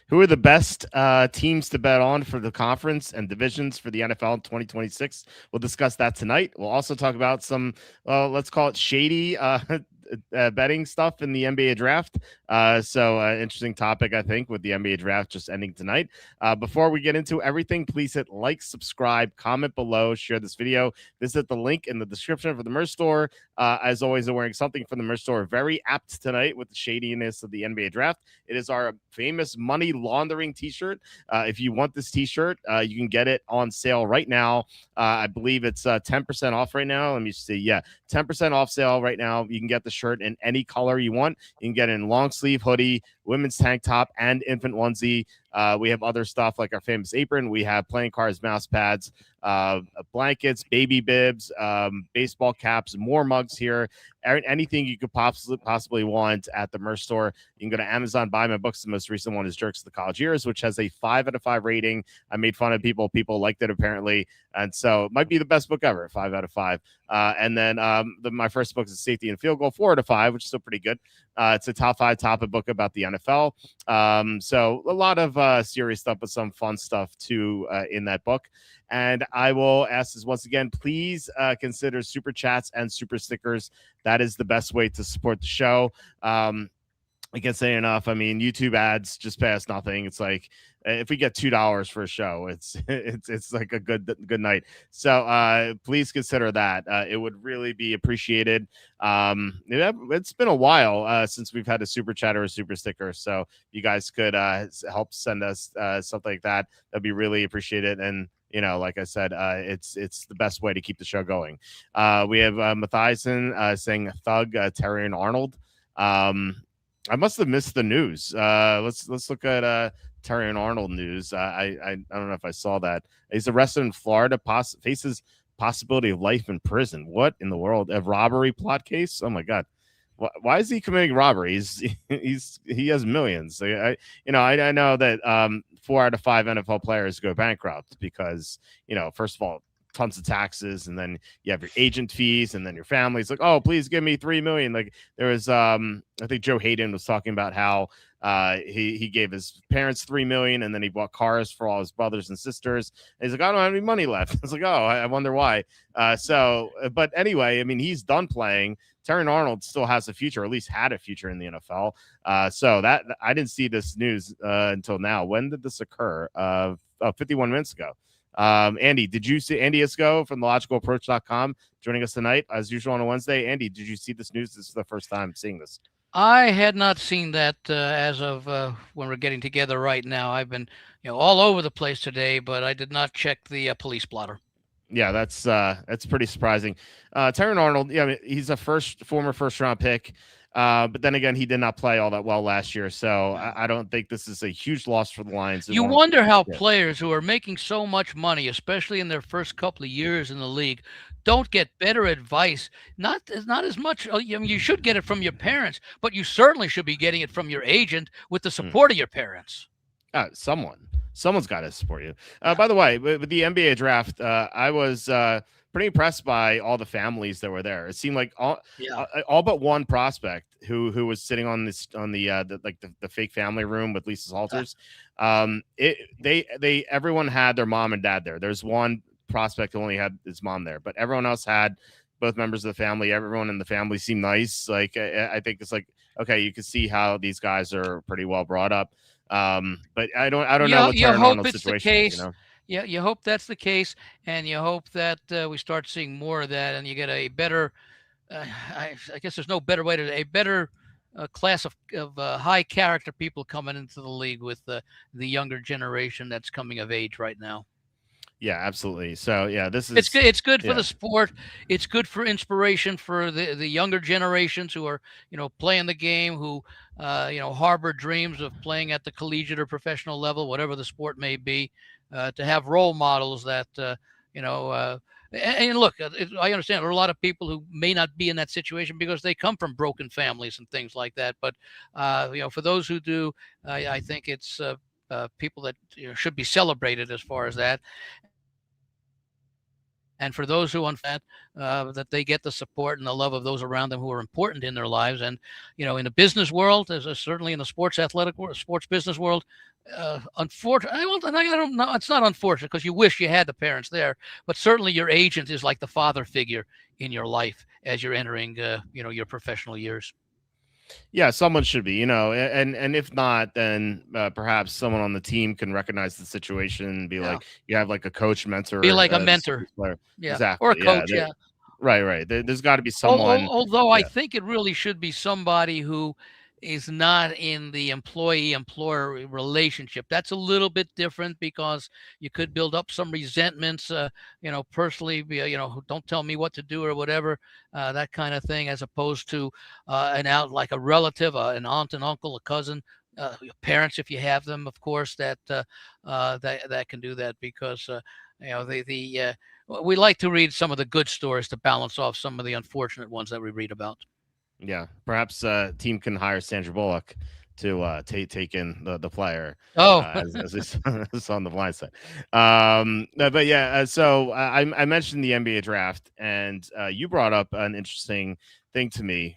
Who are the best teams to bet on for the conference and divisions for the NFL in 2026? We'll discuss that tonight. We'll also talk about some, let's call it shady betting stuff in the NBA draft. Interesting topic, I think, with the NBA draft just ending tonight. Before we get into everything, please hit like, subscribe, comment below, share this video. Visit the link in the description for the merch store. As always, I'm wearing something from the merch store. Very apt tonight with the shadiness of the NBA draft. It is our famous money laundering t-shirt. If you want this t-shirt, you can get it on sale right now. I believe it's 10% off right now. Let me see. Yeah, 10% off sale right now. You can get the shirt in any color you want. You can get it in long sleeve hoodie, women's tank top, and infant onesie. We have other stuff like our famous apron. We have playing cards, mouse pads, blankets, baby bibs, baseball caps, more mugs here. Anything you could possibly want at the merch store. You can go to Amazon, buy my books. The most recent one is Jerks of the College Years, which has a 5 out of 5 rating. I made fun of people. People liked it apparently. And so it might be the best book ever, 5 out of 5. And then my first book is Safety and Field Goal, 4 out of 5, which is still pretty good. It's a top 5 topic book about the NFL. So a lot of serious stuff, but some fun stuff too in that book. And I will ask this once again, please consider super chats and super stickers. That is the best way to support the show. I can't say enough. I mean, YouTube ads just pay us nothing. It's like if we get $2 for a show, it's like a good night. So please consider that. It would really be appreciated. It's been a while since we've had a super chat or a super sticker. So you guys could help send us something like that. That'd be really appreciated. And like I said, it's the best way to keep the show going. We have Matthiasen saying Thug, Terry and Arnold. I must have missed the news. Let's look at Terry and Arnold news. I don't know if I saw that. He's arrested in Florida. Faces possibility of life in prison. What in the world? A robbery plot case? Oh my god. Why is he committing robberies? He has millions. I know that 4 out of 5 NFL players go bankrupt because first of all, tons of taxes, and then you have your agent fees, and then your family's like, oh, please give me $3 million. Like there was I think Joe Hayden was talking about how he gave his parents $3 million, and then he bought cars for all his brothers and sisters. And he's like, I don't have any money left. It's like, oh, I wonder why. But anyway, I mean, he's done playing. Terry Arnold still has a future, or at least had a future in the NFL. So that I didn't see this news until now. When did this occur? 51 minutes ago. Andy, did you see Andy Isco from thelogicalapproach.com joining us tonight as usual on a Wednesday? Andy, did you see this news? This is the first time seeing this. I had not seen that as of when we're getting together right now. I've been all over the place today, but I did not check the police blotter. Yeah, that's pretty surprising. Terry Arnold, yeah, I mean, he's a former first round pick. But then again, he did not play all that well last year, so I don't think this is a huge loss for the Lions. You wonder how players who are making so much money, especially in their first couple of years in the league, don't get better advice. Not as much. I mean, you should get it from your parents, but you certainly should be getting it from your agent with the support of your parents. Someone's got to support you. By the way, with the NBA draft, I was pretty impressed by all the families that were there. It seemed like all but one prospect who was sitting on the fake family room with Lisa Salters. Everyone had their mom and dad there. There's one prospect who only had his mom there, but everyone else had both members of the family. Everyone in the family seemed nice. Like I think it's like, okay, you can see how these guys are pretty well brought up. But I don't know what Terry Arnold's situation is. Yeah, you hope that's the case, and you hope that we start seeing more of that, and you get a better. I guess there's no better way to a better class of high character people coming into the league with the younger generation that's coming of age right now. Yeah, absolutely. So yeah, this is it's good for the sport. It's good for inspiration for the younger generations who are playing the game, who harbor dreams of playing at the collegiate or professional level, whatever the sport may be. To have role models that and look, I understand there are a lot of people who may not be in that situation because they come from broken families and things like that. But for those who do, I think it's people that should be celebrated as far as that. and for those who that they get the support and the love of those around them who are important in their lives. And in the business world, as certainly in the sports athletic world, sports business world, unfortunately, I don't know, it's not unfortunate because you wish you had the parents there, but certainly your agent is like the father figure in your life as you're entering your professional years. Yeah, someone should be, and if not, then perhaps someone on the team can recognize the situation and be Yeah. like, you have like a coach, mentor, Be like a mentor. player. Yeah. Or a Exactly. Yeah. coach. Yeah. Right. There's got to be someone. Although I Yeah. think it really should be somebody who is not in the employee-employer relationship. That's a little bit different because you could build up some resentments, personally, don't tell me what to do or whatever, that kind of thing, as opposed to like a relative, an aunt and uncle, a cousin, your parents, if you have them, of course, that can do that because, we like to read some of the good stories to balance off some of the unfortunate ones that we read about. Yeah, perhaps team can hire Sandra Bullock to take in the player Oh, as it's on the blind side. No, but yeah, so I mentioned the NBA draft, and you brought up an interesting thing to me,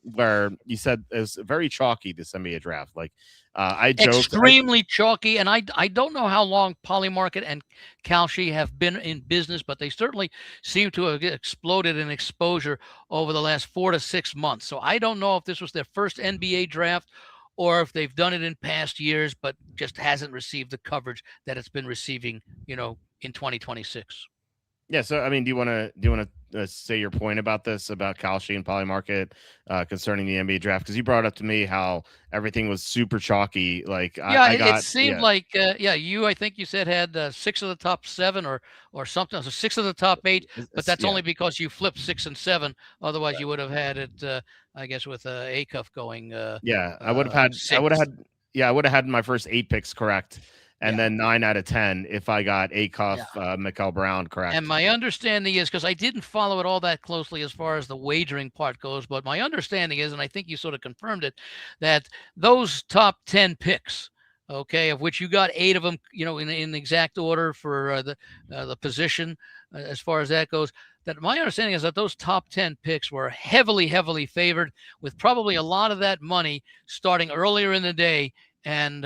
where you said it's very chalky, this NBA draft. Like I joked, extremely chalky, and I don't know how long Polymarket and Kalshi have been in business, but they certainly seem to have exploded in exposure over the last 4 to 6 months. So I don't know if this was their first NBA draft or if they've done it in past years, but just hasn't received the coverage that it's been receiving, in 2026. Yeah, so I mean, do you want to say your point about this, about Kalshi and Polymarket, concerning the NBA draft? Because you brought up to me how everything was super chalky. Like Yeah, I it got seemed like I think you said had 6 of the top 7 or something, so 6 of the top 8, but that's yeah, only because you flipped 6 and 7. Otherwise, you would have had it, I guess, with Acuff going yeah. I would have 6th. had my first 8 picks correct, and Yeah. then 9 out of 10 if I got Acuff, Yeah. Mikael Brown correct. And my understanding is, because I didn't follow it all that closely as far as the wagering part goes, but my understanding is, and I think you sort of confirmed it, that those top 10 picks, okay, of which you got 8 of them, in exact order for the position, as far as that goes, that my understanding is that those top 10 picks were heavily, heavily favored, with probably a lot of that money starting earlier in the day and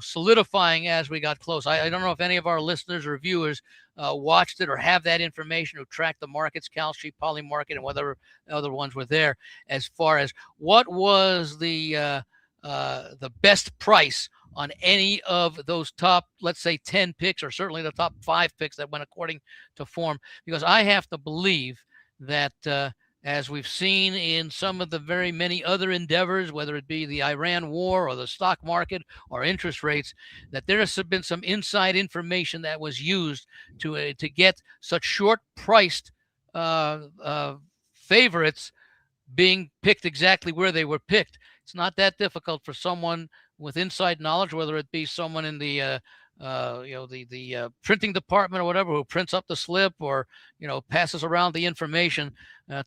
solidifying as we got close. I don't know if any of our listeners or viewers watched it or have that information, who tracked the markets, Kalshi, Polymarket, and whether other ones were there, as far as what was the best price on any of those top, let's say, 10 picks, or certainly the top 5 picks that went according to form. Because I have to believe that as we've seen in some of the very many other endeavors, whether it be the Iran war or the stock market or interest rates, that there has been some inside information that was used to get such short-priced favorites being picked exactly where they were picked. It's not that difficult for someone with inside knowledge, whether it be someone in the printing department or whatever, who prints up the slip or passes around the information,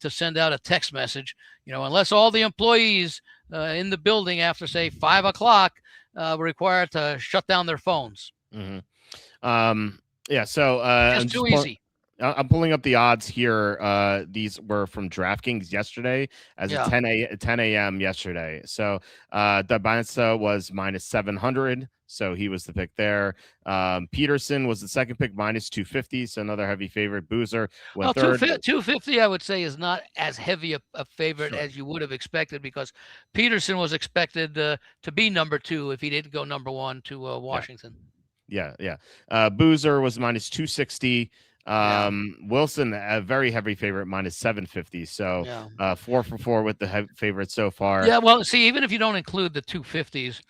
to send out a text message. Unless all the employees in the building after, say, 5 o'clock were required to shut down their phones. Mm-hmm. Yeah. So just too easy. I'm pulling up the odds here. These were from DraftKings yesterday, as of 10 a.m. yesterday. So Dabansa was minus 700. So he was the pick there. Peterson was the second pick, minus 250. So another heavy favorite. Boozer went third. 250, I would say, is not as heavy a favorite as you would have expected, because Peterson was expected to be number 2 if he didn't go number 1 to Washington. Yeah. Boozer was minus 260. Wilson, a very heavy favorite, minus 750. So 4 for 4 with the favorite so far. Yeah, well, see, even if you don't include the 250s,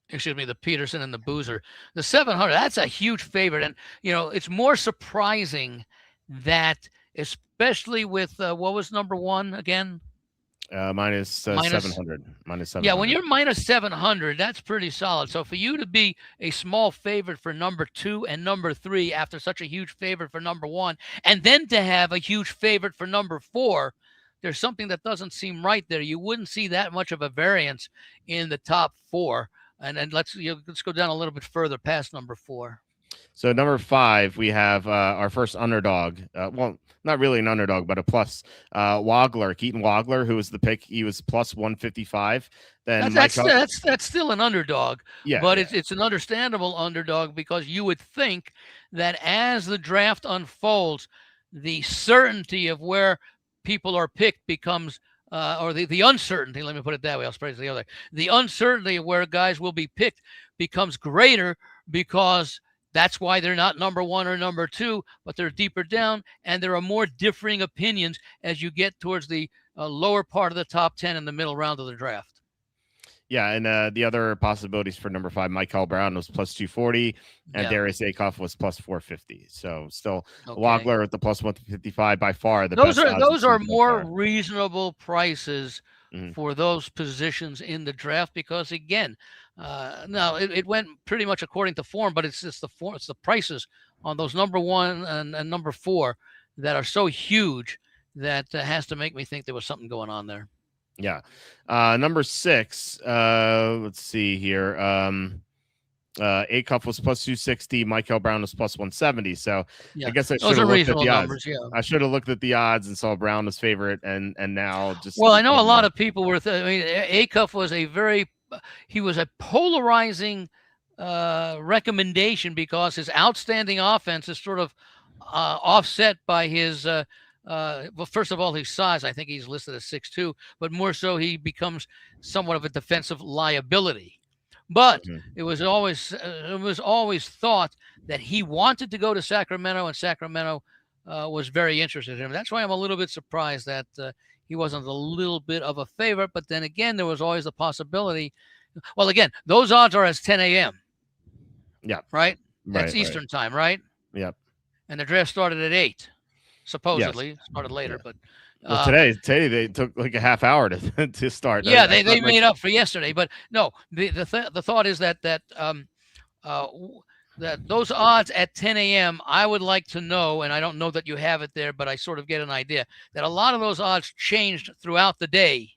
the Peterson and the Boozer, the 700, that's a huge favorite. And, it's more surprising that, especially with what was number 1 again? Minus 700. Minus 700. Yeah, when you're minus 700, that's pretty solid. So for you to be a small favorite for number 2 and number 3 after such a huge favorite for number 1, and then to have a huge favorite for number 4, there's something that doesn't seem right there. You wouldn't see that much of a variance in the top 4. And let's go down a little bit further past number 4. So number 5, we have our first underdog. Well, not really an underdog, but a plus. Wagler, Keaton Wagler, who was the pick. He was plus 155. Then That's Mike. that's that's that's still an underdog, Yeah, but yeah, it's an understandable underdog because you would think that as the draft unfolds, the certainty of where people are picked becomes, or the uncertainty. Let me put it that way. I'll phrase it the other. The uncertainty of where guys will be picked becomes greater because that's why they're not number one or number two, but they're deeper down, and there are more differing opinions as you get towards the lower part of the top 10 in the middle round of the draft. yeah. And the other possibilities for number 5, Michael Brown was plus 240, and Yeah. Darius Akoff was plus 450. So still Okay. Wagler at the plus 155 by far the Those best. those are more far. reasonable prices Mhm. for those positions in the draft because again, no, it went pretty much according to form, but it's just it's the prices on those number 1 and number 4 that are so huge that has to make me think there was something going on there. Yeah. Number 6, let's see here. Acuff was plus 260. Michael Brown was plus 170. So Yeah, I guess I those should are have looked at reasonable the odds. numbers. Yeah. I should have looked at the odds and saw Brown was favorite, and now just. Well, I know a lot of people were. I mean, Acuff was he was a polarizing recommendation because his outstanding offense is sort of offset by his. Well, first of all, his size. I think he's listed as 6'2", but more so he becomes somewhat of a defensive liability. But it was always thought that he wanted to go to Sacramento, and Sacramento was very interested in him. That's why I'm a little bit surprised that he wasn't a little bit of a favorite. But then again, there was always the possibility. Well, again, those odds are as 10 a.m. Yeah. Right? That's Eastern time, right? Yep. And the draft started at 8, supposedly. Yes. Started later, but. Well, today they took like a half hour to start. Yeah, they made up for yesterday, but no. The thought is that those odds at 10 a.m. I would like to know, and I don't know that you have it there, but I sort of get an idea that a lot of those odds changed throughout the day.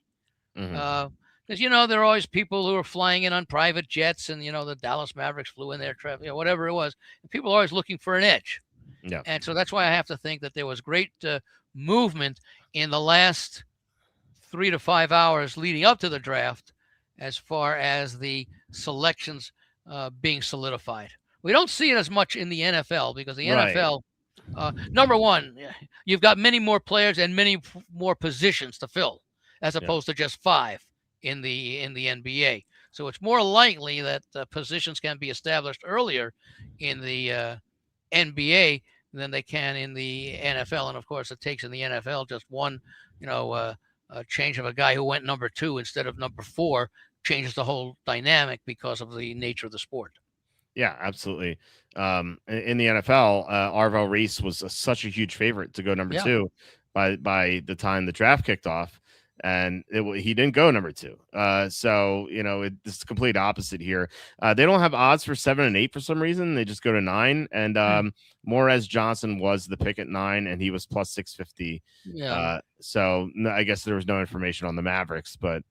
Because there are always people who are flying in on private jets, and the Dallas Mavericks flew in there, whatever it was. And people are always looking for an edge. Yeah, and so that's why I have to think that there was great movement in the last 3 to 5 hours leading up to the draft as far as the selections being solidified. We don't see it as much in the NFL because the NFL, number one, you've got many more players and many more positions to fill as opposed to just 5 in the NBA. So it's more likely that positions can be established earlier in the NBA than they can in the NFL. And of course, it takes in the NFL just one, change of a guy who went number 2 instead of number 4 changes the whole dynamic because of the nature of the sport. Yeah, absolutely. In the NFL, Arvell Reese was such a huge favorite to go number 2 by the time the draft kicked off. And he didn't go number 2. So, it's the complete opposite here. They don't have odds for 7 and 8 for some reason. They just go to 9. And Morez Johnson was the pick at 9, and he was plus 650. Yeah. So I guess there was no information on the Mavericks, but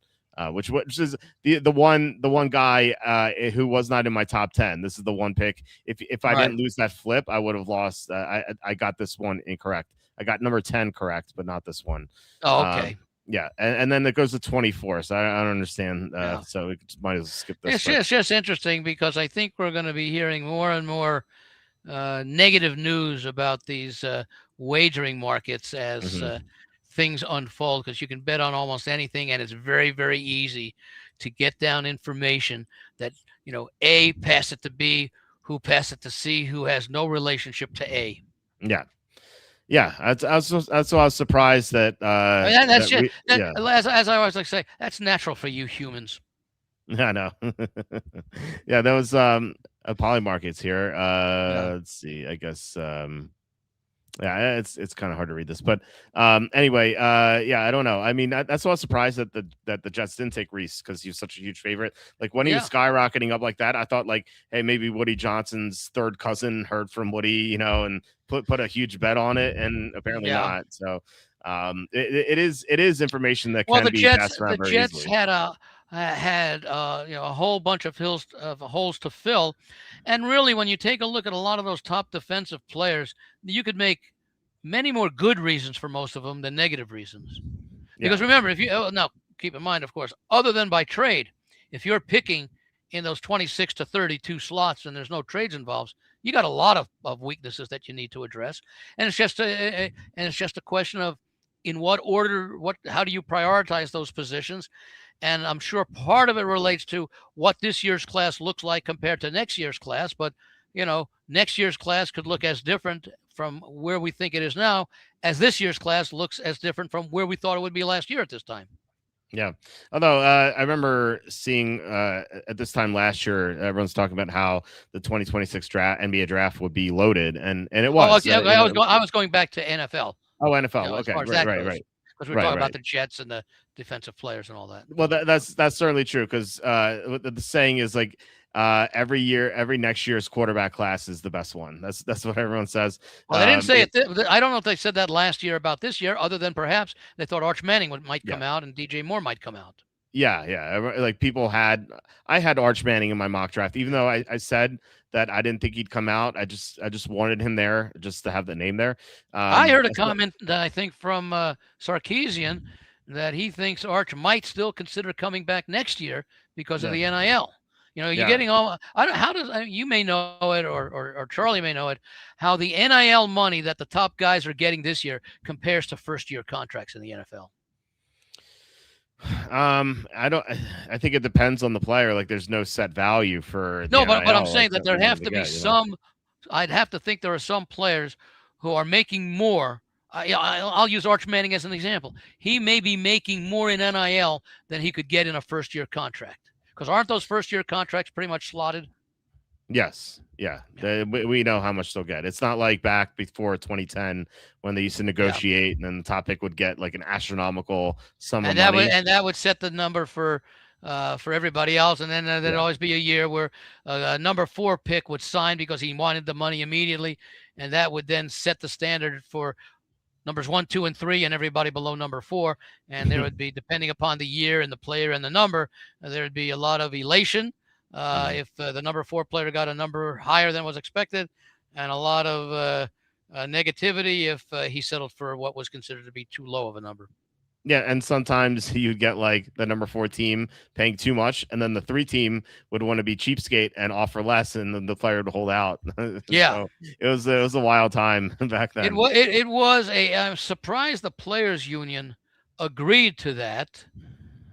which is the one guy who was not in my top 10. This is the one pick. If I didn't lose that flip, I would have lost. I got this one incorrect. I got number 10 correct, but not this one. Oh, okay. Yeah, and then it goes to 24. So I don't understand. So we might as well skip this. It's just interesting because I think we're going to be hearing more and more negative news about these wagering markets as things unfold, because you can bet on almost anything, and it's very, very easy to get down information that A pass it to B, who pass it to C, who has no relationship to A. Yeah, I was surprised that. As I always like to say, that's natural for you humans. I know. Yeah, that was Polymarkets here. Let's see. I guess. It's kind of hard to read this, but anyway, I don't know. I mean, that's why I was surprised that the Jets didn't take Reese because he was such a huge favorite. Like when he was skyrocketing up like that, I thought like, hey, maybe Woody Johnson's third cousin heard from Woody, and put a huge bet on it, and apparently not. So it is information that can be passed around very easily. The Jets had had a whole bunch of holes to fill, and really, when you take a look at a lot of those top defensive players, you could make many more good reasons for most of them than negative reasons. Because remember, if you now keep in mind, of course, other than by trade, if you're picking in those 26 to 32 slots and there's no trades involved, you got a lot of weaknesses that you need to address, and it's just a question of in what order, how do you prioritize those positions. And I'm sure part of it relates to what this year's class looks like compared to next year's class. But, next year's class could look as different from where we think it is now as this year's class looks as different from where we thought it would be last year at this time. Yeah. Although I remember seeing at this time last year, everyone's talking about how the 2026 NBA draft would be loaded, and it was. I was going back to NFL. Oh, NFL. Okay. Right. Because we're talking about the Jets and the defensive players and all that. Well, that's certainly true, because the saying is like every next year's quarterback class is the best one. That's what everyone says. Well, they didn't say it. I don't know if they said that last year about this year, other than perhaps they thought Arch Manning might come out and DJ Moore might come out. Yeah. Like I had Arch Manning in my mock draft, even though I said that I didn't think he'd come out. I just wanted him there just to have the name there. I heard a comment that I think from Sarkisian that he thinks Arch might still consider coming back next year because of the NIL. You're getting all. You may know it, or Charlie may know it, how the NIL money that the top guys are getting this year compares to first-year contracts in the NFL. I think it depends on the player. Like, there's no set value for but I'm saying that there have to be some. I'd have to think there are some players who are making more. I'll use Arch Manning as an example. He may be making more in NIL than he could get in a first-year contract. Because aren't those first-year contracts pretty much slotted? Yes. Yeah. We know how much they'll get. It's not like back before 2010 when they used to negotiate and then the top pick would get like an astronomical sum of money. And that would set the number for everybody else. And then there'd always be a year where a number 4 pick would sign because he wanted the money immediately. And that would then set the standard for numbers 1, 2, and 3, and everybody below number 4. And there would be, depending upon the year and the player and the number, there would be a lot of elation if the number 4 player got a number higher than was expected, and a lot of negativity if he settled for what was considered to be too low of a number. Yeah, and sometimes you get like the number 4 team paying too much, and then the 3 team would want to be cheapskate and offer less, and then the player would hold out. Yeah, so it was a wild time back then. It was I'm surprised the players' union agreed to that,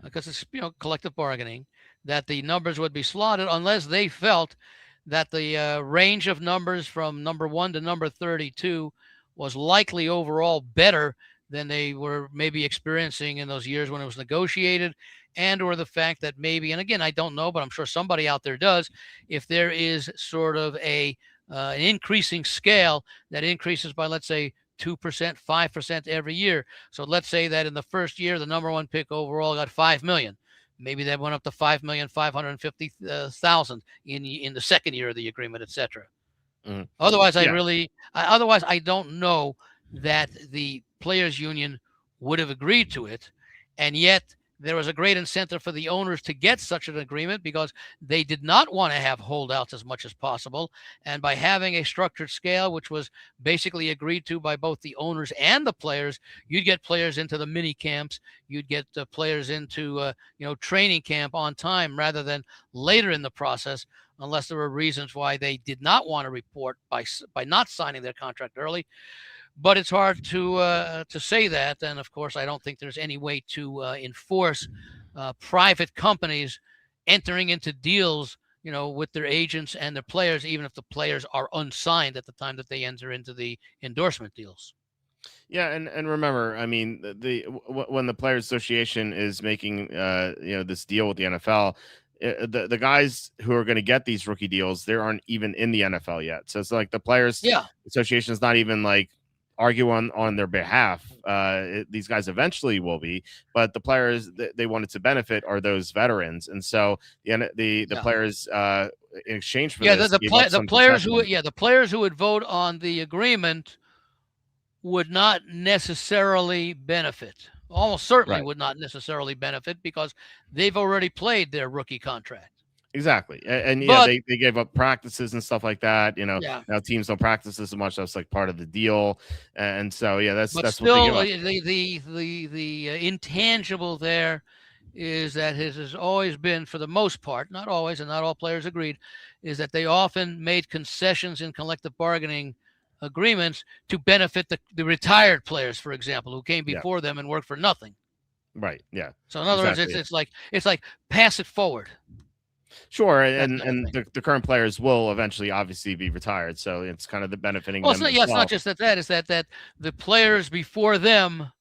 because it's collective bargaining, that the numbers would be slotted unless they felt that the range of numbers from number 1 to number 32 was likely overall better than they were maybe experiencing in those years when it was negotiated, and or the fact that maybe, and again, I don't know, but I'm sure somebody out there does, if there is sort of an increasing scale that increases by, let's say, 2%, 5% every year. So let's say that in the first year, the number 1 pick overall got $5 million. Maybe that went up to $5,550,000 in the second year of the agreement, etc. Otherwise, I don't know that the players' union would have agreed to it, and yet there was a great incentive for the owners to get such an agreement because they did not want to have holdouts as much as possible. And by having a structured scale, which was basically agreed to by both the owners and the players, you'd get players into the mini camps, you'd get players into training camp on time rather than later in the process, unless there were reasons why they did not want to report by not signing their contract early. But it's hard to say that, and of course, I don't think there's any way to enforce private companies entering into deals, with their agents and their players, even if the players are unsigned at the time that they enter into the endorsement deals. Yeah, and remember, I mean, when the Players Association is making this deal with the NFL. The guys who are going to get these rookie deals, they aren't even in the NFL yet. So it's like the Players Association is not even like argue on their behalf. These guys eventually will be, but the players they wanted to benefit are those veterans, and so the players in exchange for the players who would vote on the agreement would not necessarily benefit. almost certainly Right. would not necessarily benefit because they've already played their rookie contract. Exactly. And yeah, But they gave up practices and stuff like that. yeah, Now teams don't practice as much. That's like part of the deal. And so yeah, but that's what they give still, up. the intangible there is that his has always been, for the most part, not always, and not all players agreed, is that they often made concessions in collective bargaining agreements to benefit the retired players, for example, who came Yeah. before them and worked for nothing. Right. Yeah. So in other words, Exactly. it's like pass it forward. Sure. That And kind of thing. the current players will eventually obviously be retired. So it's kind of the benefiting Well, them as it's not well. just that. It's that the players before them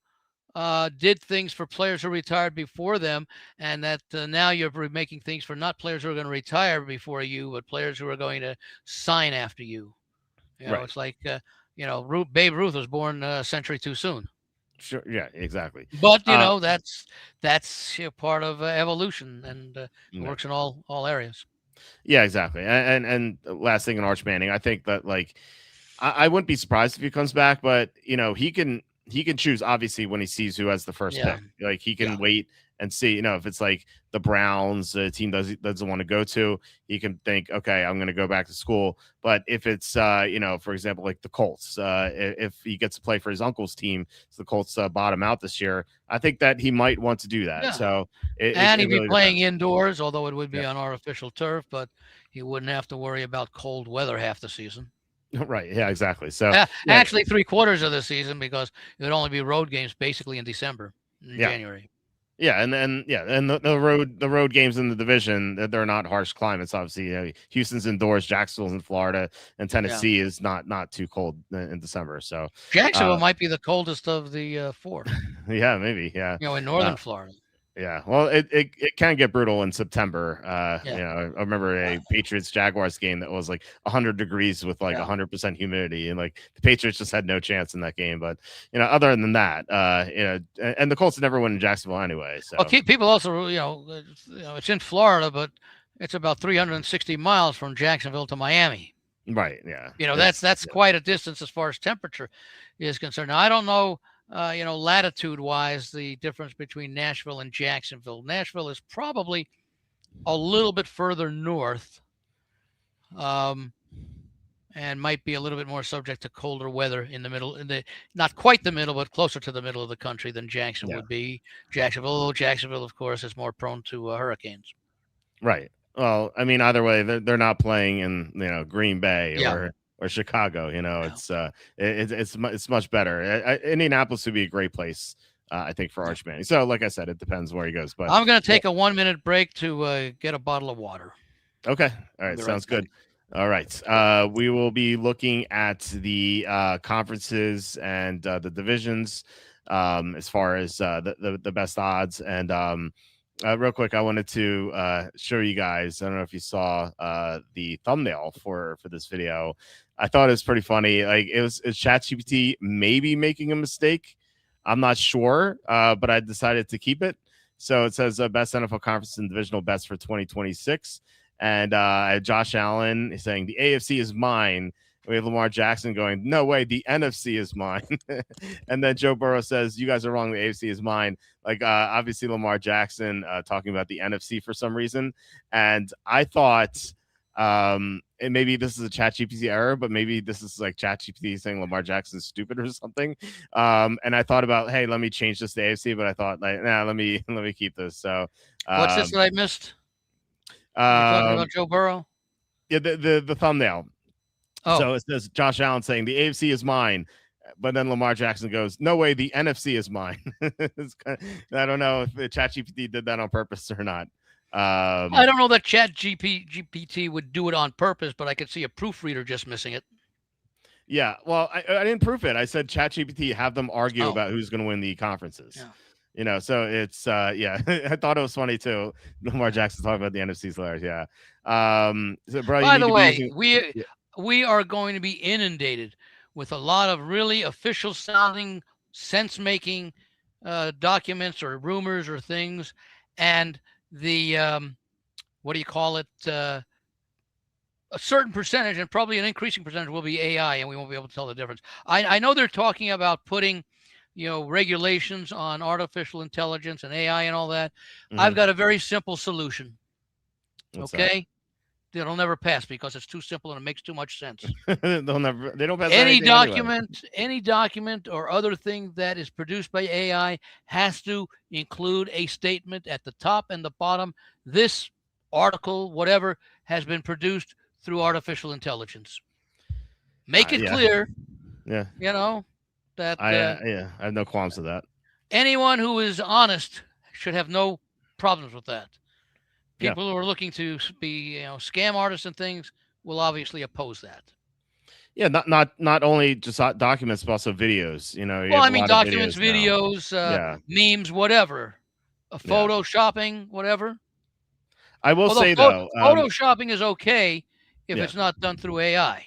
did things for players who retired before them, and that now you're making things for not players who are going to retire before you, but players who are going to sign after you. You know, Right. it's like Babe Ruth was born a century too soon. Sure. Yeah, exactly. But Uh, that's part of evolution, and it yeah. works in all areas. Yeah, exactly. And last thing in Arch Manning, I think that like I wouldn't be surprised if he comes back, but he can choose obviously when he sees who has the first Yeah, pick. Like he yeah, can wait and see, if it's like the Browns, a team doesn't want to go to, he can think, okay, I'm going to go back to school. But if it's for example, like the Colts, if he gets to play for his uncle's team, so the Colts bottom out this year, I think that he might want to do that. yeah. So And it he'd be really playing depends. indoors, although it would be Yeah, on artificial turf, but he wouldn't have to worry about cold weather half the season. right. Yeah, exactly. So yeah, Actually, 3/4 of the season because it would only be road games basically in December, in yeah. January. Yeah, and the road games in the division, they're not harsh climates. Obviously, Houston's indoors, Jacksonville's in Florida, and Yeah. Tennessee is not too cold in December. So, Jacksonville uh, might be the coldest of the four, yeah, maybe, yeah, in uh, northern Florida. yeah. Well, it can get brutal in September. Yeah. I remember a Patriots Jaguars game that was like 100 degrees with like Yeah. 100% humidity, and like the Patriots just had no chance in that game. But other than that, and the Colts never win in Jacksonville anyway. So, Well, people also, it's in Florida, but it's about 360 miles from Jacksonville to Miami. right, yeah, That's quite a distance as far as temperature is concerned. Now, I don't know, latitude wise, the difference between Nashville and Jacksonville. Nashville is probably a little bit further north, um, and might be a little bit more subject to colder weather in the middle, not quite the middle, but closer to the middle of the country than Jackson yeah. would be. Jacksonville, of course, is more prone to hurricanes. Right. Well, I mean, either way, they're not playing in Green Bay Yeah. or Chicago. Yeah. It's much better. Indianapolis would be a great place, I think, for Arch Manning. So, like I said, it depends where he goes. But I'm going to take a 1-minute break to get a bottle of water. okay, all I'll right, be right sounds back. good. All right, we will be looking at the conferences and the divisions as far as the best odds and. Real quick, I wanted to show you guys. I don't know if you saw the thumbnail for this video. I thought it was pretty funny. Like it was ChatGPT maybe making a mistake. I'm not sure, but I decided to keep it. So it says best NFL conference and divisional best for 2026, and Josh Allen is saying the AFC is mine. We have Lamar Jackson going, no way, the NFC is mine. And then Joe Burrow says, you guys are wrong, the AFC is mine. Like, obviously, Lamar Jackson talking about the NFC for some reason. And I thought, and maybe this is a ChatGPT error, but maybe this is like ChatGPT saying Lamar Jackson's stupid or something. And I thought about, hey, let me change this to AFC, but I thought, like, nah, let me keep this. So, What's this that I missed? You're talking about Joe Burrow? Yeah, the thumbnail. Oh. So it says Josh Allen saying the AFC is mine, but then Lamar Jackson goes, no way, the NFC is mine. I don't know if the ChatGPT did that on purpose or not. I don't know that ChatGPT would do it on purpose, but I could see a proofreader just missing it. Yeah, well, I didn't proof it. I said ChatGPT, have them argue about who's going to win the conferences. Yeah. So it's yeah. I thought it was funny too. Lamar Jackson talking about the NFC's players. Yeah. So, bro, by the way, we are going to be inundated with a lot of really official sounding, sense making documents or rumors or things, and the what do you call it? A certain percentage, and probably an increasing percentage, will be AI, and we won't be able to tell the difference. I know they're talking about putting regulations on artificial intelligence and AI and all that, I've Mhm. got a very simple solution. What's that? Okay, it'll never pass because it's too simple and it makes too much sense. They don't pass anything anyway. Any document or other thing that is produced by AI has to include a statement at the top and the bottom. This article, whatever, has been produced through artificial intelligence. Make it Yeah. clear, Yeah. that I have no qualms with that. anyone who is honest should have no problems with that. Yeah. People who are looking to be, scam artists and things will obviously oppose that. Yeah, not only just documents, but also videos. You Well, have I a mean, lot of documents, videos now. videos, Yeah. memes, whatever, Yeah. photoshopping, whatever. I will Although say though, photoshopping is okay if yeah. it's not done through AI.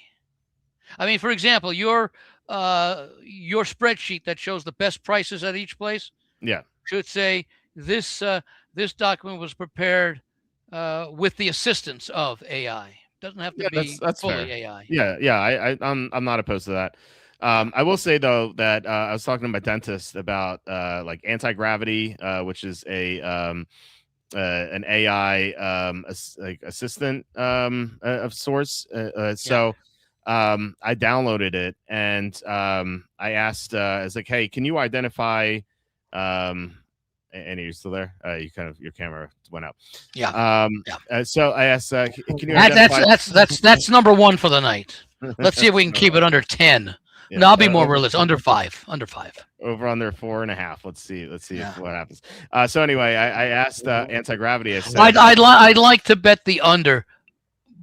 I mean, for example, your spreadsheet that shows the best prices at each place Yeah. should say this document was prepared with the assistance of AI. Doesn't have to Yeah, be that's fully fair. AI. Yeah. I'm not opposed to that. I will say though that I was talking to my dentist about like anti-gravity, which is an AI like assistant of sorts. So I downloaded it and I asked, I was like, hey, can you identify? And you're still there? Your camera went out. Yeah. So I asked, can you That's identify? that's number one for the night. Let's see if we can Number keep one. it under 10. Yeah, No, I'll be more realistic. Under 5. Under 5. over under 4.5. Let's see Yeah. if what happens. So anyway, I asked anti-gravity. I said, I'd like to bet the under,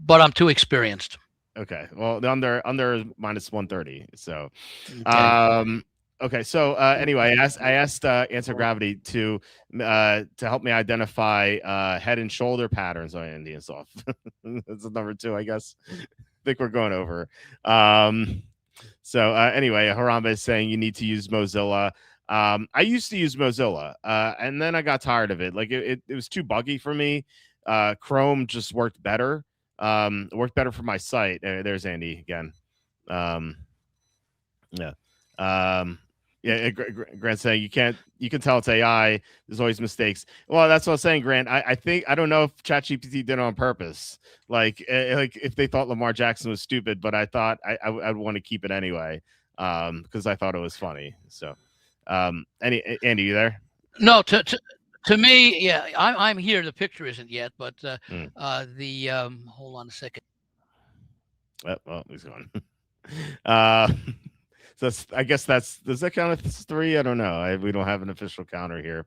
but I'm too experienced. okay, well the under is minus 130. So Okay. okay, so anyway, I asked anti-gravity to help me identify head and shoulder patterns on Indian soft. That's number 2, I guess. I think we're going over. So anyway, Harambe is saying you need to use Mozilla. I used to use Mozilla, and then I got tired of it. Like it was too buggy for me. Chrome just worked better. Worked better for my site. There's Andy again. Yeah. Yeah, Grant saying you can tell it's AI. There's always mistakes. Well, that's what I was saying, Grant. I don't know if ChatGPT did it on purpose. Like if they thought Lamar Jackson was stupid, but I thought I'd want to keep it anyway, because I thought it was funny. So, Andy, you there? No, to me, yeah, I'm here. The picture isn't yet, but hold on a second. Well, he's gone. So I guess does that count as 3? I don't know. We don't have an official counter here.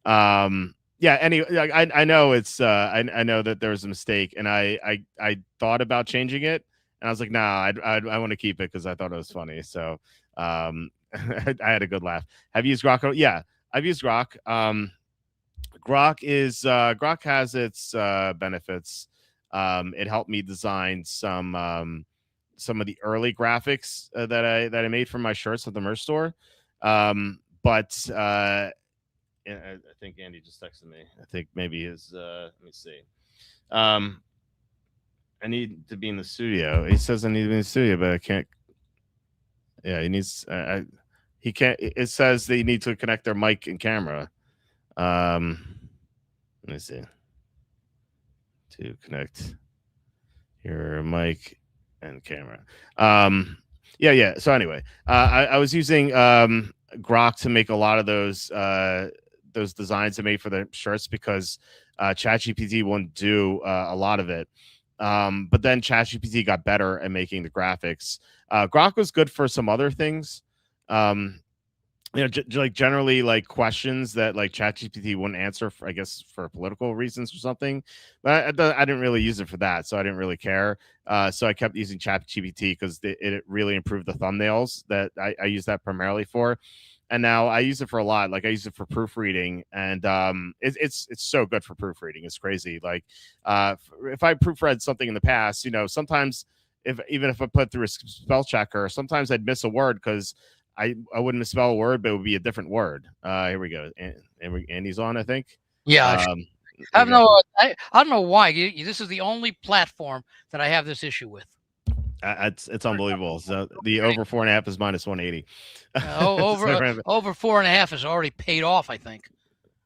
Yeah. Anyway, I know it's I know that there was a mistake, and I thought about changing it, and I was like, nah, I want to keep it because I thought it was funny. So I had a good laugh. Have you used Grok? Yeah, I've used Grok. Grok has its benefits. It helped me design some of the early graphics that I made for my shirts at the merch store. But I think Andy just texted me. I think maybe his let me see. I need to be in the studio. He says I need to be in the studio, but I can't. Yeah, he needs he can't. It says they need to connect their mic and camera. Let me see. To connect your mic and camera. Yeah. So anyway, I was using Grok to make a lot of those designs I made for the shirts because ChatGPT wouldn't do a lot of it. But then ChatGPT got better at making the graphics. Grok was good for some other things. Like generally like questions that like ChatGPT wouldn't answer for, I guess, for political reasons or something. But I didn't really use it for that, so I didn't really care. So I kept using ChatGPT because it really improved the thumbnails that I use that primarily for. And now I use it for a lot. Like I use it for proofreading, and it's so good for proofreading. It's crazy. Like if I proofread something in the past, sometimes even if I put through a spell checker, sometimes I'd miss a word because I wouldn't misspell a word, but it would be a different word. Here we go. Andy's on, I think. Yeah. I don't know why. This is the only platform that I have this issue with. It's unbelievable. So the over 4.5 is minus 180. Over 4.5 is already paid off, I think.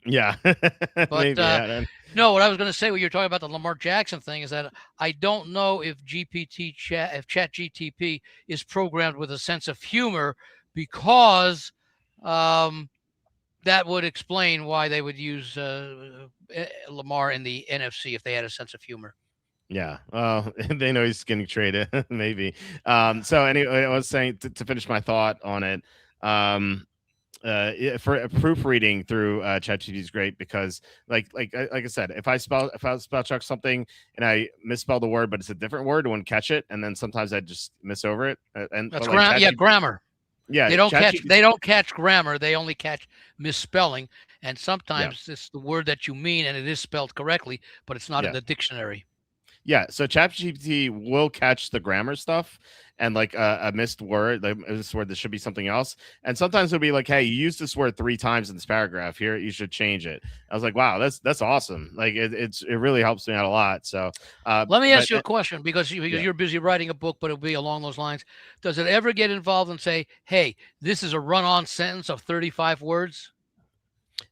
Yeah, But maybe. no, what I was going to say when you're talking about the Lamar Jackson thing is that I don't know if ChatGTP is programmed with a sense of humor, because that would explain why they would use Lamar in the NFC if they had a sense of humor. Yeah, well, they know he's getting traded, maybe. So anyway, I was saying to finish my thought on it. Yeah, for proofreading through ChatGPT is great because, like I said, if I spell check something and I misspell the word, but it's a different word, I wouldn't catch it, and then sometimes I just miss over it. And That's but like grammar. yeah, They don't catch grammar. They only catch misspelling. And yeah, sometimes it's the word that you mean and it is spelled correctly, but it's not in yeah. the dictionary. Yeah, so ChatGPT will catch the grammar stuff and like a missed word, like this word that should be something else. And sometimes it'll be like, "Hey, you used this word 3 times in this paragraph. Here, you should change it." I was like, "Wow, that's awesome! Like it really helps me out a lot." So, Let me but ask you a question, because yeah, you're busy writing a book, but it'll be along those lines. Does it ever get involved and say, "Hey, this is a run-on sentence of 35 words"?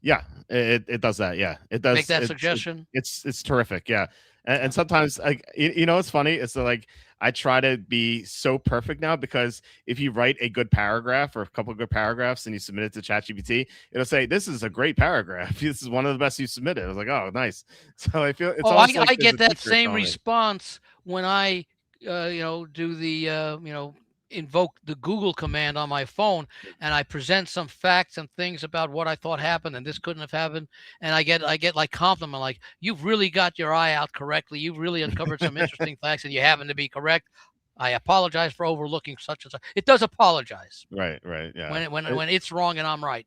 yeah, it does that. Yeah, it Make does. that suggestion. It's terrific. Yeah, Yeah. and sometimes like it's funny. It's like I try to be so perfect now because if you write a good paragraph or a couple of good paragraphs and you submit it to ChatGPT, it'll say this is a great paragraph. This is one of the best you submitted. I was like, oh, nice. So I feel it's Oh, almost like I there's get a that teacher same telling me. response when I, do the, invoke the Google command on my phone, and I present some facts and things about what I thought happened, and this couldn't have happened, and I get like compliment, like, "You've really got your eye out correctly. You've really uncovered some interesting facts, and you happen to be correct. I apologize for overlooking such and such." It does apologize Right, yeah. when it's wrong and I'm right.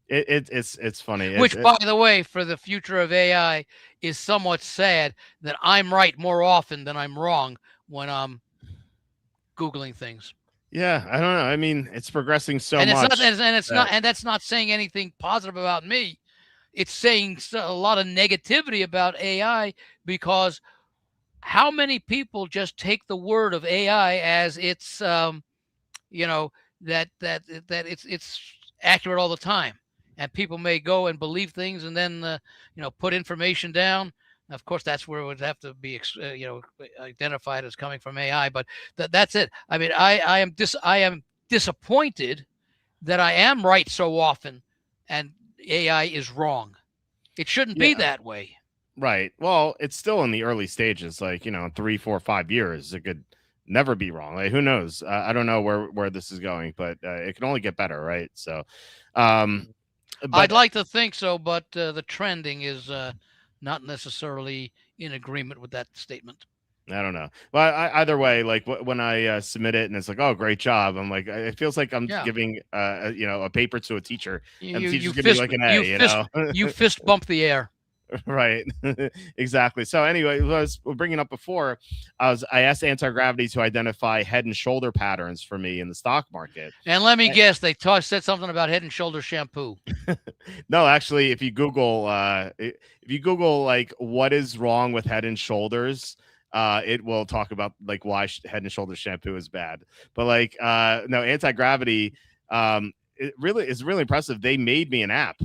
It's funny. Which, by the way, for the future of AI, is somewhat sad that I'm right more often than I'm wrong when I'm Googling things. Yeah, I don't know. I mean, it's progressing so And it's not, much that and that's not saying anything positive about me. It's saying a lot of negativity about AI, because how many people just take the word of AI as it's, you know, that it's accurate all the time, and people may go and believe things and then put information down. Of course, that's where it would have to be identified as coming from AI, but that's it. I mean, I am disappointed that I am right so often and AI is wrong. It shouldn't be yeah. that way. Right. Well, it's still in the early stages. Like 3, 4, 5 years, it could never be wrong. Like who knows? I don't know where this is going, but it can only get better, right? So, um, I'd but like to think so, but the trending is not necessarily in agreement with that statement. I don't know. Well, either way, like when I submit it and it's like, oh, great job. I'm like, it feels like I'm Yeah. giving a paper to a teacher, and the teacher's You giving me fist like an A. you fist bump the air. Right. Exactly. So anyway, we're bringing up before, I asked Anti-Gravity to identify head and shoulder patterns for me in the stock market. And let me guess, they said something about Head and Shoulder shampoo. No, actually, if you Google like what is wrong with Head and Shoulders, it will talk about like why Head and Shoulders shampoo is bad. But like no, Anti-Gravity, it really is really impressive. They made me an app,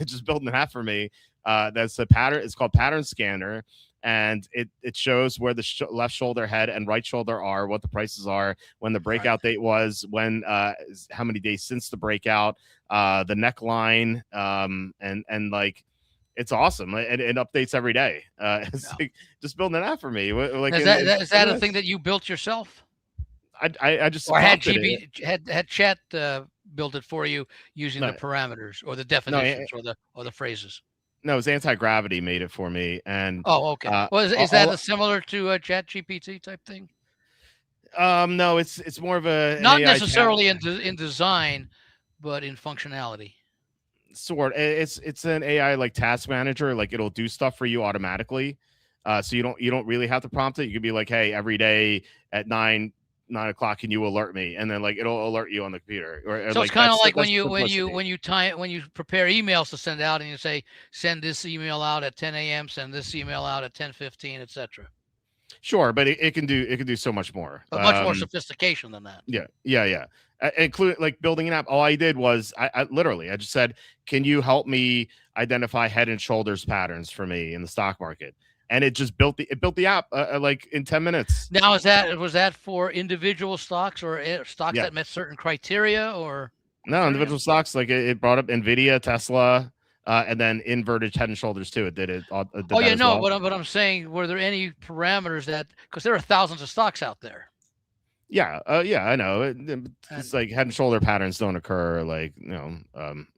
just built an app for me. That's a pattern. It's called Pattern Scanner, and it shows where the left shoulder, head, and right shoulder are, what the prices are, when the breakout date was, when how many days since the breakout, the neckline, and like it's awesome. It updates every day. It's like just building an app for me. Like is that a thing that you built yourself? I just or had chat build it for you using the parameters or the definitions or the phrases? No, it's Anti-Gravity made it for me. And okay. Well, is that similar to a Chat GPT type thing? No, it's more of not necessarily in design, but in functionality. Sort. It's an AI like task manager. Like it'll do stuff for you automatically. So you don't really have to prompt it. You could be like, hey, every day at 9 o'clock, can you alert me? And then like it'll alert you on the computer. So like, it's kind of like when you prepare emails to send out, and you say send this email out at 10 a.m., send this email out at 10:15, etc. Sure, but it can do so much more. But much more sophistication than that. Yeah. Include like building an app. All I did was I literally I just said, "Can you help me identify head and shoulders patterns for me in the stock market?" And it just built the app like in 10 minutes. Now, was that for individual stocks or stocks Yeah. that met certain criteria or? No, individual stocks like it brought up Nvidia, Tesla, and then inverted head and shoulders too. It did it. Did Oh that yeah, as no, well. but I'm saying, were there any parameters that, because there are thousands of stocks out there. Yeah, I know. It's like head and shoulder patterns don't occur like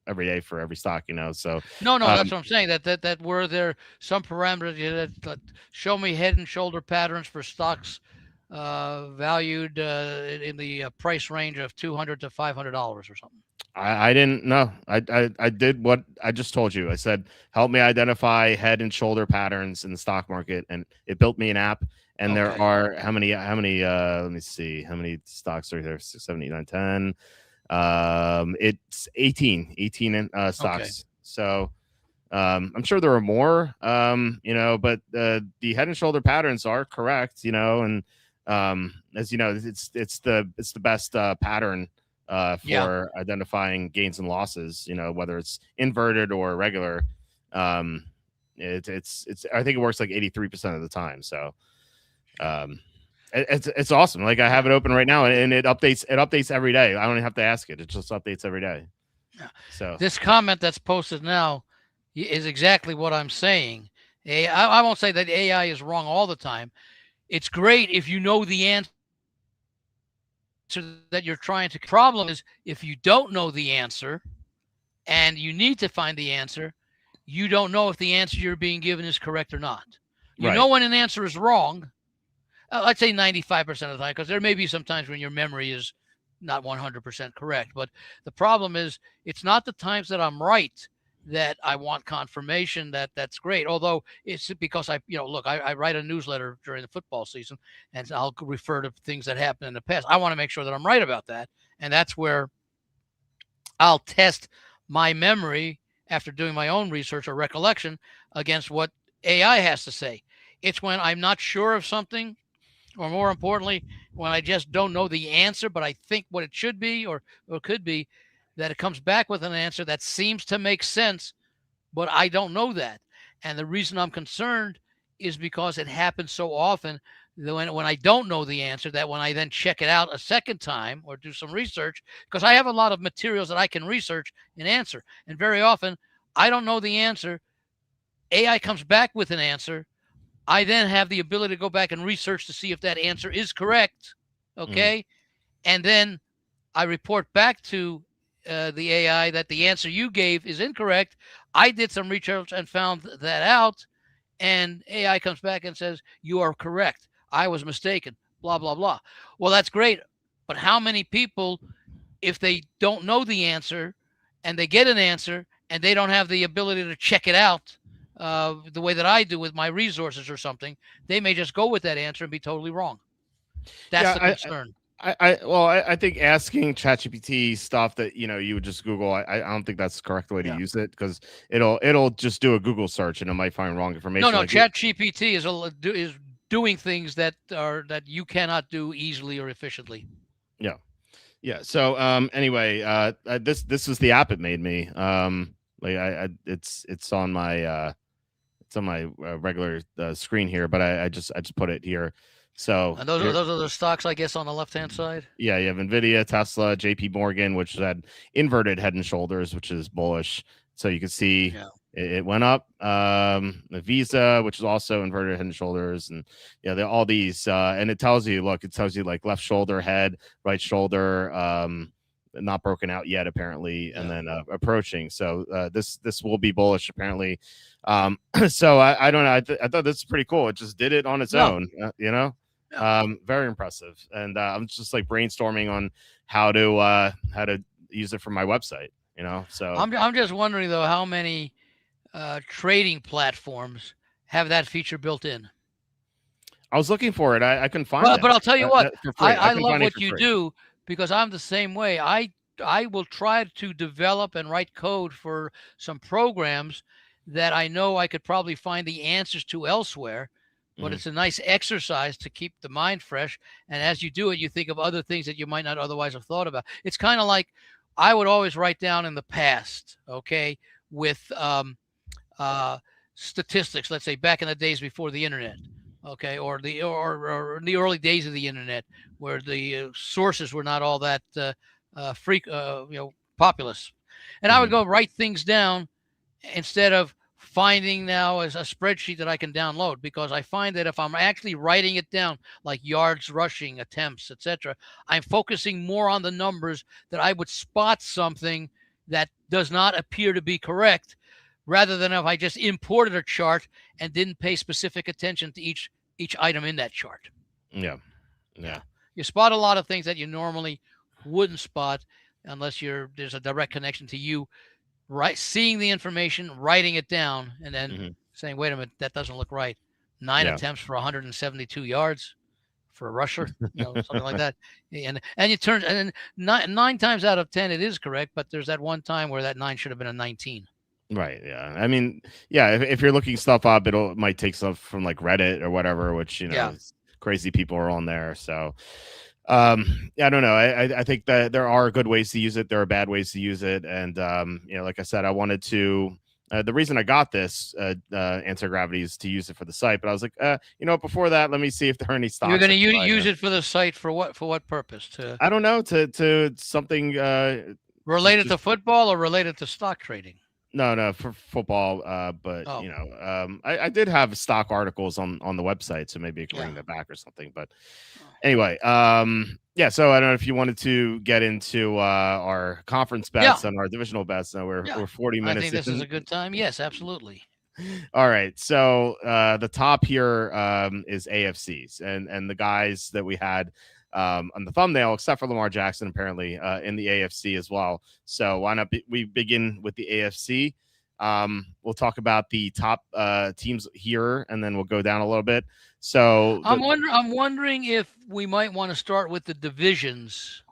every day for every stock, So No, that's what I'm saying. That were there some parameters that show me head and shoulder patterns for stocks valued in the price range of $200 to $500 or something. I didn't know. I did what I just told you. I said, help me identify head and shoulder patterns in the stock market, and it built me an app. And there Okay. are how many let me see how many stocks are there. 6, 7, 8, 9, 10. It's 18 stocks. Okay. So I'm sure there are more, but the head and shoulder patterns are correct, and as you know, it's the best pattern for identifying gains and losses, whether it's inverted or regular. It's I think it works like 83% of the time. So it's awesome. Like I have it open right now, and it updates every day. I don't even have to ask it. It just updates every day. So this comment that's posted now is exactly what I'm saying. I won't say that AI is wrong all the time. It's great if you know the answer that you're trying to. Problem is, if you don't know the answer and you need to find the answer, you don't know if the answer you're being given is correct or not. You know when an answer is wrong. I'd say 95% of the time, because there may be some times when your memory is not 100% correct. But the problem is, it's not the times that I'm right that I want confirmation that that's great. Although it's because I write a newsletter during the football season, and I'll refer to things that happened in the past. I want to make sure that I'm right about that. And that's where I'll test my memory after doing my own research or recollection against what AI has to say. It's when I'm not sure of something, or more importantly, when I just don't know the answer, but I think what it should be or could be, that it comes back with an answer that seems to make sense, but I don't know that. And the reason I'm concerned is because it happens so often that when I don't know the answer, that when I then check it out a second time or do some research, because I have a lot of materials that I can research and answer. And very often I don't know the answer. AI comes back with an answer. I then have the ability to go back and research to see if that answer is correct. Okay. And then I report back to the AI that the answer you gave is incorrect. I did some research and found that out. And AI comes back and says, you are correct. I was mistaken, blah, blah, blah. Well, that's great. But how many people, if they don't know the answer and they get an answer and they don't have the ability to check it out, the way that I do with my resources or something, they may just go with that answer and be totally wrong. That's the concern. I think asking ChatGPT stuff that you would just Google, I don't think that's the correct way to use it, because it'll just do a Google search and it might find wrong information. No, ChatGPT is doing things that you cannot do easily or efficiently. Yeah. So anyway, this was the app it made me. It's on my regular screen here, but I just put it here. So and those are the stocks, I guess, on the left-hand side. Yeah, you have Nvidia, Tesla, JP Morgan, which had inverted head and shoulders, which is bullish. So you can see it went up. Visa, which is also inverted head and shoulders, and they're all these, and it tells you like left shoulder, head, right shoulder, not broken out yet apparently, and then approaching. So this will be bullish apparently. So I don't know. I thought this is pretty cool. It just did it on its own, very impressive. And I'm just like brainstorming on how to use it for my website, so I'm just wondering though, how many trading platforms have that feature built in. I was looking for it. I couldn't find it. But I'll tell you what, I love what you do, because I'm the same way. I will try to develop and write code for some programs that I know I could probably find the answers to elsewhere, but Mhm. it's a nice exercise to keep the mind fresh. And as you do it, you think of other things that you might not otherwise have thought about. It's kind of like I would always write down in the past, okay, with uh, statistics, let's say back in the days before the internet, okay, or in the early days of the internet, where the sources were not all that populous, and I would Mhm. go write things down instead of finding now as a spreadsheet that I can download, because I find that if I'm actually writing it down, like yards rushing, attempts, etc., I'm focusing more on the numbers, that I would spot something that does not appear to be correct, rather than if I just imported a chart and didn't pay specific attention to each item in that chart. Yeah. Yeah. Yeah. You spot a lot of things that you normally wouldn't spot unless there's a direct connection to you seeing the information, writing it down, and then Mhm. saying, wait a minute, that doesn't look right. 9 Yeah. attempts for 172 yards for a rusher, something like that. And you turn, and then nine times out of 10 it is correct, but there's that one time where that 9 should have been a 19. Right. Yeah. I mean, yeah. If you're looking stuff up, it might take stuff from like Reddit or whatever, which Yeah. crazy people are on there. So, yeah, I don't know. I think that there are good ways to use it. There are bad ways to use it, and like I said, I wanted to. The reason I got this anti-gravity is to use it for the site, but I was like, before that, let me see if there are any stocks. You're going to use it for the site for what? For what purpose? I don't know, to something related to football or related to stock trading? No, for football. But I did have stock articles on the website, so maybe I can bring that back or something. But anyway, yeah. So I don't know if you wanted to get into our conference bets and our divisional bets. Now we're 40 minutes. I think this is a good time. Yes, absolutely. All right. So the top here is AFCs, and the guys that we had on the thumbnail, except for Lamar Jackson, apparently in the AFC as well. So why not we begin with the AFC? We'll talk about the top teams here, and then we'll go down a little bit. So I'm wondering if we might want to start with the divisions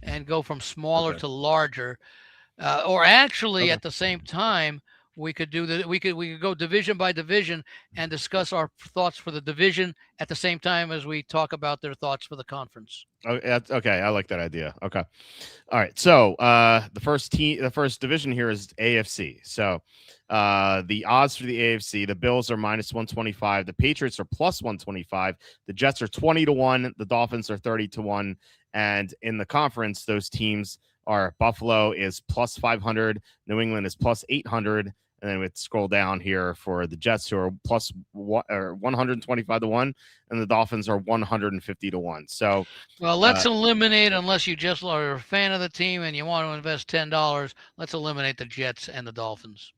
and go from smaller to larger, or actually at the same time. We could go division by division and discuss our thoughts for the division at the same time as we talk about their thoughts for the conference. Okay. I like that idea. Okay. All right. So the first division here is AFC. So the odds for the AFC, the Bills are -125, the Patriots are +125, the Jets are 20-1, the Dolphins are 30-1, and in the conference, those teams are Buffalo is +500, New England is +800. And then we scroll down here for the Jets, who are +125-1, and the Dolphins are 150-1. So, well, let's eliminate, unless you just are a fan of the team and you want to invest $10. Let's eliminate the Jets and the Dolphins.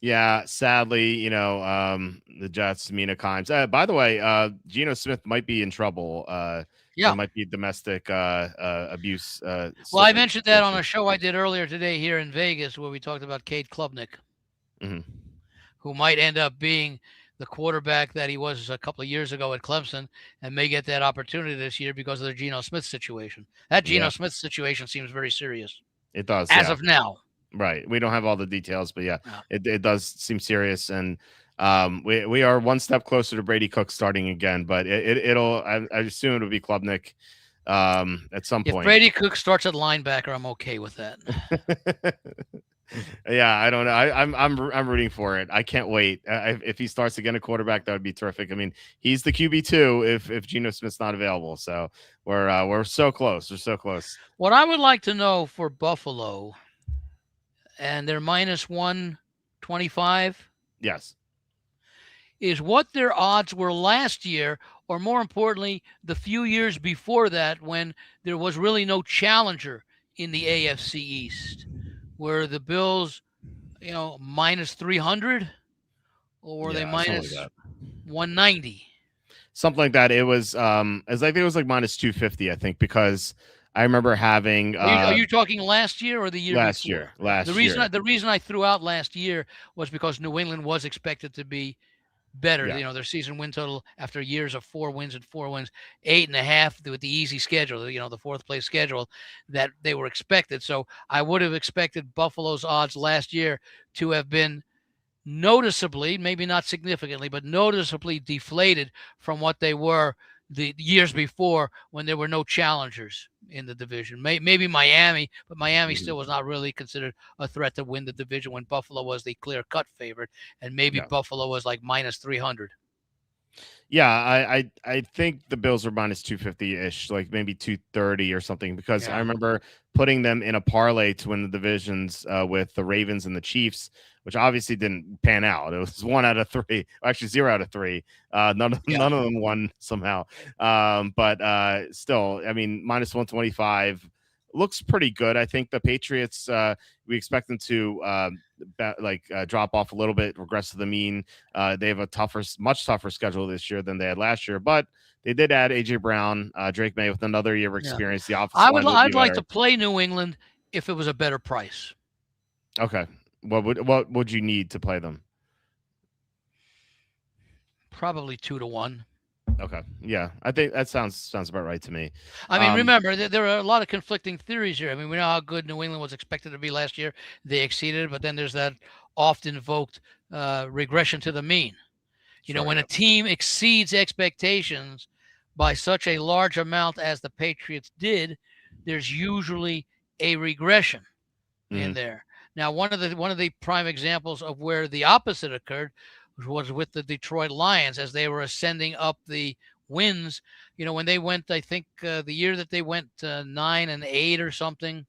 Yeah, sadly, the Jets, Mina Kimes. By the way, Geno Smith might be in trouble. There might be domestic abuse. Well, I mentioned that on a show I did earlier today here in Vegas, where we talked about Cade Klubnik. Mm-hmm. Who might end up being the quarterback that he was a couple of years ago at Clemson, and may get that opportunity this year because of the Geno Smith situation. That Geno Smith situation seems very serious. It does. As of now. Right. We don't have all the details, but it does seem serious. And we are one step closer to Brady Cook starting again, but I assume it'll be Klubnik at some point. If Brady Cook starts at linebacker, I'm okay with that. Yeah, I don't know. I'm rooting for it. I can't wait. If he starts again at quarterback, that would be terrific. I mean, he's the QB2 if Geno Smith's not available. So we're so close. We're so close. What I would like to know for Buffalo, and they're -125. Yes. Is what their odds were last year, or more importantly, the few years before that, when there was really no challenger in the AFC East. Were the Bills, -300, or were they -190? Something like that. It was, as I think it was like -250. I think, because I remember having. Are you talking last year or the year last before? year? Last year. The reason I threw out last year was because New England was expected to be better. Their season win total after years of 4 wins and 4 wins, 8.5 with the easy schedule, the fourth place schedule that they were expected. So I would have expected Buffalo's odds last year to have been noticeably, maybe not significantly, but noticeably deflated from what they were the years before when there were no challengers in the division. Maybe Miami, but Miami Mhm. still was not really considered a threat to win the division when Buffalo was the clear-cut favorite, and maybe Yeah. Buffalo was like minus 300. Yeah, I think the Bills are minus 250-ish, like maybe 230 or something, because I Yeah. remember putting them in a parlay to win the divisions with the Ravens and the Chiefs, which obviously didn't pan out. It was 1 out of 3, actually 0 out of 3. Yeah. None of them won somehow. But still, I mean, minus 125 looks pretty good. I think the Patriots, we expect them to drop off a little bit, regress to the mean. They have a much tougher schedule this year than they had last year, but they did add AJ Brown, Drake May with another year of Yeah. experience. The offensive line will be I'd like better. to play New England if it was a better price. Okay, what would you need to play them? Probably 2-1. Okay, yeah, I think that sounds about right to me. I mean, remember, there are a lot of conflicting theories here. I mean, we know how good New England was expected to be last year. They exceeded, but then there's that often invoked regression to the mean. You know, Sure, when yeah. a team exceeds expectations by such a large amount as the Patriots did, there's usually a regression in Mhm. there. Now, one of the prime examples of where the opposite occurred was with the Detroit Lions as they were ascending up the wins. You know, when they went, I think the year that they went 9-8 or something,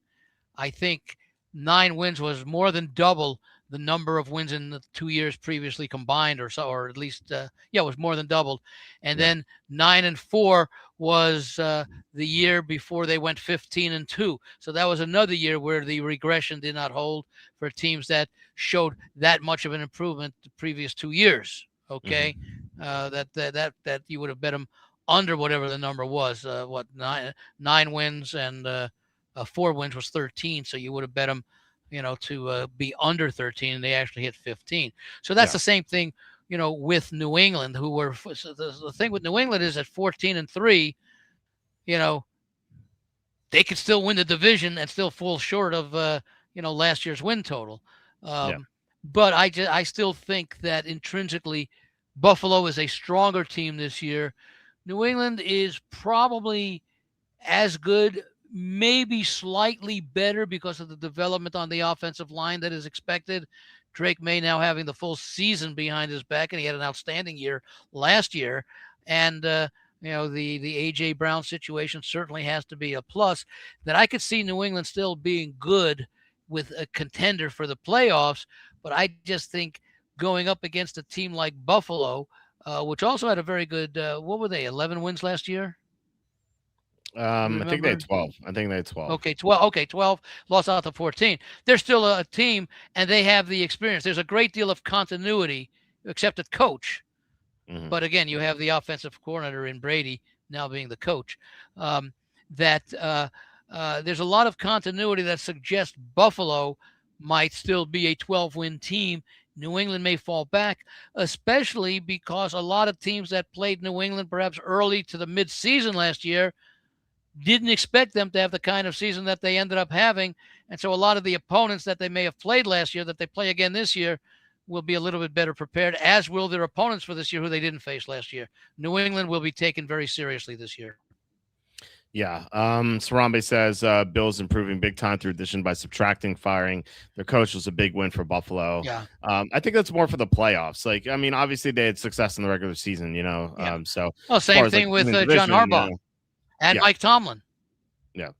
I think 9 wins was more than double the number of wins in the 2 years previously combined, or so, or at least it was more than doubled. And Yeah. then 9-4 was the year before they went 15-2. So that was another year where the regression did not hold for teams that showed that much of an improvement the previous 2 years. Okay, that you would have bet them under whatever the number was. What, nine wins and 4 wins was 13, so you would have bet them, you know, to be under 13, and they actually hit 15. So that's Yeah. the same thing, you know, with New England, who were so the thing with New England is at 14-3, you know, they could still win the division and still fall short of you know, last year's win total. Yeah. But I still think that intrinsically, Buffalo is a stronger team this year. New England is probably as good, maybe slightly better because of the development on the offensive line that is expected. Drake May now having the full season behind his back, and he had an outstanding year last year. And you know, the AJ Brown situation certainly has to be a plus. That I could see New England still being good with a contender for the playoffs, but I just think going up against a team like Buffalo, which also had a very good, what were they, 11 wins last year? You I think they had remember? 12. I think they had 12. Okay, 12. Okay, 12 lost out to 14. They're still a team, and they have the experience. There's a great deal of continuity, except at coach. Mhm. But again, you have the offensive coordinator in Brady now being the coach. That there's a lot of continuity that suggests Buffalo might still be a 12-win team. New England may fall back, especially because a lot of teams that played New England perhaps early to the mid-season last year didn't expect them to have the kind of season that they ended up having. And so a lot of the opponents that they may have played last year that they play again this year will be a little bit better prepared, as will their opponents for this year who they didn't face last year. New England will be taken very seriously this year. Yeah. Sarambe says Bills improving big time through addition by subtracting, firing their coach was a big win for Buffalo. Yeah. I think that's more for the playoffs. Like, I mean, obviously they had success in the regular season, you know. Yeah. So Well, as far same as like thing with winning John division, Harbaugh and yeah, Mike Tomlin. yeah,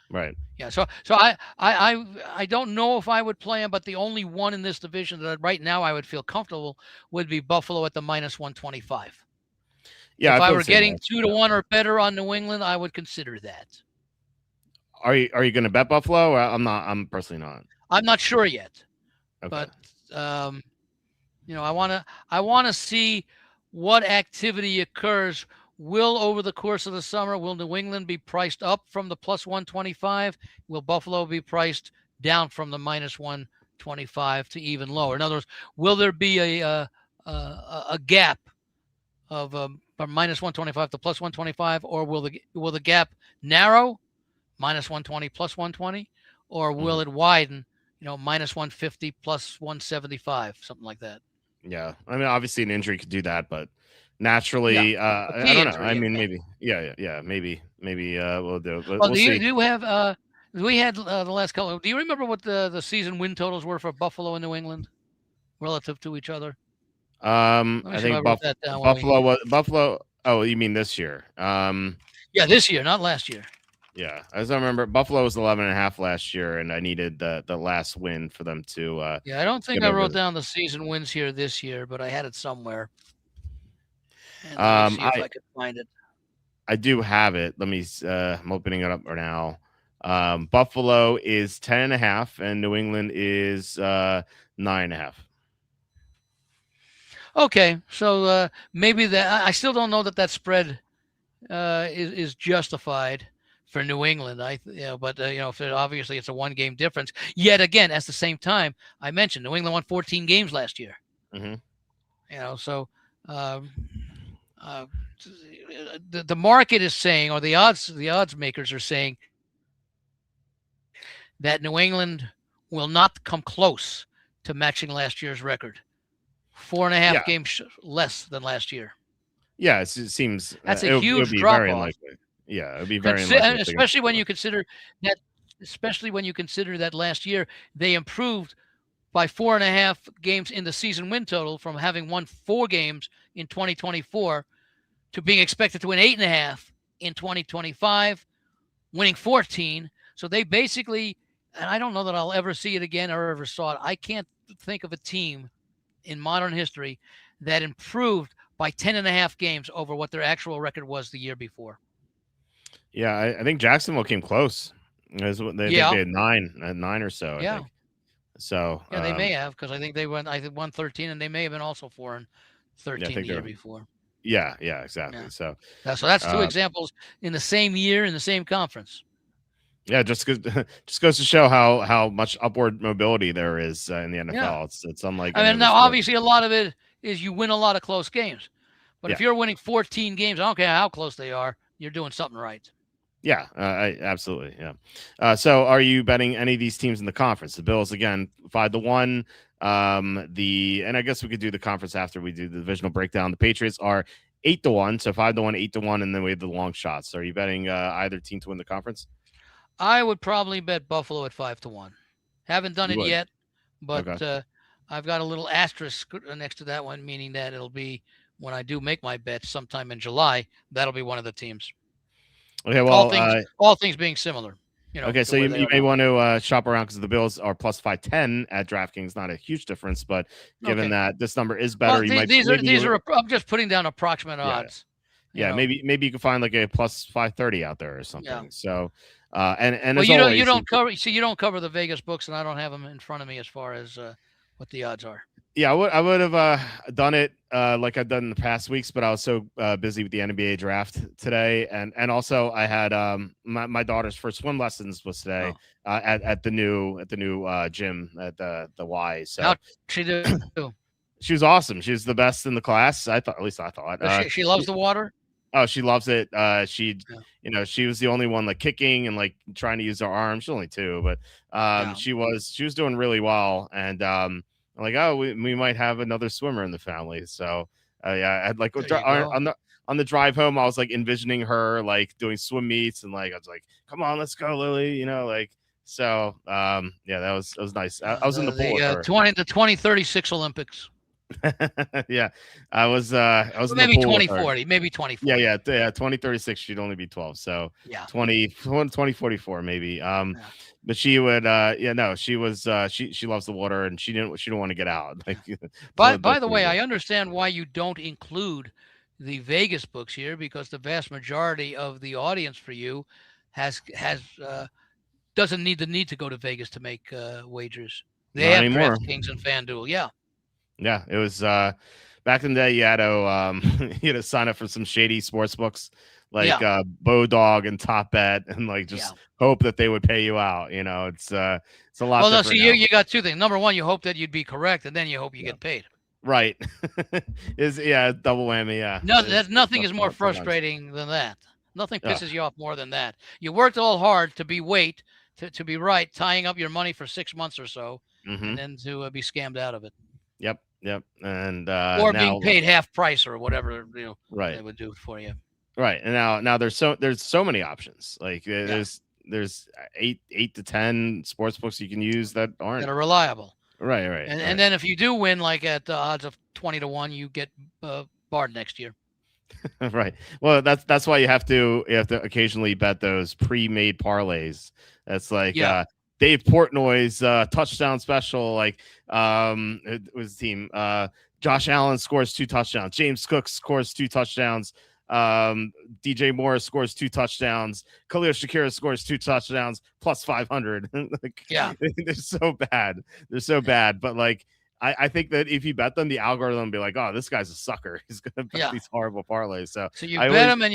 right. Yeah, so I don't know if I would play him, but the only one in this division that right now I would feel comfortable would be Buffalo at the minus 125. Yeah, If I I feel were the same getting way. 2-1 or better on New England, I would consider that. Are you going to bet Buffalo? Or I'm not. I'm personally not. I'm not sure yet, Okay. but you know, I wanna see what activity occurs. Will over the course of the summer, will New England be priced up from the plus 125? Will Buffalo be priced down from the minus 125 to even lower? In other words, will there be a gap of from minus 125 to plus 125, or will the gap narrow, minus 120 plus 120, or will it widen, minus 150 plus 175, something like that. Yeah, I mean, obviously an injury could do that, but naturally, A I key don't know. I injury. mean, maybe, yeah, maybe, we'll do it, but Well, we'll see. do you have we had the last couple. Do you remember what the season win totals were for Buffalo and New England relative to each other? Let me I see if I think wrote that down when Buffalo we. was Buffalo. Oh, you mean this year? Yeah, this year, not last year. Yeah, as I remember, Buffalo was 11.5 last year, and I needed the last win for them to Yeah, I don't think get I over. wrote down the season wins here this year, but I had it somewhere. And let me see if I could find it. I do have it. Let me. I'm opening it up right now. Buffalo is 10.5, and New England is 9.5. Okay, so maybe that I still don't know that spread is justified for New England. But if obviously it's a 1-game difference. Yet again, at the same time, I mentioned New England won 14 games last year. Mm-hmm. So the market is saying, or the odds makers are saying, that New England will not come close to matching last year's record. 4.5 games less than last year. Yeah, it seems that's a huge drop very off. Unlikely. Yeah, it would be very unlikely. Especially when you consider that last year they improved by 4.5 games in the season win total from having won 4 games in 2024 to being expected to win 8.5 in 2025, winning 14. So they basically, and I don't know that I'll ever see it again or ever saw it. I can't think of a team in modern history that improved by 10.5 games over what their actual record was the year before. Yeah, I think Jacksonville came close. They think they had 9 or so. Yeah. I think. So yeah, they may have, because I think they won 13, and they may have been also 4-13 the year before. Yeah, exactly. Yeah. So that's 2 examples in the same year in the same conference. Yeah, just goes to show how much upward mobility there is in the NFL. Yeah. It's unlike. I mean, now obviously a lot of it is you win a lot of close games, but if you're winning 14 games, I don't care how close they are, you're doing something right. Yeah, absolutely. Yeah. So, are you betting any of these teams in the conference? The Bills again 5-1. And I guess we could do the conference after we do the divisional breakdown. The Patriots are 8-1, so 5-1, 8-1, and then we have the long shots. So are you betting either team to win the conference? I would probably bet Buffalo at 5-1. Haven't done it yet, but okay. I've got a little asterisk next to that one, meaning that it'll be when I do make my bets sometime in July. That'll be one of the teams. Okay, well, all things being similar. Okay, so you may want to shop around because the Bills are plus 510 at DraftKings. Not a huge difference, but given that this number is better, I'm just putting down approximate odds. Yeah, maybe you can find like a plus 530 out there or something. Yeah. So, and well, you don't cover the Vegas books, and I don't have them in front of me as far as what the odds are. Yeah, I would have done it like I've done in the past weeks, but I was so busy with the NBA draft today, and also I had my daughter's first swim lessons was today at the new gym at the Y. So how'd she do? She was awesome. She was the best in the class. At least I thought. She loves the water. Oh, she loves it. She was the only one like kicking and like trying to use her arms. She's only 2, but she was doing really well, and I'm like, oh, we might have another swimmer in the family. So I had like on the drive home, I was like envisioning her like doing swim meets, and like I was like, come on, let's go, Lily. So that was nice. I was in the pool. The 2036 Olympics. Yeah, I was maybe 2040, maybe 2040. Yeah, 2036 she'd only be 12, so 2044 maybe. But she would she was she loves the water, and she didn't want to get out. Like, by the way, I understand why you don't include the Vegas books here, because the vast majority of the audience for you doesn't need to go to Vegas to make wagers. They have DraftKings and FanDuel. Yeah, it was back in the day. You had to sign up for some shady sports books like Bodog and Top Bet, and like just hope that they would pay you out. It's a lot. Well, no, so you got 2 things. Number one, you hope that you'd be correct, and then you hope you get paid. Right. Double whammy. Yeah. No, nothing is more frustrating than that. Nothing pisses you off more than that. You worked all hard to be weight, to be right, tying up your money for 6 months or so, Mm-hmm. and then to be scammed out of it, Yep. And or being now, paid half price or whatever right. they would do for you. Right. And now there's so many options. Like Yeah, there's eight to 10 sports books you can use that aren't that are reliable. right. And then if you do win, like at the odds of 20 to 1, you get barred next year. Right. Well, that's why you have to occasionally bet those pre-made parlays. That's like Dave Portnoy's touchdown special. Like it was the team. Josh Allen scores 2 touchdowns. James Cook scores 2 touchdowns. DJ Morris scores 2 touchdowns. Khalil Shakir scores 2 touchdowns plus 500. Like, they're so bad. They're so bad. But like, I think that if you bet them, the algorithm will be like, "Oh, this guy's a sucker. He's gonna bet these horrible parlays." So you bet them and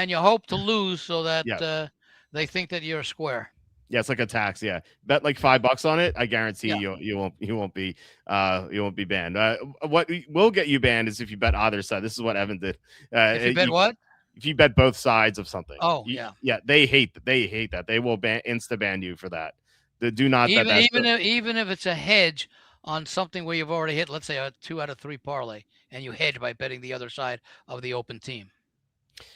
you hope to lose so that they think that you're square. Yeah, it's like a tax. Yeah, bet like $5 on it. I guarantee you won't be banned. What will get you banned is if you bet either side. This is what Evan did. If you bet what? If you bet both sides of something. Oh, yeah. They hate that. They will insta ban you for that. They do not even if it's a hedge on something where you've already hit, let's say a 2 out of 3 parlay, and you hedge by betting the other side of the open team.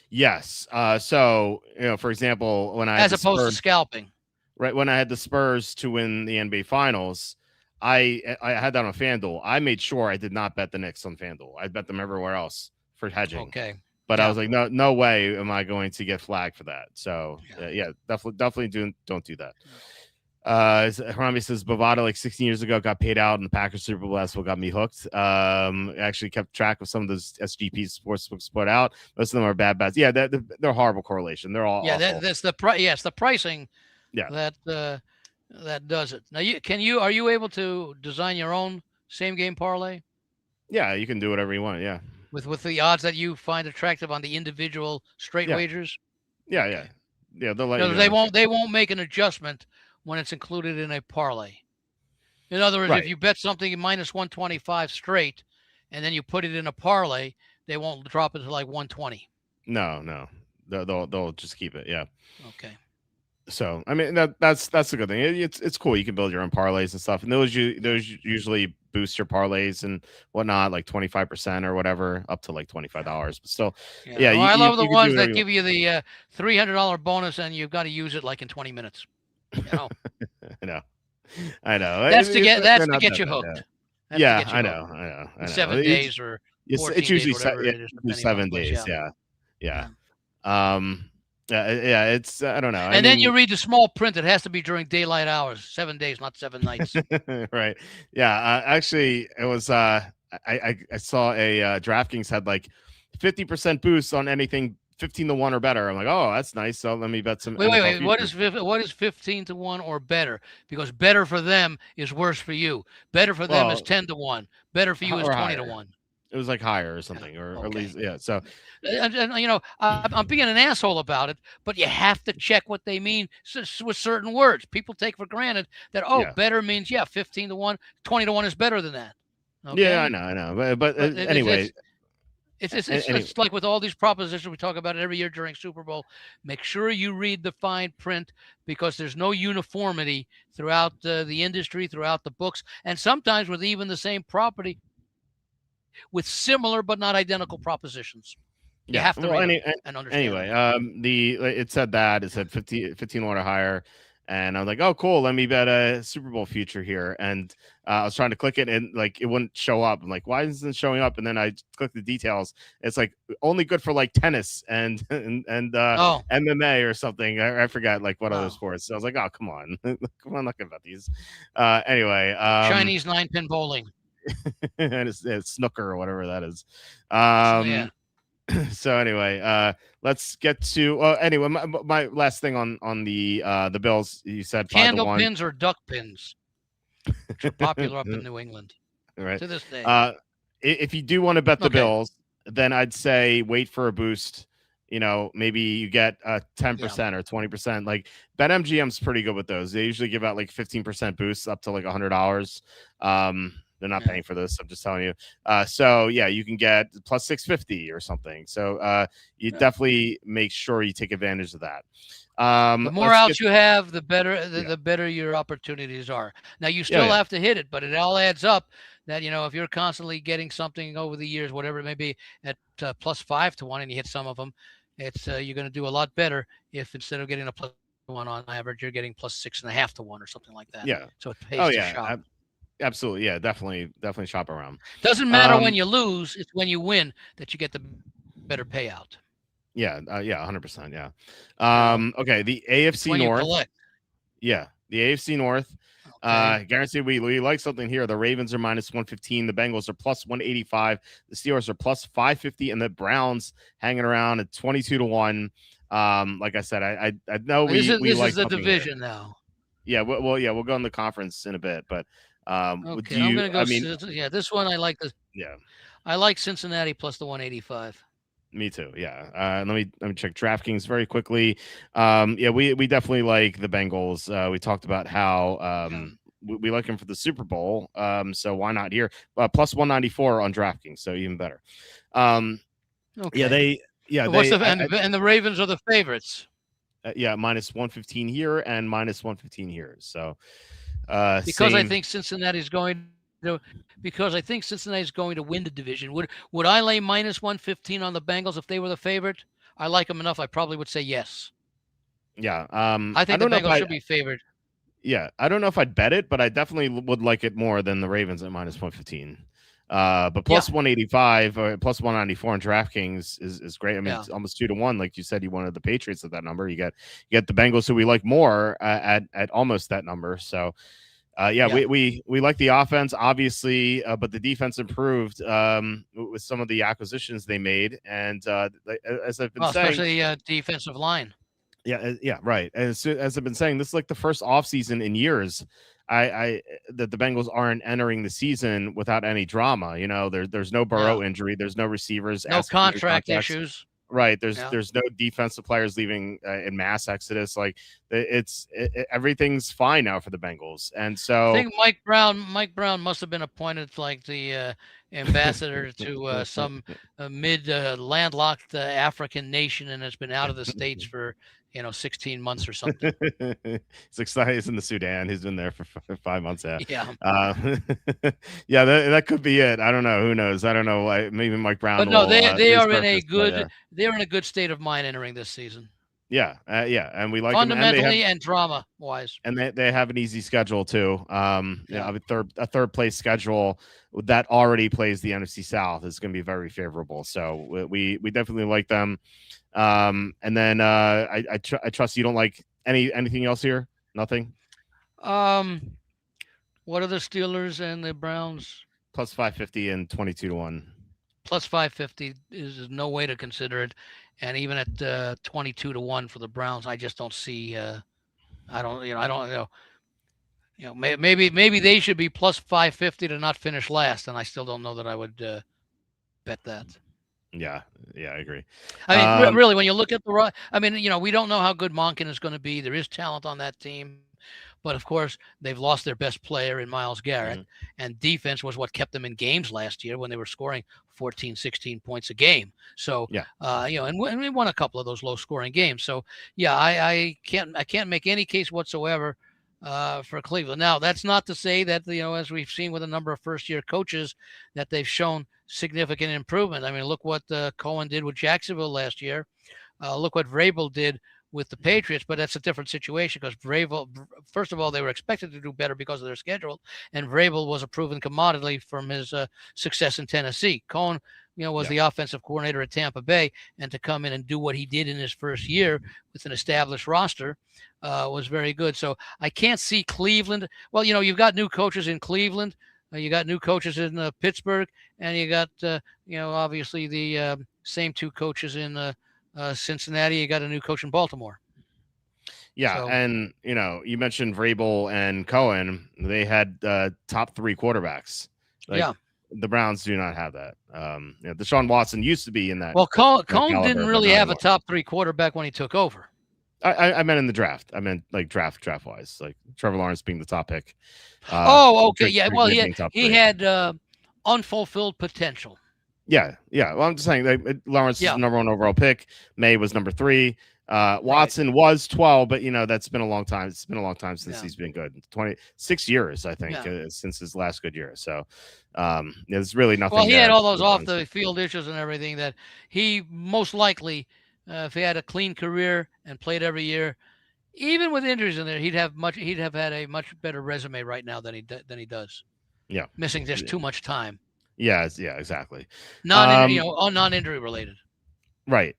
Yes. So for example, when I as opposed to scalping. Right, when I had the Spurs to win the NBA Finals, I had that on FanDuel. I made sure I did not bet the Knicks on FanDuel. I bet them everywhere else for hedging. Okay. But I was like, no way am I going to get flagged for that. So definitely don't do that. Harami says Bovada like 16 years ago got paid out in the Packers Super Bowl. That's what got me hooked. Actually kept track of some of those SGPs sportsbooks put out. Most of them are bad bets. Yeah, they're horrible correlation. They're all awful. That's the price. Yes, the pricing. Yeah, that does it. Now, are you able to design your own same game parlay? Yeah, you can do whatever you want. Yeah, with the odds that you find attractive on the individual straight wagers. Yeah. They'll let you know. They won't make an adjustment when it's included in a parlay. In other words, if you bet something minus 125 straight, and then you put it in a parlay, they won't drop it to like 120. No, they'll just keep it. Yeah. Okay. So I mean that's a good thing. It's cool. You can build your own parlays and stuff, and those usually boost your parlays and whatnot, like 25% or whatever, up to like $25. But still, I love the ones that give you the $300 bonus, and you've got to use it like in 20 minutes. I know. That's to get you hooked. Yeah, I know. 7 days or 14 it's usually days, 7 days. Yeah. It's I don't know. And then you read the small print. It has to be during daylight hours, 7 days, not 7 nights. Right. Yeah. Actually, it was. I saw a DraftKings had like 50% boost on anything 15 to 1 or better. I'm like, oh, that's nice. So let me bet some. Wait. What is 15 to 1 or better? Because better for them is worse for you. Better for them is 10 to 1. Better for you is 20 to 1. It was like higher or something, or at least So, and I'm being an asshole about it, but you have to check what they mean with certain words. People take for granted that better means 15 to 1, 20 to 1 is better than that. Okay? Yeah, I know, but anyway. It's like with all these propositions, we talk about it every year during Super Bowl. Make sure you read the fine print, because there's no uniformity throughout the industry, throughout the books, and sometimes with even the same property, with similar but not identical propositions. You have to read and understand. Anyway, it said 15 or higher. And I was like, oh, cool. Let me bet a Super Bowl future here. And I was trying to click it, and like it wouldn't show up. I'm like, why isn't it showing up? And then I clicked the details. It's like only good for like tennis and MMA or something. I forgot like what other sports. So I was like, oh, come on. I'm not gonna bet these. Anyway, Chinese 9-pin bowling. And it's snooker or whatever that is. So anyway, let's get to anyway. My last thing on the Bills. You said candle pins or duck pins, which are popular up in New England, right? To this day. If you do want to bet the Bills, then I'd say wait for a boost. Maybe you get 10% or 20%. Like BetMGM's pretty good with those. They usually give out like 15% boosts up to like $100. They're not Yeah. paying for this. I'm just telling you. So yeah, you can get plus 650 or something. So you definitely make sure you take advantage of that. The more Let's outs get you have, the better yeah. the better your opportunities are. Now you Yeah, still yeah. have to hit it, but it all adds up. That if you're constantly getting something over the years, whatever it may be, at plus 5 to 1, and you hit some of them, it's you're going to do a lot better if instead of getting a plus 1 on average, you're getting plus 6.5 to 1 or something like that. Yeah. So it Oh pays to yeah. shop. Absolutely. Yeah, definitely shop around. Doesn't matter when you lose; it's when you win that you get the better payout. Yeah, 100%. Yeah. Okay, the It's AFC when you North. collect. Yeah, the AFC North. Okay. Guarantee we like something here. The Ravens are minus 115. The Bengals are plus 185. The Steelers are plus 550, and the Browns hanging around at 22 to 1. Like I said, I know This we is like the something here. division now. Yeah, we'll go in the conference in a bit, but Okay, do I'm you? gonna go. I mean, Yeah, this one I like. yeah. I like Cincinnati plus the 185. Me too. Yeah. Let me check DraftKings very quickly. Yeah, we definitely like the Bengals. We talked about how Yeah. we like them for the Super Bowl. So why not here? Plus 194 on DraftKings, so even better. Okay. Yeah, What's they and the Ravens are the favorites yeah, minus 115 here and minus 115 here. So because I same. think Cincinnati's going to win the division. Would I lay minus 115 on the Bengals if they were the favorite? I like them enough. I probably would say yes. Yeah. I think the don't know if Bengals should be favored. Yeah, I don't know if I'd bet it, but I definitely would like it more than the Ravens at minus 115. But plus 185 or plus 194 on DraftKings is great. I mean, it's almost 2 to 1. Like you said, you wanted the Patriots at that number. You get the Bengals, who we like more at almost that number. So we like the offense, obviously, but the defense improved with some of the acquisitions they made. And as I've been saying, especially defensive line. Yeah, right. As I've been saying, this is like the first offseason in years that the Bengals aren't entering the season without any drama. There's no Burrow injury, there's no receivers, no contract issues. Right. There's no defensive players leaving in mass exodus. Like everything's fine now for the Bengals. And so I think Mike Brown must have been appointed like the ambassador to some mid landlocked African nation, and has been out of the States for 16 months or something. It's exciting. He's in the Sudan. He's been there for 5 months. Yeah. Yeah, that could be it. I don't know. Who knows? I don't know. Maybe Mike Brown. But no, they are in a good. They're in a good state of mind entering this season. Yeah, and we like fundamentally and drama wise. And they have an easy schedule too. A third place schedule that already plays the NFC South is going to be very favorable. So we definitely like them. And then I trust you don't like anything else here. Nothing. What are the Steelers and the Browns? Plus 550 and 22 to 1. Plus 550 is no way to consider it, and even at 22 to 1 for the Browns, I just don't see. I don't know. Maybe they should be plus 550 to not finish last, and I still don't know that I would bet that. Yeah, I agree. I mean, really, when you look at we don't know how good Monken is going to be. There is talent on that team, but of course, they've lost their best player in Myles Garrett, and defense was what kept them in games last year when they were scoring 14, 16 points a game. So, and we won a couple of those low-scoring games. So, I can't make any case whatsoever for Cleveland. Now, that's not to say that as we've seen with a number of first-year coaches, that they've shown significant improvement. I mean, look what Cohen did with Jacksonville last year. Look what Vrabel did with the Patriots, but that's a different situation because Vrabel, first of all, they were expected to do better because of their schedule, and Vrabel was a proven commodity from his success in Tennessee. Cohen, was the offensive coordinator at Tampa Bay, and to come in and do what he did in his first year with an established roster was very good. So I can't see Cleveland. Well, you've got new coaches in Cleveland. You got new coaches in Pittsburgh, and you got, obviously the same two coaches in Cincinnati. You got a new coach in Baltimore. Yeah, so, and you mentioned Vrabel and Cohen. They had top 3 quarterbacks. The Browns do not have that. Deshaun Watson used to be in that. Well, Cohen didn't really have a top 3 quarterback when he took over. I meant in the draft. I meant like draft wise, like Trevor Lawrence being the top pick. Oh, okay. Drake Yeah. Well, being top he three. had unfulfilled potential. Yeah. Well, I'm just saying like, Lawrence is the number 1 overall pick. May was number 3. Watson was 12, but that's been a long time. It's been a long time since he's been good. 26 years, I think, since his last good year. So there's really nothing. Well, he had all those off the field issues and everything that he most likely, if he had a clean career and played every year, even with injuries in there, he'd have had a much better resume right now than he does. Yeah, missing just too much time. Yeah, exactly. Non-injury related. Right.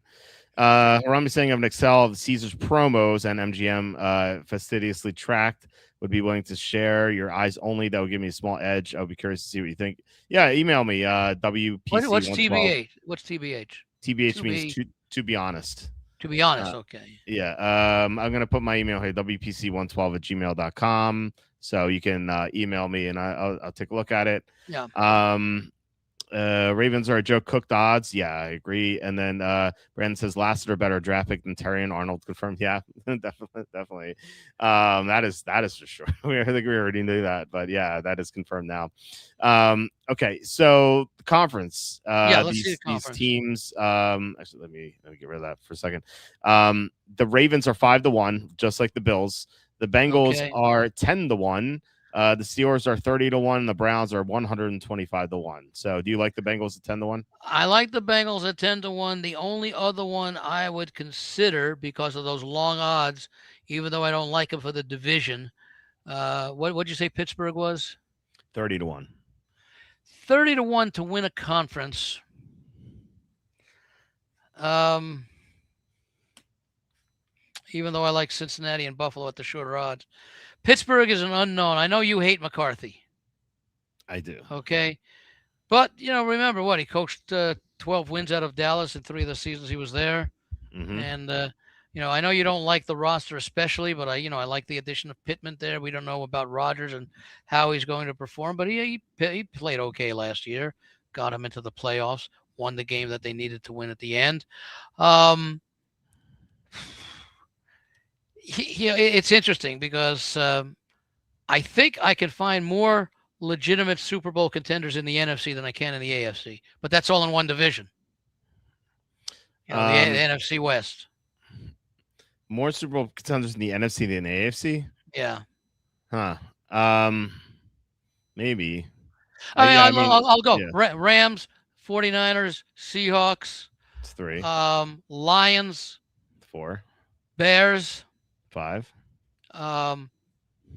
Harami saying of an Excel of Caesars promos and MGM fastidiously tracked. Would be willing to share your eyes only. That would give me a small edge. I would be curious to see what you think. Yeah, email me. WPC. What's TBH? What's TBH? TBH means to be honest. To be honest, okay. Yeah. I'm gonna put my email here, WPC112@gmail.com. So you can email me and I'll take a look at it. Yeah. Ravens are a joke. Cooked odds. Yeah, I agree. And then Brandon says Lassiter better draft pick than Terry and Arnold confirmed. Yeah, definitely. That is for sure. I think we already knew that, but yeah, that is confirmed now. Okay, so the conference. Let's see the conference. These teams. Actually, let me get rid of that for a second. The Ravens are 5-1, just like the Bills. The Bengals are 10-1. The Steelers are 30-1. And the Browns are 125-1. So, do you like the Bengals at 10-1? I like the Bengals at 10-1. The only other one I would consider because of those long odds, even though I don't like them for the division. What'd you say Pittsburgh was? 30-1. 30-1 to win a conference. Even though I like Cincinnati and Buffalo at the shorter odds. Pittsburgh is an unknown. I know you hate McCarthy. I do. Okay. But, remember what? He coached 12 wins out of Dallas in 3 of the seasons he was there. Mm-hmm. And, I know you don't like the roster especially, but I like the addition of Pittman there. We don't know about Rodgers and how he's going to perform, but he played okay last year, got him into the playoffs, won the game that they needed to win at the end. It's interesting because I think I can find more legitimate Super Bowl contenders in the NFC than I can in the AFC, but that's all in one division. The NFC West. More Super Bowl contenders in the NFC than the AFC? Yeah. Huh. Maybe. I'll go. Yeah. Rams, 49ers, Seahawks. It's 3. Lions. 4. Bears. 5.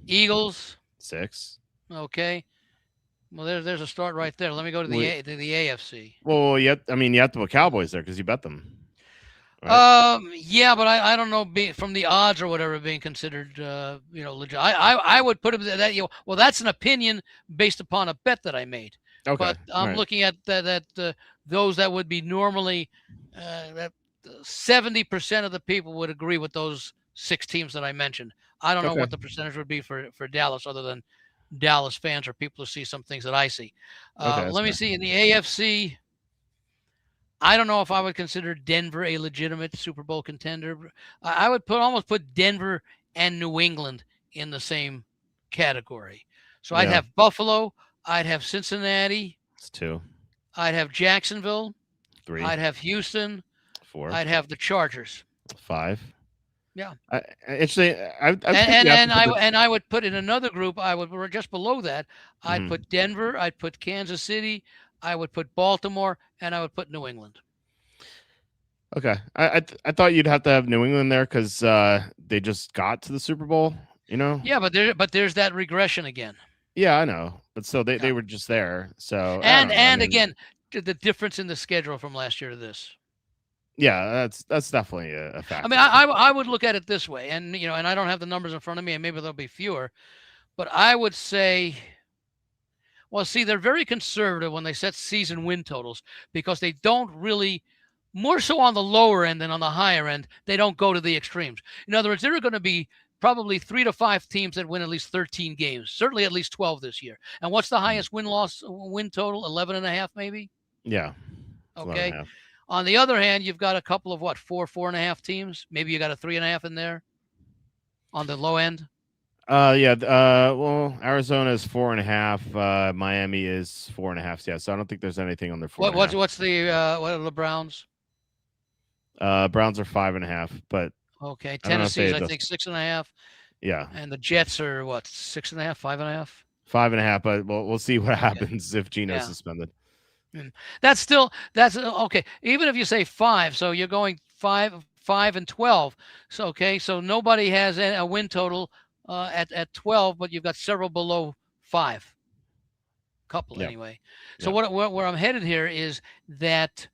Eagles. 6. Okay. Well, there's a start right there. Let me go to the AFC. Well, you have to put Cowboys there because you bet them. Right? Yeah, but I don't know from the odds or whatever being considered legit. I would put them that well, that's an opinion based upon a bet that I made. Okay. But I'm looking at those that would be normally that 70% of the people would agree with those 6 teams that I mentioned. I don't know what the percentage would be for Dallas, other than Dallas fans or people who see some things that I see. Let me see in the AFC. I don't know if I would consider Denver a legitimate Super Bowl contender. I would almost put Denver and New England in the same category. So I'd have Buffalo. I'd have Cincinnati. It's 2. I'd have Jacksonville. 3. I'd have Houston. 4. I'd have the Chargers. 5. Yeah. Actually, I would put in another group. I would just below that. I'd put Denver. I'd put Kansas City. I would put Baltimore, and I would put New England. Okay, I thought you'd have to have New England there because they just got to the Super Bowl. Yeah, but there's that regression again. Yeah, I know, but still, they were just there. So again, the difference in the schedule from last year to this. Yeah, that's definitely a factor. I mean, I would look at it this way, and and I don't have the numbers in front of me, and maybe there'll be fewer, but I would say, well, see, they're very conservative when they set season win totals because they don't really, more so on the lower end than on the higher end, they don't go to the extremes. In other words, there are going to be probably 3 to 5 teams that win at least 13 games, certainly at least 12 this year. And what's the highest win total? 11.5, maybe. Yeah. Okay. On the other hand, you've got a couple of 4.5 teams. Maybe you got a 3.5 in there on the low end. Yeah. Well, Arizona is 4.5. Miami is 4.5. Yeah. So I don't think there's anything on their 4.5. What's the what are the Browns? Browns are 5.5, but Okay, I don't know if Tennessee's they I think 6.5, yeah, and the Jets are what 6.5, 5.5. 5.5. But we'll see what Okay. happens if Geno's Yeah. suspended. That's okay. Even if you say 5, so you're going 5 and 12. So okay, so nobody has a win total at 12, but you've got several below 5. Couple Yeah. anyway. So Yeah. where I'm headed here is that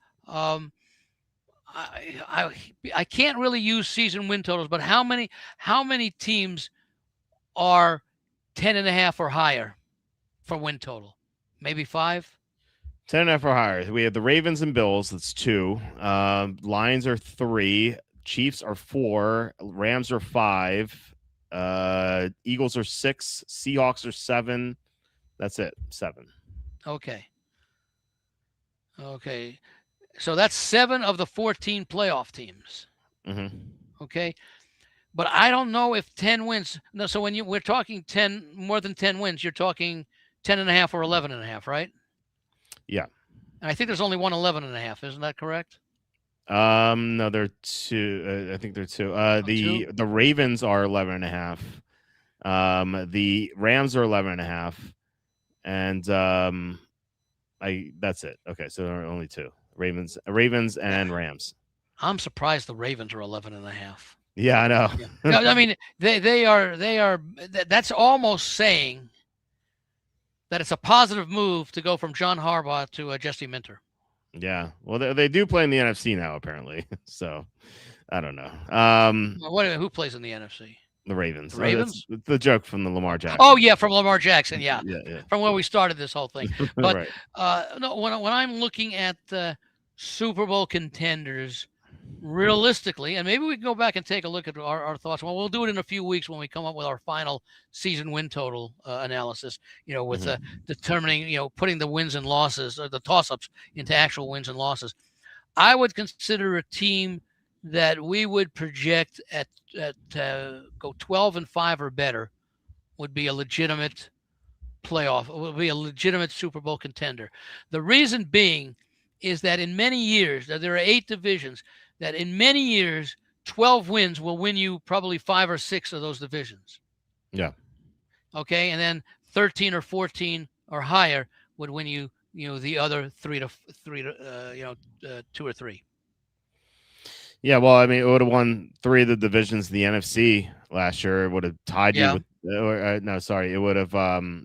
I can't really use season win totals, but how many teams are 10.5 or higher for win total? Maybe 5. 10.5 or higher. We have the Ravens and Bills. That's 2. Lions are 3. Chiefs are 4. Rams are 5. Eagles are 6. Seahawks are 7. That's it. 7. Okay. Okay. So that's 7 of the 14 playoff teams. Mm-hmm. Okay. But I don't know if 10 wins. No, so when we're talking 10, more than 10 wins, you're talking 10.5 or 11.5, right? Yeah. And I think there's only one 11.5. Isn't that correct? No, they're 2. I think they're 2. The Ravens are 11.5. The Rams are 11.5. And that's it. Okay, so there are only 2. Ravens and Rams. I'm surprised the Ravens are 11.5. Yeah, I know. Yeah. No, I mean, they are. That's almost saying that it's a positive move to go from John Harbaugh to Jesse Minter. Yeah. Well, they do play in the NFC now, apparently. So I don't know. Who plays in the NFC? The Ravens. The Ravens? That's the joke from the Lamar Jackson. Oh yeah, from Lamar Jackson. Yeah. Yeah. From where we started this whole thing. But right. no, when I'm looking at Super Bowl contenders, realistically, and maybe we can go back and take a look at our thoughts. Well, we'll do it in a few weeks when we come up with our final season win total analysis, with determining, putting the wins and losses, or the toss-ups, into actual wins and losses. I would consider a team that we would project at go 12-5 or better would be a legitimate playoff, would be a legitimate Super Bowl contender. The reason being is that in many years, there are 8 divisions, that in many years, 12 wins will win you probably 5 or 6 of those divisions. Yeah. Okay. And then 13 or 14 or higher would win you, the other 2 or 3. Yeah. Well, I mean, it would have won 3 of the divisions in the NFC last year. It would have tied you with, no, sorry. It would have,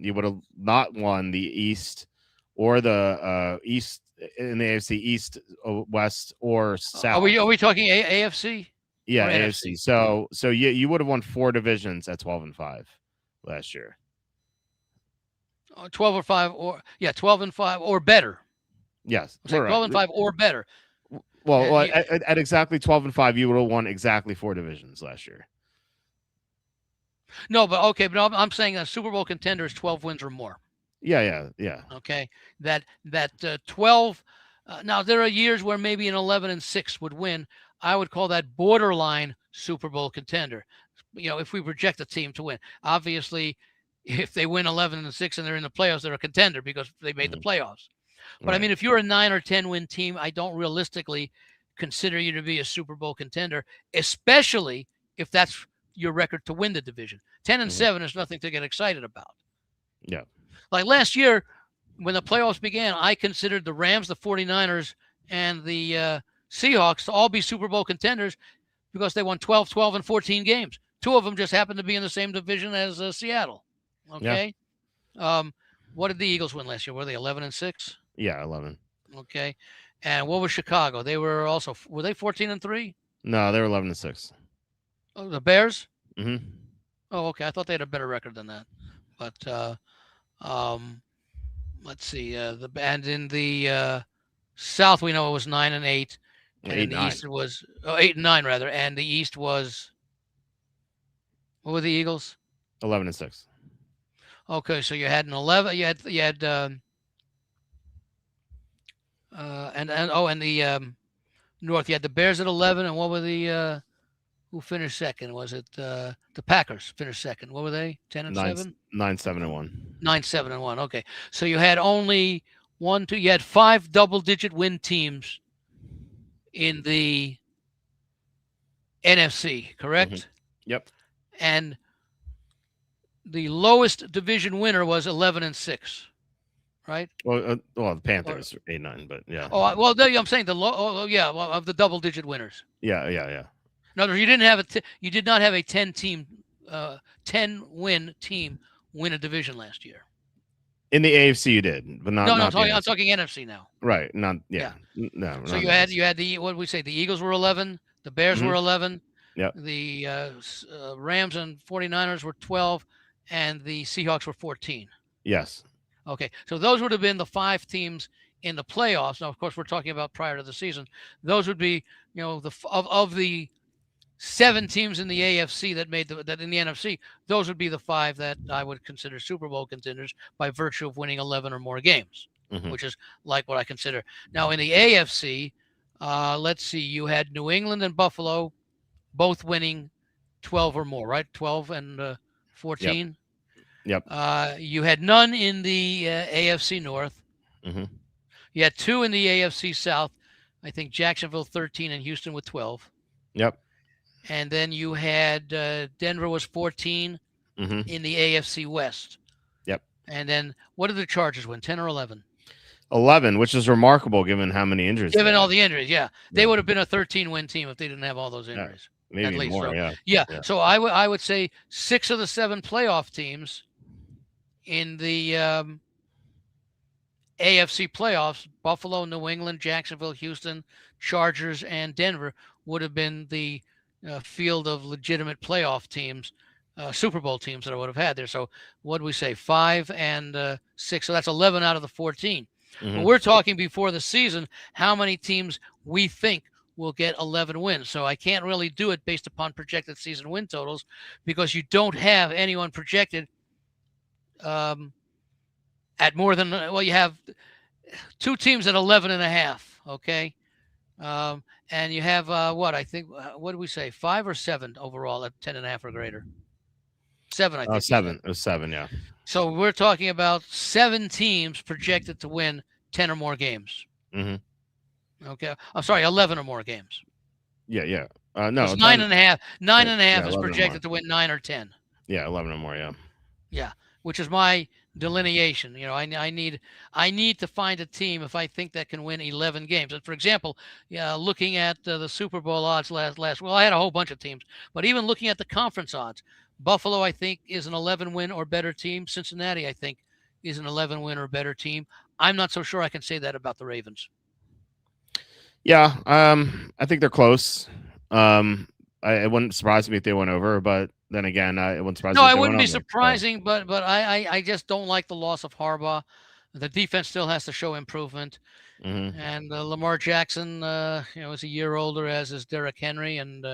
you would have not won the East or the East in the AFC East, West, or South. Are we talking AFC? Yeah, AFC. So you would have won 4 divisions at 12-5 last year. 12-5 or 12-5 or better. Yes, 12-5 or better. Well, at exactly 12-5, you would have won exactly 4 divisions last year. No, but okay, but I'm saying a Super Bowl contender is 12 wins or more. Yeah. Okay, that 12. Now there are years where maybe an 11-6 would win. I would call that borderline Super Bowl contender. If we project a team to win, obviously, if they win 11-6 and they're in the playoffs, they're a contender because they made the playoffs. But I mean, if you're a 9 or 10 win team, I don't realistically consider you to be a Super Bowl contender, especially if that's your record to win the division. 10-7 is nothing to get excited about. Yeah. Like last year, when the playoffs began, I considered the Rams, the 49ers, and the Seahawks to all be Super Bowl contenders because they won 12, and 14 games. 2 of them just happened to be in the same division as Seattle. Okay. Yeah. What did the Eagles win last year? Were they 11-6? Yeah, 11. Okay. And what was Chicago? They were were they 14-3? No, they were 11-6. Oh, the Bears? Mm-hmm. Oh, okay. I thought they had a better record than that. But let's see. And in the South, we know it was 9-8, and in the East it was 8-9 rather, and the East was, what were the Eagles? 11-6. Okay, so you had an 11. You had and the North. You had the Bears at 11, and what were the who finished second? Was it the Packers finished second? What were they? 10 and 7? 9-7-1. 9-7-1. Okay. So you had only you had 5 double-digit win teams in the NFC, correct? Mm-hmm. Yep. And the lowest division winner was 11-6, right? Well, the Panthers 8-9, but yeah. Oh, well, I'm saying the low. Well, of the double-digit winners. Yeah. No, you didn't have you did not have a 10-team, 10-win team win a division last year. In the AFC, you did, but not. No, not I'm talking NFC now. Right. Not. Yeah. No. So you had the what did we say? The Eagles were 11. The Bears were 11. Yeah. The Rams and 49ers were 12, and the Seahawks were 14. Yes. Okay, so those would have been the 5 teams in the playoffs. Now, of course, we're talking about prior to the season. Those would be, of the 7 teams in the AFC that made that in the NFC. Those would be the 5 that I would consider Super Bowl contenders by virtue of winning 11 or more games, which is like what I consider. Now, in the AFC, let's see, you had New England and Buffalo both winning 12 or more, right? 12 and 14. Yep. You had none in the AFC North. You had 2 in the AFC South. I think Jacksonville 13 and Houston with 12. Yep. And then you had Denver was 14 in the AFC West. Yep. And then what did the Chargers win? 10 or 11? 11, which is remarkable given how many injuries. Given all the injuries, yeah. They would have been a 13-win team if they didn't have all those injuries. Maybe at least. more, So, yeah. So I would say 6 of the 7 playoff teams in the AFC playoffs, Buffalo, New England, Jacksonville, Houston, Chargers, and Denver would have been the field of legitimate playoff teams, Super Bowl teams that I would have had there. So what do we say? 5 and 6. So that's 11 out of the 14. But we're talking before the season, how many teams we think will get 11 wins. So I can't really do it based upon projected season win totals because you don't have anyone projected at more than, you have 2 teams at 11.5. Okay. And you have what did we say? 5 or 7 overall at 10.5 or greater. 7, I think. 7. It was 7, yeah. So we're talking about 7 teams projected to win 10 or more games. Okay. I'm sorry, 11 or more games. Yeah. No, it's 9.5. 9.5 is projected to win 9 or 10. Yeah, 11 or more, yeah. Yeah, which is my delineation. I need to find a team if I think that can win 11 games. And for example, looking at the Super Bowl odds last, I had a whole bunch of teams, but even looking at the conference odds, Buffalo, I think, is an 11-win or better team. Cincinnati, I think, is an 11-win or better team. I'm not so sure I can say that about the Ravens. Yeah, I think they're close. It wouldn't surprise me if they went over, but then again, it wouldn't surprise me. No, it wouldn't be surprising, but I just don't like the loss of Harbaugh. The defense still has to show improvement, and Lamar Jackson, is a year older, as is Derrick Henry, and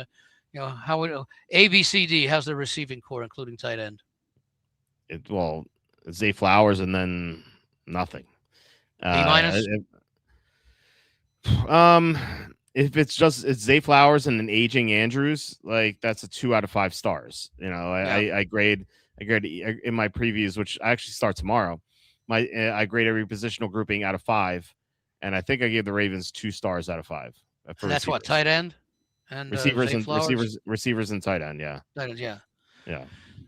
how would ABCD? How's the receiving core, including tight end? Zay Flowers, and then nothing. A-minus. If it's Zay Flowers and an aging Andrews, like that's a 2 out of 5 stars. I grade in my previews, which I actually start tomorrow. I grade every positional grouping out of 5, and I think I gave the Ravens 2 stars out of 5. That's receivers. What, tight end and receivers and tight end. Yeah. Tight end, yeah. Yeah.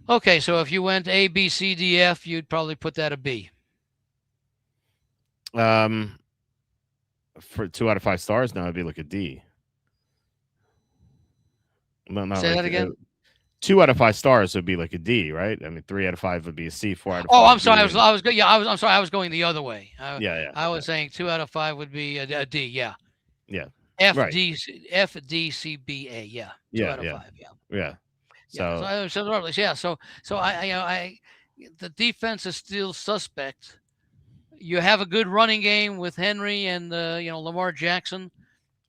Okay, so if you went A, B, C, D, F, you'd probably put that a B. For 2 out of 5 stars, now it'd be like a D. Say that again. 2 out of 5 stars would be like a D, right? I mean, 3 out of 5 would be a C. 4 out of 5. Oh, I'm sorry. I'm sorry. I was going the other way. I was saying 2 out of 5 would be a D. Yeah. Yeah. F, right. F, D, C, B, A. Yeah. 2 out of 5. Yeah. So I the defense is still suspect. You have a good running game with Henry and Lamar Jackson,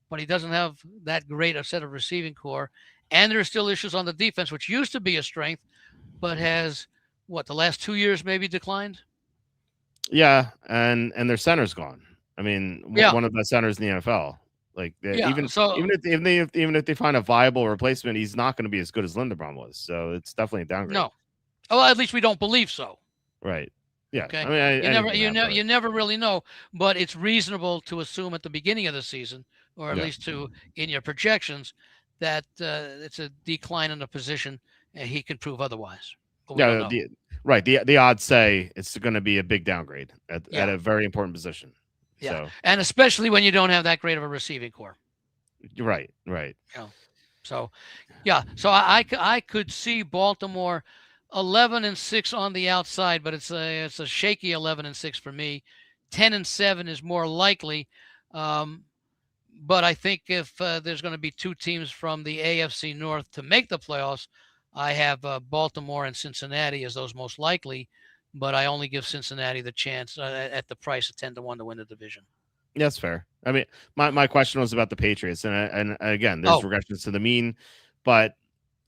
but he doesn't have that great a set of receiving core. And there are still issues on the defense, which used to be a strength, but has the last 2 years maybe declined? Yeah, and their center's gone. I mean, one of the centers in the NFL. Like Yeah. even So even if they find a viable replacement, he's not going to be as good as Linderbaum was. So it's definitely a downgrade. no. Well, at least we don't believe so. Right. Yeah. I Okay. mean, You never, anything can you happen, know, right? you never really know, but it's reasonable to assume at the beginning of the season, or at Yeah. least to in your projections, that it's a decline in the position, and he can prove otherwise. But we don't Yeah. know. Right. The odds say it's going to be a big downgrade at Yeah. a very important position. Yeah. So And especially when you don't have that great of a receiving core. right. Right. You know. So, yeah. So I could see Baltimore 11-6 on the outside, but it's a shaky 11-6 for me. 10-7 is more likely. But I think if there's going to be two teams from the AFC North to make the playoffs, I have Baltimore and Cincinnati as those most likely. But I only give Cincinnati the chance at the price of 10-1 to win the division. That's fair. I mean, my question was about the Patriots, and again, there's regressions to the mean, but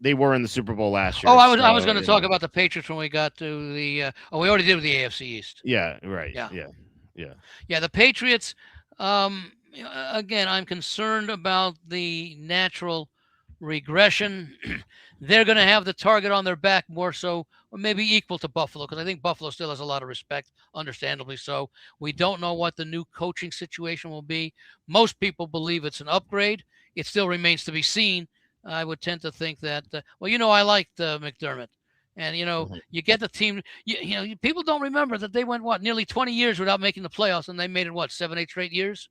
they were in the Super Bowl last year. Oh, I was so, going to talk about the Patriots when we got to the. We already did with the AFC East. Yeah. Right. Yeah. Yeah. The Patriots. Again, I'm concerned about the natural regression. They're going to have the target on their back more so, or maybe equal to Buffalo, because I think Buffalo still has a lot of respect, understandably so. We don't know what the new coaching situation will be. Most people believe it's an upgrade. It still remains to be seen. I would tend to think that, I liked McDermott. And, you get the team, people don't remember that they went, nearly 20 years without making the playoffs, and they made it, 7, 8 straight years?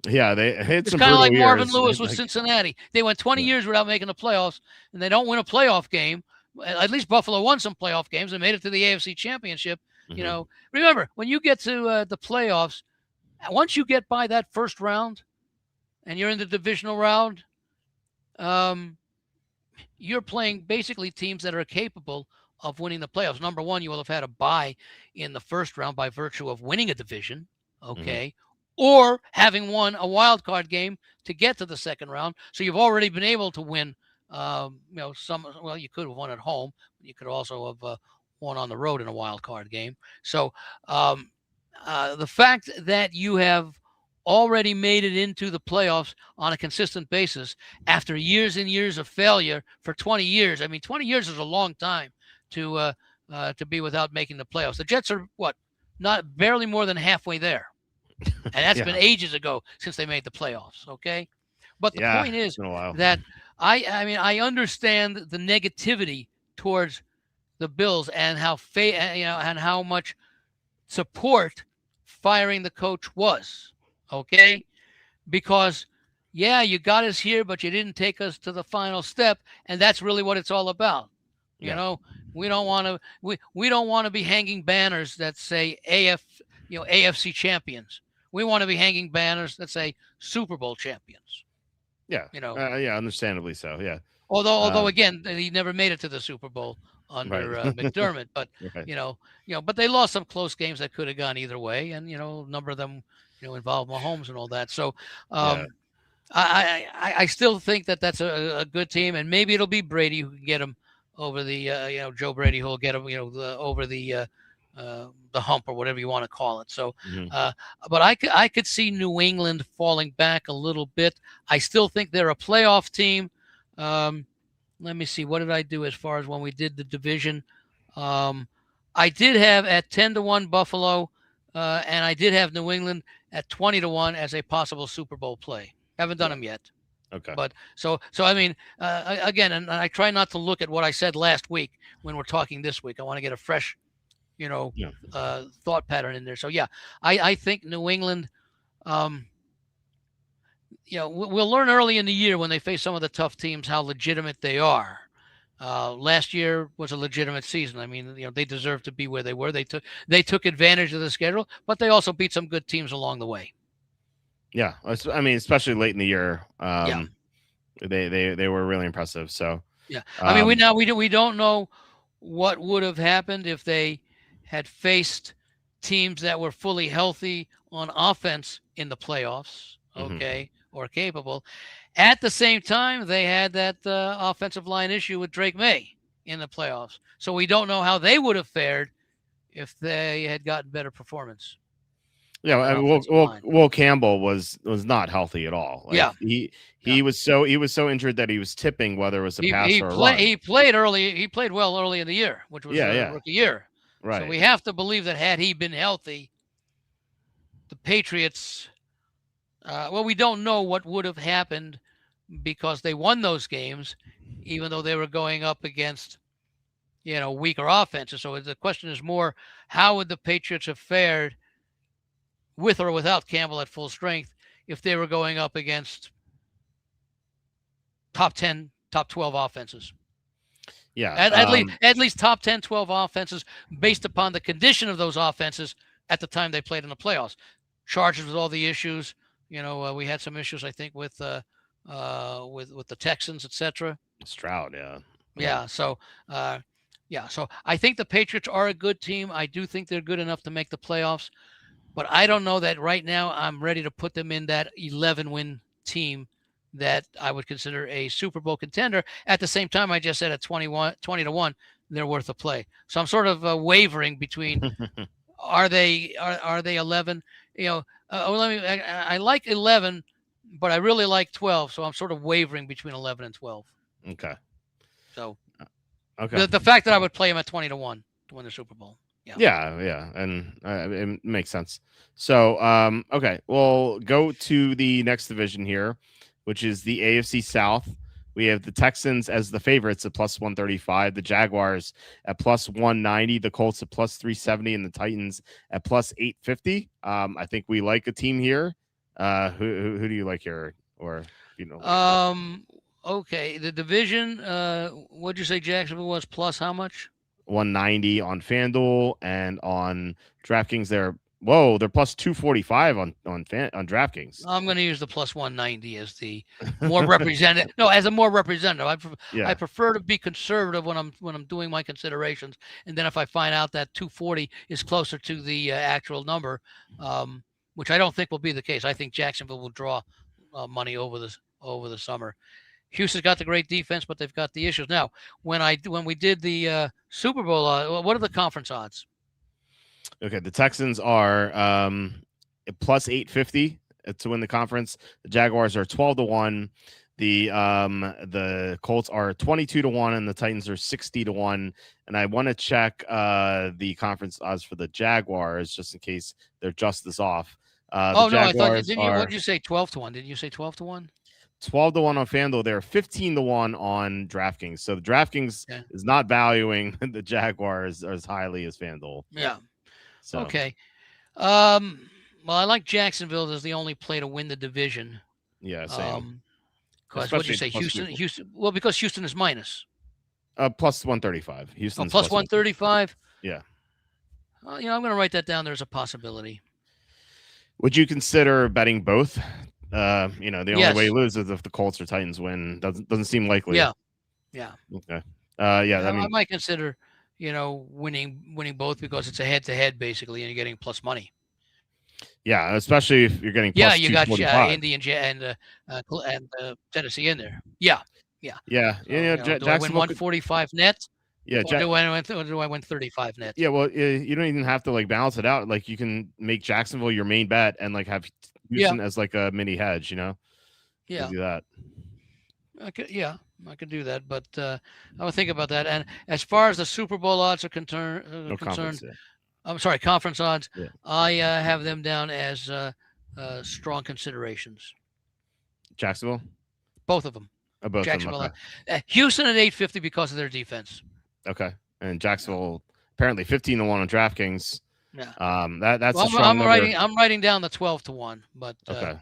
Yeah, they hit some It's kind of like brutal Marvin years. Lewis with Cincinnati. They went 20 years without making the playoffs, and they don't win a playoff game. At least Buffalo won some playoff games and made it to the AFC Championship. Mhm. Remember, when you get to the playoffs, once you get by that first round and you're in the divisional round, you're playing basically teams that are capable of winning the playoffs. Number one, you will have had a bye in the first round by virtue of winning a division, okay, or having won a wild card game to get to the second round. So you've already been able to win. You could have won at home. You could also have won on the road in a wild card game. So the fact that you have already made it into the playoffs on a consistent basis after years and years of failure for 20 years. I mean, 20 years is a long time to be without making the playoffs. The Jets are not barely more than halfway there. And that's been ages ago since they made the playoffs. Okay. But the point is that I understand the negativity towards the Bills and how much support firing the coach was. Okay, because you got us here, but you didn't take us to the final step, and that's really what it's all about. We don't want to we don't want to be hanging banners that say AFC champions. We want to be hanging banners that say Super Bowl champions. Yeah, understandably so. Yeah. Although again, he never made it to the Super Bowl under McDermott, but but they lost some close games that could have gone either way, and a number of them involve Mahomes and all that. So I still think that that's a good team, and maybe it'll be Brady who can get him over the Joe Brady who will get him over the hump or whatever you want to call it. So, but I could see New England falling back a little bit. I still think they're a playoff team. Let me see. What did I do as far as when we did the division? I did have at 10-1 Buffalo, and I did have New England at 20-1 as a possible Super Bowl play. Haven't done them yet. Okay. But so I mean, again, and I try not to look at what I said last week when we're talking this week. I want to get a fresh, thought pattern in there. So I think New England. We'll learn early in the year when they face some of the tough teams how legitimate they are. Last year was a legitimate season. I mean, they deserve to be where they were. They took advantage of the schedule, but they also beat some good teams along the way. Yeah, I mean, especially late in the year, they were really impressive. So I mean, we don't know what would have happened if they had faced teams that were fully healthy on offense in the playoffs. Okay. Or capable. At the same time, they had that offensive line issue with Drake May in the playoffs. So we don't know how they would have fared if they had gotten better performance. Yeah, that I mean, offensive line. Will Campbell was not healthy at all. Like Yeah. he Yeah. was so injured that he was tipping whether it was a pass or a run. He played early. He played well early in the year, which was a Yeah, rookie year. So right. we have to believe that had he been healthy, the Patriots. Well, we don't know what would have happened because they won those games, even though they were going up against weaker offenses. So the question is more, how would the Patriots have fared with or without Campbell at full strength if they were going up against top 10, top 12 offenses? Yeah. At least top 10, 12 offenses based upon the condition of those offenses at the time they played in the playoffs. Chargers with all the issues. We had some issues, I think, with the Texans, etc. Stroud, yeah. Yeah. So, so I think the Patriots are a good team. I do think they're good enough to make the playoffs, but I don't know that right now I'm ready to put them in that 11-win team that I would consider a Super Bowl contender. At the same time, I just said at 20 to 1, they're worth a play. So I'm sort of wavering between are they 11? I like 11, but I really like 12. So I'm sort of wavering between 11 and 12. Okay. So okay. The fact that I would play him at 20 to 1 to win the Super Bowl. Yeah, and it makes sense. So, okay, we'll go to the next division here, which is the AFC South. We have the Texans as the favorites at plus 135, the Jaguars at plus 190, the Colts at plus 370, and the Titans at plus 850. I think we like a team here. Who do you like here, or Okay, the division. What'd you say Jacksonville was plus how much? 190 on FanDuel, and on DraftKings they're plus 245 on DraftKings. I'm going to use the plus 190 as the more representative. No, as a more representative. I prefer to be conservative when I'm doing my considerations, and then if I find out that 240 is closer to the actual number, which I don't think will be the case. I think Jacksonville will draw money over the summer. Houston's got the great defense, but they've got the issues. Now, when we did the Super Bowl, what are the conference odds? Okay, the Texans are plus 850 to win the conference. The Jaguars are 12 to 1. The Colts are 22 to 1, and the Titans are 60 to 1. And I want to check the conference odds for the Jaguars just in case they're just this off. I thought what did you say 12 to 1? Didn't you say 12 to 1? 12 to 1 on FanDuel. They're 15 to 1 on DraftKings. So the DraftKings is not valuing the Jaguars as highly as FanDuel. Yeah. So. Okay. Well, I like Jacksonville as the only play to win the division. Yeah, same. Because what did you say? Houston. Well, because Houston is minus. Plus 135. Houston's plus 135. Yeah. I'm going to write that down. There's a possibility. Would you consider betting both? The only way you lose is if the Colts or Titans win. Doesn't seem likely. Yeah. Okay. I might consider, winning both because it's a head-to-head basically, and you're getting plus money. Yeah, especially if you're getting plus you got Indy and Tennessee in there. Yeah. Do I win 145 net? Yeah. Or do I win 35 net? Yeah. Well, you don't even have to balance it out. Like you can make Jacksonville your main bet and have Houston as a mini hedge. Yeah. Do that. I could do that, but I would think about that. And as far as the Super Bowl odds are concerned, I'm sorry, conference odds. Yeah. I have them down as strong considerations. Jacksonville, both of them. Both Jacksonville, of them. Okay. Houston at 850 because of their defense. Okay, and Jacksonville apparently 15 to 1 on DraftKings. Yeah. That's a strong number. I'm writing down the 12 to 1, but okay.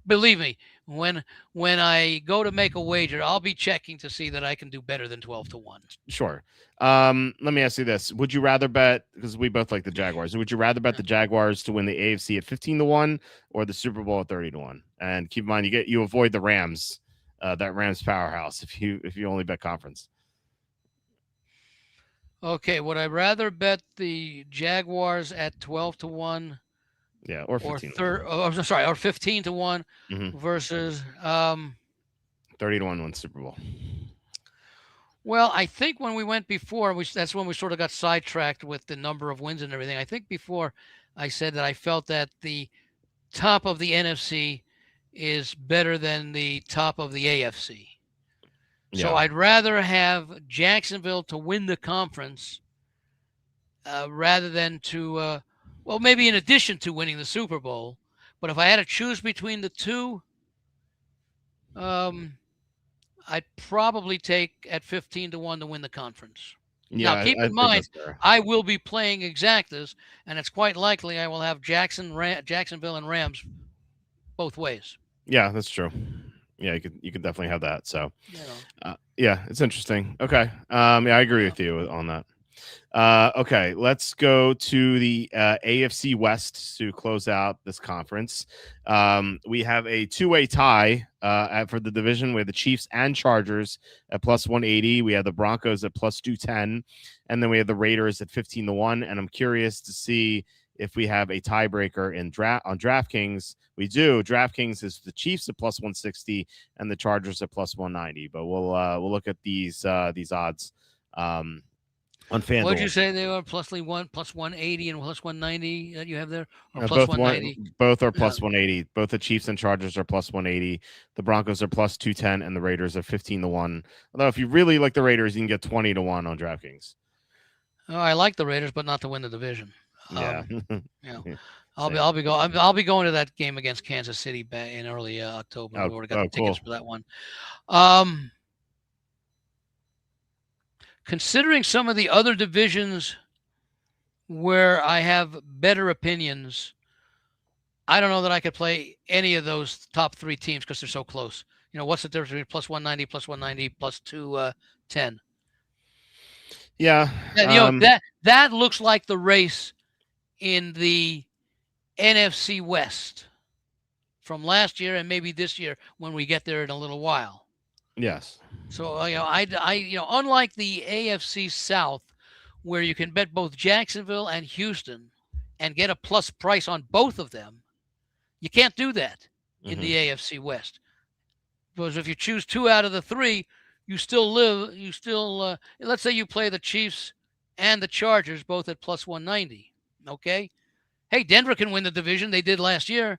Believe me, when I go to make a wager, I'll be checking to see that I can do better than 12 to 1. Sure. Let me ask you this. Would you rather bet, because we both like the Jaguars, would you rather bet the Jaguars to win the AFC at 15 to 1 or the Super Bowl at 30 to 1? And keep in mind, you avoid the Rams, that Rams powerhouse if you only bet conference. Okay, would I rather bet the Jaguars at 12 to 1? Yeah, or 15. Or 15 to 1 versus 30 to 1 wins Super Bowl. Well, I think when we went before, that's when we sort of got sidetracked with the number of wins and everything. I think before I said that I felt that the top of the NFC is better than the top of the AFC. So Yeah. I'd rather have Jacksonville to win the conference rather than to, well, maybe in addition to winning the Super Bowl. But if I had to choose between the two, I'd probably take at 15-1 to win the conference. Yeah, Now, keep I in think mind, that's fair. I will be playing exactas, and it's quite likely I will have Jacksonville and Rams both ways. Yeah, that's true. Yeah, you could definitely have that. So, You know, yeah, it's interesting. Okay. Yeah, I agree yeah. with you on that. Okay, let's go to the AFC West to close out this conference. We have a two-way tie for the division. We have the Chiefs and Chargers at plus 180. We have the Broncos at plus 210, and then we have the Raiders at 15-1. And I'm curious to see if we have a tiebreaker in on DraftKings. We do. DraftKings is the Chiefs at plus 160 and the Chargers at plus 190. But we'll look at these odds. On FanDuel. What did you say they were? Plus 180 and plus 190 that you have there, or plus both 190? Both are plus 180. Both the Chiefs and Chargers are plus 180. The Broncos are plus 210, and the Raiders are 15-1. Although if you really like the Raiders, you can get 20-1 on DraftKings. Oh, I like the Raiders, but not to win the division. Yeah. I'll be going to that game against Kansas City in early October. We've already got the tickets for that one. Considering some of the other divisions where I have better opinions, I don't know that I could play any of those top three teams because they're so close. You know, what's the difference between plus 190, plus 210? Yeah. And, that looks like the race in the NFC West from last year and maybe this year when we get there in a little while. Yes. So unlike the AFC South, where you can bet both Jacksonville and Houston and get a plus price on both of them, you can't do that in the AFC West. Because if you choose two out of the three, let's say you play the Chiefs and the Chargers both at plus 190. Okay. Hey, Denver can win the division. They did last year.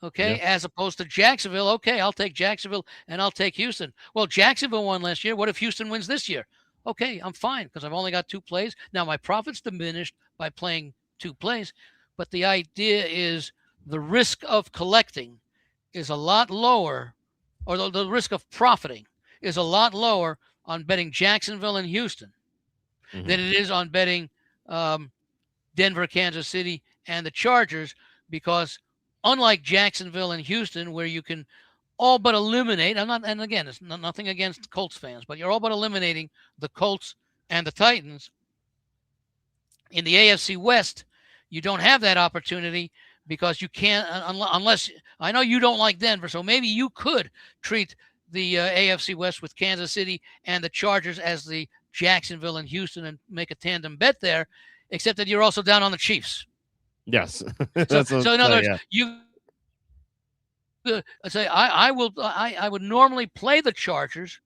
Okay, as opposed to Jacksonville. Okay, I'll take Jacksonville and I'll take Houston. Well, Jacksonville won last year. What if Houston wins this year? Okay, I'm fine because I've only got two plays. Now, my profit's diminished by playing two plays, but the idea is the risk of collecting is a lot lower, or the risk of profiting is a lot lower on betting Jacksonville and Houston than it is on betting Denver, Kansas City, and the Chargers, because unlike Jacksonville and Houston, where you can all but eliminate, and again, it's nothing against Colts fans, but you're all but eliminating the Colts and the Titans. In the AFC West, you don't have that opportunity because you can't, unless, I know you don't like Denver, so maybe you could treat the AFC West with Kansas City and the Chargers as the Jacksonville and Houston and make a tandem bet there, except that you're also down on the Chiefs. Yes. So in other words, you say I would normally play the Chargers,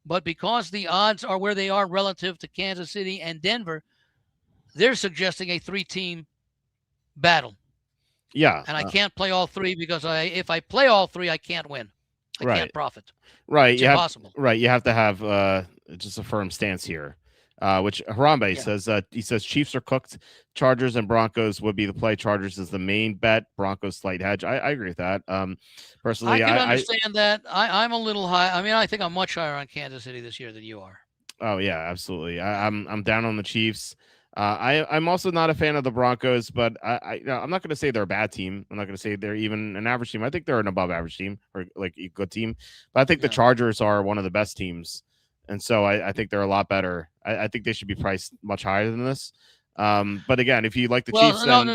but because the odds are where they are relative to Kansas City and Denver, they're suggesting a 3-team battle. Yeah. And I can't play all three because if I play all three, I can't win. I can't profit. Right. It's impossible. You have to have just a firm stance here. Which Harambe says, he says Chiefs are cooked. Chargers and Broncos would be the play. Chargers is the main bet. Broncos slight hedge. I agree with that. Personally, I can understand that. I'm a little high. I mean, I think I'm much higher on Kansas City this year than you are. Oh yeah, absolutely. I'm down on the Chiefs. I'm also not a fan of the Broncos, but I'm not going to say they're a bad team. I'm not going to say they're even an average team. I think they're an above average team or like a good team. But I think the Chargers are one of the best teams. And so I think they're a lot better. I think they should be priced much higher than this. But again, if you like the Chiefs, then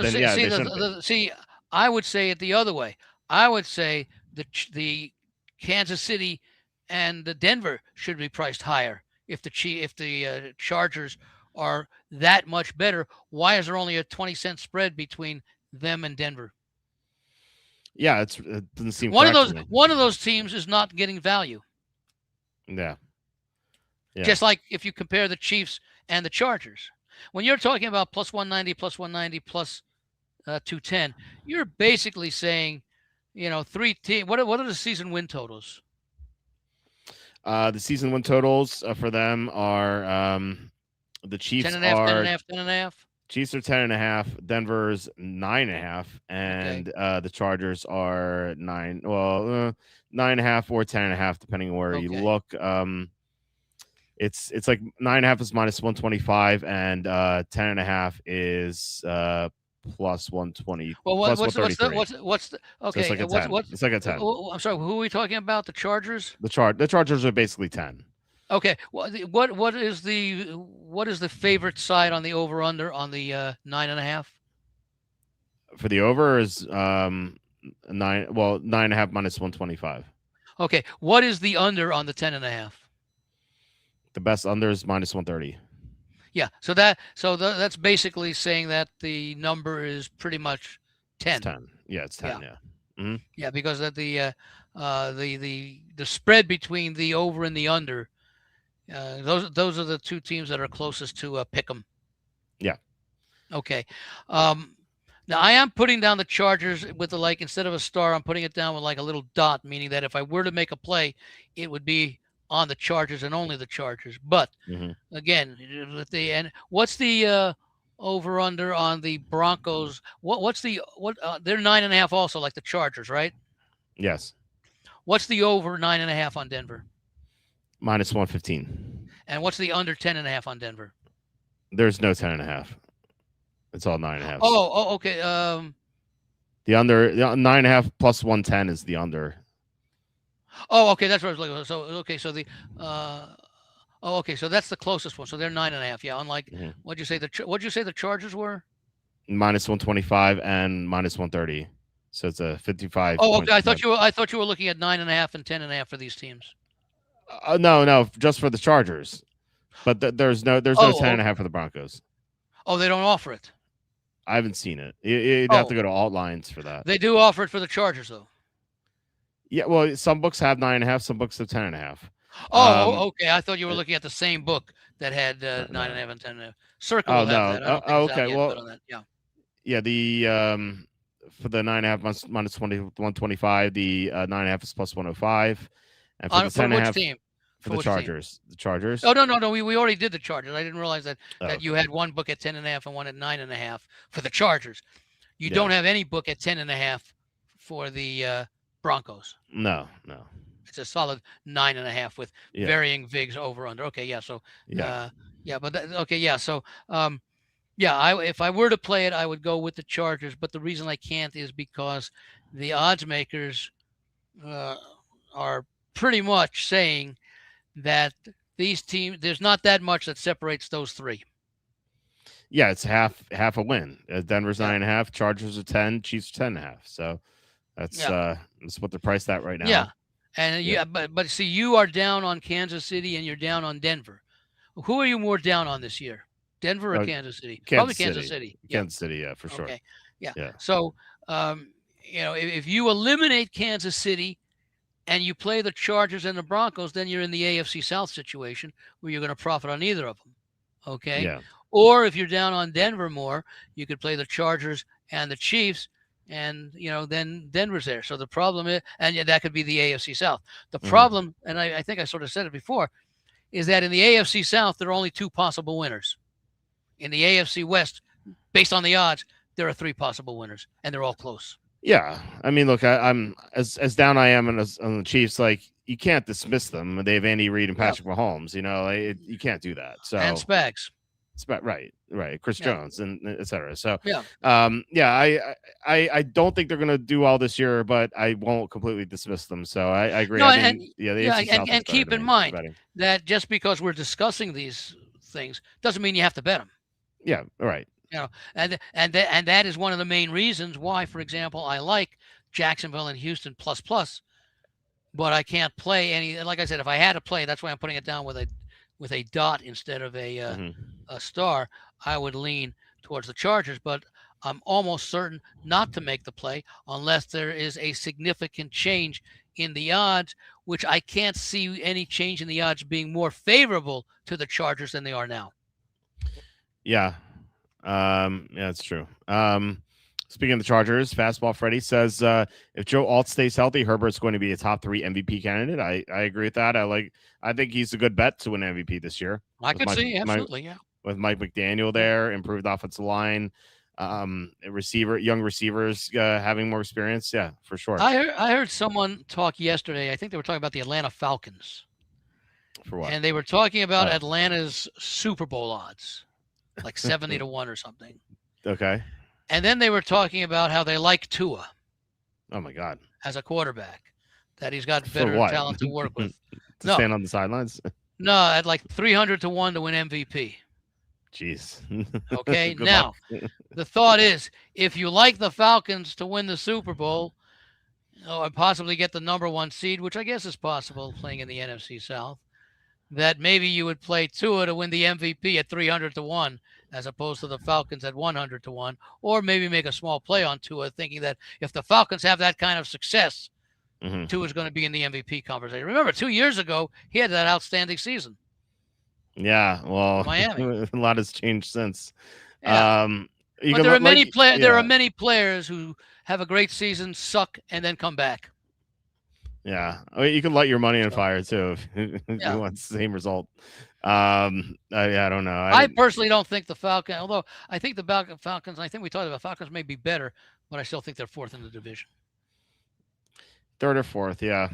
I would say it the other way. I would say the Kansas City and the Denver should be priced higher. If the Chargers are that much better, why is there only a 20-cent spread between them and Denver? Yeah, it doesn't seem one of those teams is not getting value. Yeah. Just like if you compare the Chiefs and the Chargers. When you're talking about plus 190, plus 210, you're basically saying, three team. What are the season win totals? The season win totals for them are the Chiefs 10.5, are 10.5, 10.5. Chiefs are 10.5, Denver's 9.5, and the Chargers are 9. Well, 9.5 or 10.5, depending on where you Okay. look. It's like 9.5 is minus 125, and 10.5 is plus 120. Well, plus what's the 133. okay? So it's like a 10. It's like a 10. I'm sorry. Who are we talking about? The Chargers. The Chargers are basically 10. Okay. What is the favorite side on the over under on the 9.5? For the over is 9.5 minus 125. Okay. What is the under on the 10.5? The best under is minus 130. Yeah. That's basically saying that the number is pretty much 10. It's 10. Yeah, it's 10. Yeah. Mm-hmm. Yeah, because of the spread between the over and the under. Those are the two teams that are closest to pick 'em. Yeah. Okay. Now I am putting down the Chargers with instead of a star, I'm putting it down with like a little dot, meaning that if I were to make a play, it would be on the Chargers and only the Chargers. But again, what's the over under on the Broncos? What's they're 9.5 also, like the Chargers, right? Yes. What's the over 9.5 on Denver? Minus 115. And what's the under 10.5 on Denver? There's no 10.5. It's all 9.5. Oh, okay. The under 9.5 plus 110 is the under. Oh, okay, that's what I was looking for. So okay, so the okay, so that's the closest one. So they're 9.5. Yeah, unlike what'd you say the Chargers were? Minus 125 and minus 130. So it's a 55. Oh, okay. I thought you were looking at 9.5 and 10.5 for these teams. No, just for the Chargers. But there's no 10.5 for the Broncos. Oh, they don't offer it. I haven't seen it. You'd have to go to alt lines for that. They do offer it for the Chargers, though. Yeah, well, some books have 9.5, some books have 10.5. Oh, okay. I thought you were looking at the same book that had 9.5 and 10.5. Circle will have that. Okay. Well, yeah. The for the 9.5 minus 125, the 9.5 is plus 105, and for the 10.5 team? For the Chargers. Team? The Chargers. Oh no. We already did the Chargers. I didn't realize that you had one book at 10.5 and one at 9.5 for the Chargers. You don't have any book at 10.5 for the Broncos. No. It's a solid 9.5 with varying VIGs over under. Okay, yeah. So So if I were to play it, I would go with the Chargers. But the reason I can't is because the odds makers are pretty much saying that these teams, there's not that much that separates those three. Yeah, it's half a win. Denver's 9.5, Chargers are 10, Chiefs are 10.5. So that's what they're priced at right now. Yeah, and but see, you are down on Kansas City and you're down on Denver. Who are you more down on this year, Denver or Kansas City? Probably Kansas City. Kansas City, yeah, for sure. Okay. Yeah. So, if you eliminate Kansas City and you play the Chargers and the Broncos, then you're in the AFC South situation where you're going to profit on either of them. Okay. Yeah. Or if you're down on Denver more, you could play the Chargers and the Chiefs, and then Denver's there. So the problem is, and that could be the AFC South. The problem, and I think I sort of said it before, is that in the AFC South there are only two possible winners. In the AFC West, based on the odds, there are three possible winners, and they're all close. Yeah, I mean, look, I'm as down I am on the Chiefs. Like, you can't dismiss them. They have Andy Reid and Patrick Mahomes. You can't do that. So and Spags. Right. Chris Jones and et cetera. So I don't think they're going to do well this year, but I won't completely dismiss them. So I agree. No, and keep in mind that just because we're discussing these things doesn't mean you have to bet them. Yeah, right. And that is one of the main reasons why, for example, I like Jacksonville and Houston plus, but I can't play any. Like I said, if I had to play, that's why I'm putting it down with a dot instead of a star. I would lean towards the Chargers, but I'm almost certain not to make the play unless there is a significant change in the odds, which I can't see any change in the odds being more favorable to the Chargers than they are now. Yeah. Yeah, it's true. Speaking of the Chargers, Fastball Freddy says if Joe Alt stays healthy, Herbert's going to be a top 3 MVP candidate. I agree with that. I think he's a good bet to win MVP this year I with could see absolutely, yeah. with Mike McDaniel there, improved offensive line, young receivers having more experience. Yeah, for sure. I heard someone talk yesterday. I think they were talking about the Atlanta Falcons. For what? And they were talking about Atlanta's Super Bowl odds, like 70 to 1 or something. Okay. And then they were talking about how they like Tua. Oh my God. As a quarterback, that he's got better talent to work with. To stand on the sidelines? No, at like 300 to 1 to win MVP. Jeez. Okay. Now, the thought is, if you like the Falcons to win the Super Bowl, or possibly get the #1 seed, which I guess is possible playing in the NFC South, that maybe you would play Tua to win the MVP at 300 to 1, as opposed to the Falcons at 100 to 1, or maybe make a small play on Tua, thinking that if the Falcons have that kind of success, Tua is going to be in the MVP conversation. Remember, 2 years ago, he had that outstanding season. Yeah, well, Miami. A lot has changed since. Yeah. But there are many There are many players who have a great season, suck, and then come back. Yeah, I mean, you can light your money on fire too if you want the same result. I don't know. I personally don't think the Falcons, although I think the Falcons, I think we talked about Falcons may be better, but I still think they're 4th in the division. 3rd or 4th, yeah.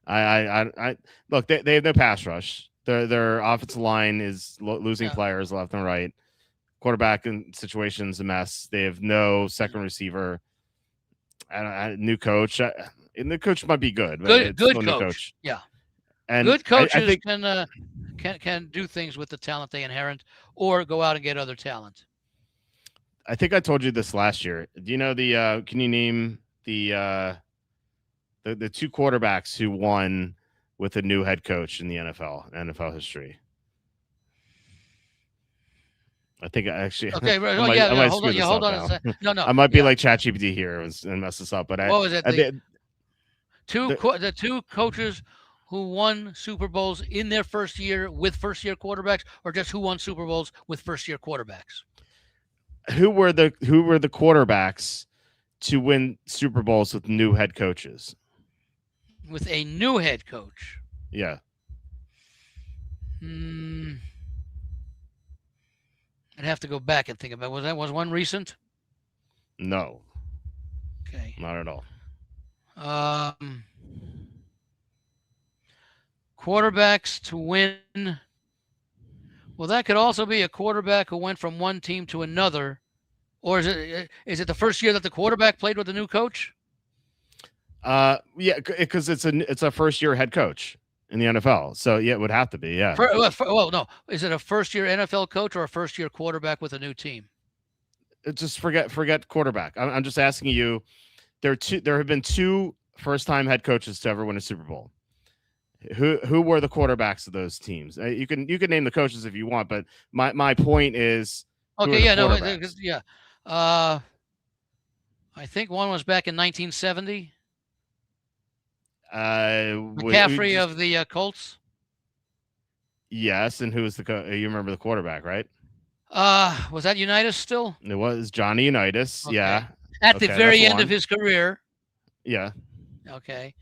I look. They have no pass rush. Their offensive line is losing players left and right. Quarterback in situations a mess. They have no second receiver. New coach. And the coach might be good. But good coach. Yeah. And good coaches can do things with the talent they inherit, or go out and get other talent. I think I told you this last year. Do you know the? Can you name the 2 quarterbacks who won with a new head coach in the NFL history? I think I actually. Okay, hold on a second. No. I might be like ChatGPT here and mess this up, but what was it? The 2 coaches who won Super Bowls in their first year with first-year quarterbacks, or just who won Super Bowls with first-year quarterbacks? Who were the quarterbacks to win Super Bowls with new head coaches? With a new head coach. Yeah. I'd have to go back and think about it. Was one recent? No. Okay. Not at all. Quarterbacks to win. Well, that could also be a quarterback who went from one team to another. Or is it the first year that the quarterback played with a new coach? Yeah, because it's a first year head coach in the NFL. So yeah, it would have to be. Yeah. Well, no. Is it a first year NFL coach or a first year quarterback with a new team? Just forget quarterback. I'm just asking you. There have been 2 first-time head coaches to ever win a Super Bowl. Who were the quarterbacks of those teams? You can name the coaches if you want, but my point is. Okay. Yeah. No. Yeah. I think one was back in 1970. McCaffrey of the Colts. Yes, and who was you remember the quarterback, right? Was that Unitas still? It was Johnny Unitas. Okay. Yeah. At the very end of his career. Yeah. Okay.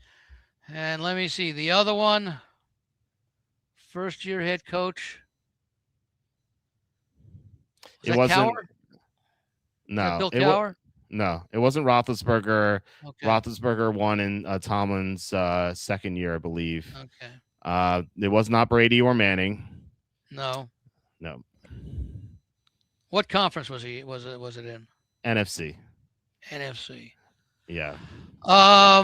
And let me see. The other one, first-year head coach. Was that Cowher? No. Bill Cowher? No, it wasn't Roethlisberger. Okay. Roethlisberger won in Tomlin's second year, I believe. Okay. It was not Brady or Manning. No. What conference was it in? NFC. NFC. Yeah. I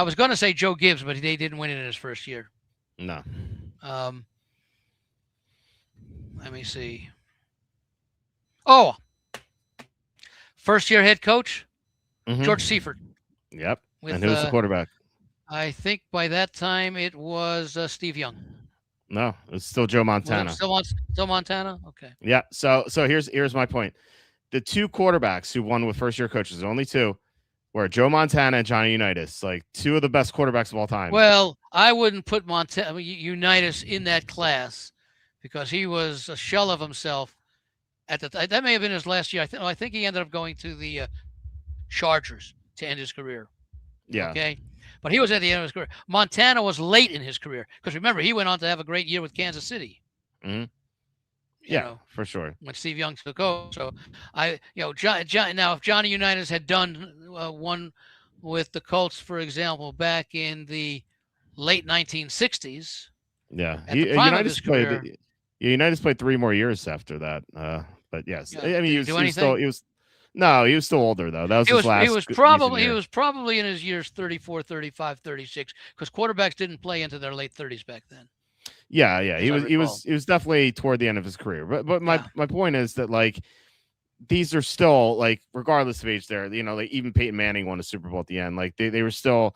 was going to say Joe Gibbs, but they didn't win it in his first year. No. Let me see. Oh. First year head coach, George Seifert. Yep. And who was the quarterback? I think by that time it was Steve Young. No, it's still Joe Montana. Still Montana? Okay. Yeah. So here's my point. The 2 quarterbacks who won with first year coaches, only 2, were Joe Montana and Johnny Unitas, like 2 of the best quarterbacks of all time. Well, I wouldn't put Unitas in that class because he was a shell of himself at the that may have been his last year. I think he ended up going to the Chargers to end his career. Yeah. Okay. But he was at the end of his career. Montana was late in his career because remember, he went on to have a great year with Kansas City. Mm-hmm. You Yeah, know, for sure. when Steve Young took over. So now if Johnny Unitas had done one with the Colts, for example, back in the late 1960s, Yeah, at the prime of his career, played. Unitas played 3 more years after that. But yes, yeah, I mean, did he was anything? he was still older though. That was his last. He was probably in his years 34, 35, 36 because quarterbacks didn't play into their late 30s back then. Yeah, he recall. was definitely toward the end of his career. But my Yeah. my point is that like these are still like regardless of age, there, you know, like even Peyton Manning won a Super Bowl at the end. Like they were still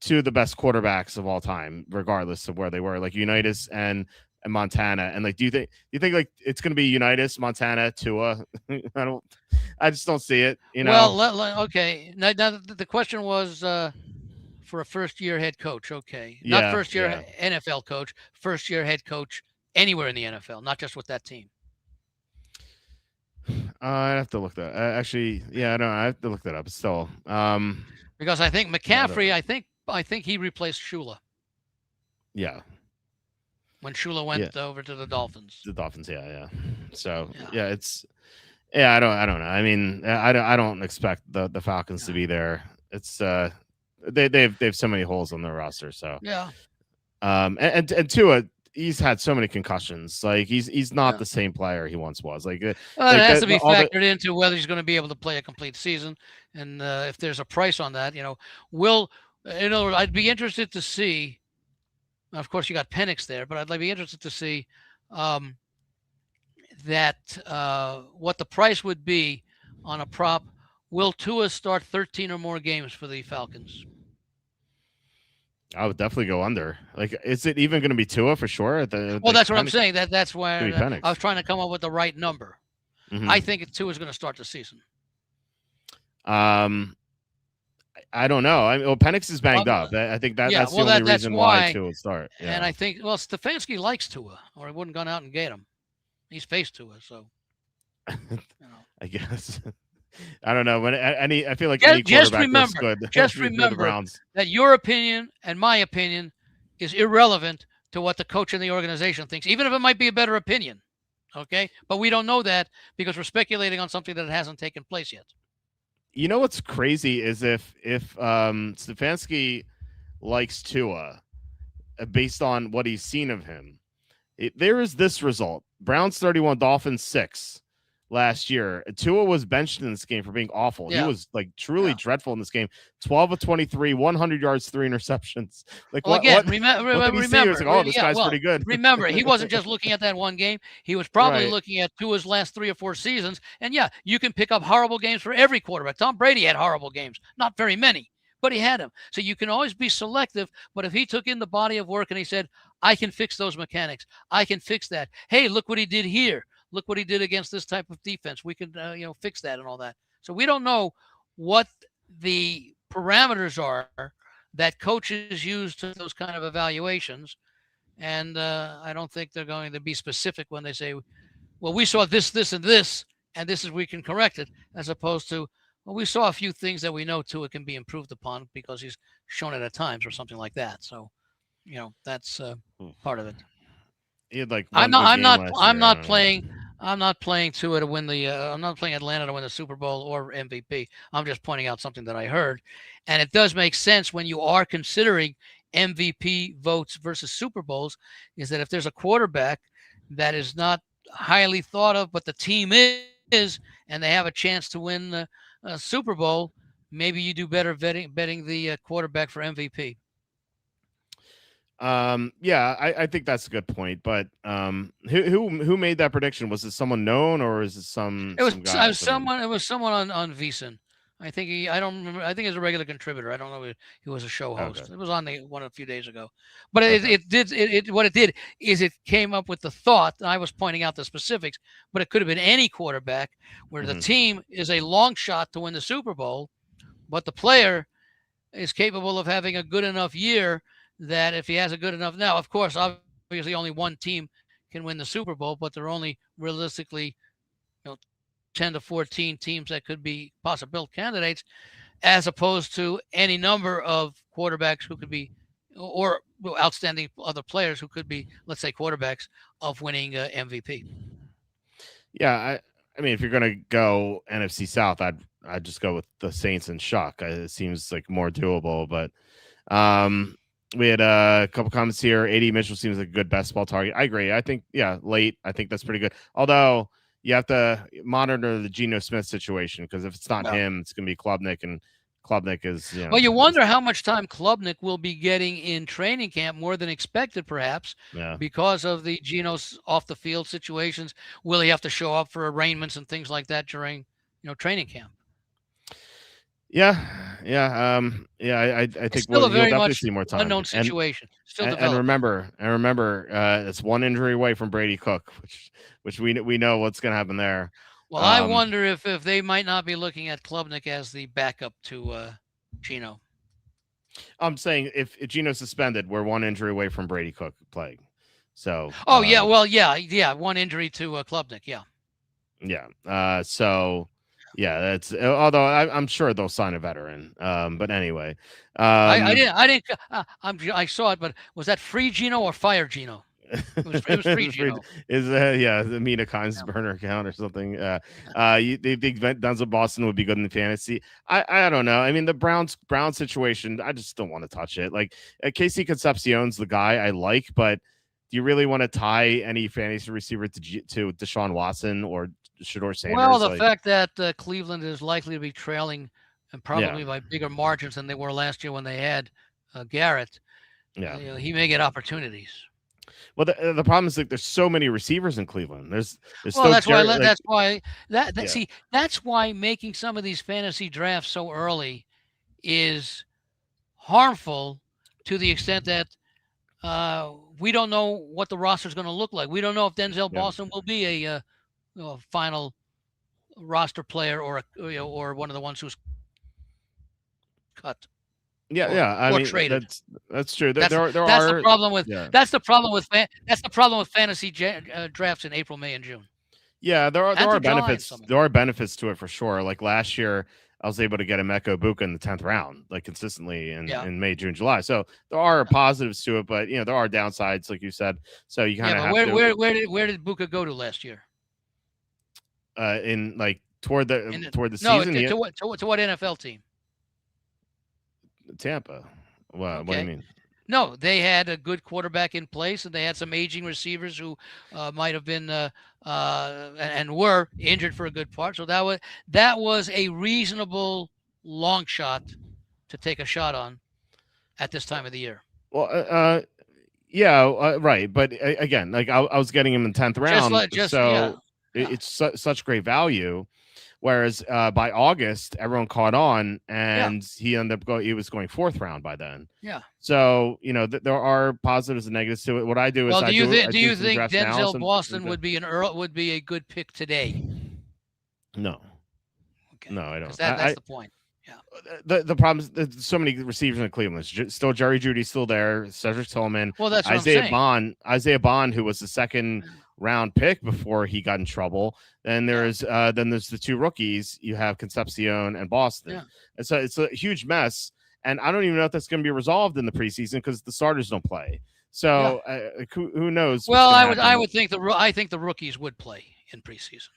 two of the best quarterbacks of all time, regardless of where they were. Like Unitas and Montana. And like, do you think like it's going to be Unitas, Montana, Tua? I just don't see it. You know. Well, okay. Now the question was for a first-year head coach. Okay, not first-year NFL coach, first-year head coach anywhere in the NFL, not just with that team. I have to look that. Actually, yeah, I don't know. I have to look that up. Still, because I think McCaffrey. I think he replaced Shula. Yeah. When Shula went over to the Dolphins. The Dolphins, yeah. So it's I don't know. I mean, I don't expect the Falcons to be there. It's they have so many holes on their roster. So yeah. And Tua, he's had so many concussions. Like he's not the same player he once was. Like it has to be factored into whether he's going to be able to play a complete season, and if there's a price on that, I'd be interested to see. Of course, you got Penix there, but I'd be interested to see that what the price would be on a prop. Will Tua start 13 or more games for the Falcons? I would definitely go under. Like, is it even going to be Tua for sure? That's what I'm saying. That's why I was trying to come up with the right number. Mm-hmm. I think Tua is going to start the season. I don't know. Penix is banged up. I think that's the only reason why Tua would start. Yeah. And I think, Stefanski likes Tua, or he wouldn't gone out and get him. He's faced Tua, so. I guess. I don't know. I feel like any quarterback looks good. Just remember that your opinion and my opinion is irrelevant to what the coach and the organization thinks, even if it might be a better opinion. Okay? But we don't know that because we're speculating on something that hasn't taken place yet. You know what's crazy is if Stefanski likes Tua based on what he's seen of him, there is this result: Browns 31, Dolphins 6 last year. Tua was benched in this game for being awful. Yeah. He was like truly dreadful in this game. 12 of 23, 100 yards, 3 interceptions. Like remember, like, this guy's pretty good. Remember, he wasn't just looking at that one game. He was probably looking at Tua's last 3 or 4 seasons. And you can pick up horrible games for every quarterback. Tom Brady had horrible games, not very many, but he had them. So you can always be selective. But if he took in the body of work and he said, I can fix those mechanics, I can fix that. Hey, look what he did here. Look what he did against this type of defense. We can, fix that and all that. So we don't know what the parameters are that coaches use to those kind of evaluations. And I don't think they're going to be specific when they say, well, we saw this, this, and this is we can correct it, as opposed to, well, we saw a few things that we know Tua can be improved upon because he's shown it at times or something like that. So, that's part of it. He had like I'm not playing Tua to win the. I'm not playing Atlanta to win the Super Bowl or MVP. I'm just pointing out something that I heard, and it does make sense when you are considering MVP votes versus Super Bowls. Is that if there's a quarterback that is not highly thought of, but the team is, and they have a chance to win the Super Bowl, maybe you do better betting the quarterback for MVP. I think that's a good point. But who made that prediction? Was it someone known or is it some? It was someone on VSiN. I think I don't remember. I think he's a regular contributor. I don't know if he was a show host. Okay. It was on the one a few days ago. But what it did is it came up with the thought, and I was pointing out the specifics, but it could have been any quarterback where the team is a long shot to win the Super Bowl, but the player is capable of having a good enough year that if he has a good enough, now, of course, obviously only one team can win the Super Bowl, but there are only realistically, 10 to 14 teams that could be possible candidates, as opposed to any number of quarterbacks who could be, or outstanding other players who could be, let's say, quarterbacks of winning MVP. Yeah, I mean, if you're gonna go NFC South, I'd just go with the Saints and Shock. It seems like more doable. But we had a couple comments here. AD Mitchell seems like a good best ball target. I agree. I think late. I think that's pretty good. Although you have to monitor the Geno Smith situation, because if it's not him, it's gonna be Klubnik, and Klubnik is, well, you wonder how much time Klubnik will be getting in training camp, more than expected, perhaps, because of the Geno's off the field situations. Will he have to show up for arraignments and things like that during, training camp? I think it's still we'll a very definitely much see more time. unknown situation. And remember, it's one injury away from Brady Cook, which we know what's going to happen there. Well, I wonder if they might not be looking at Klubnik as the backup to Geno. I'm saying if Geno's suspended, we're one injury away from Brady Cook playing. So. One injury to Klubnik. Yeah. So. Yeah, that's, although I'm sure they'll sign a veteran. But anyway, I saw it, but was that free Geno or fire Geno? It was free Geno. Is the Mina Kimes burner account or something? You think Denzel Boston would be good in the fantasy? I don't know. I mean, the Brown situation, I just don't want to touch it. Like, Casey Concepcion's the guy I like, but do you really want to tie any fantasy receiver to Deshaun Watson or Shedeur Sanders? Well, the fact that Cleveland is likely to be trailing, and probably by bigger margins than they were last year when they had Garrett. Yeah, he may get opportunities. Well, the problem is, like, there's so many receivers in Cleveland. There's that's why making some of these fantasy drafts so early is harmful, to the extent that we don't know what the roster is going to look like. We don't know if Denzel Boston will be a final roster player or one of the ones who's cut. I mean, traded. That's true. That's the problem with fantasy drafts in April, May, and June. Yeah, there are benefits. There are benefits to it for sure. Like last year, I was able to get Emeka Egbuka in the 10th round, like consistently in May, June, July. So there are positives to it, but there are downsides, like you said. So you kind of have where did Buka go to last year? In like toward the season. To what NFL team? Tampa. What do you mean? No, they had a good quarterback in place, and they had some aging receivers who might have been and were injured for a good part. So that was a reasonable long shot to take a shot on at this time of the year. Well, right. But again, like I was getting him in the 10th round, it's such great value. Whereas by August, everyone caught on, and he ended up he was going 4th round by then. Yeah. So there are positives and negatives to it. What I do is, do you think Denzel Boston would be a good pick today? No. Okay. No, I don't. That's the point. Yeah. The problem is there's so many receivers in Cleveland. Still Jerry Jeudy's still there. Cedric Tillman. Well, that's Isaiah Bond, who was the 2nd round pick before he got in trouble. Then there's the 2 rookies. You have Concepcion and Boston. And so it's a huge mess. And I don't even know if that's going to be resolved in the preseason, because the starters don't play. So who knows? Well, I think the rookies would play in preseason.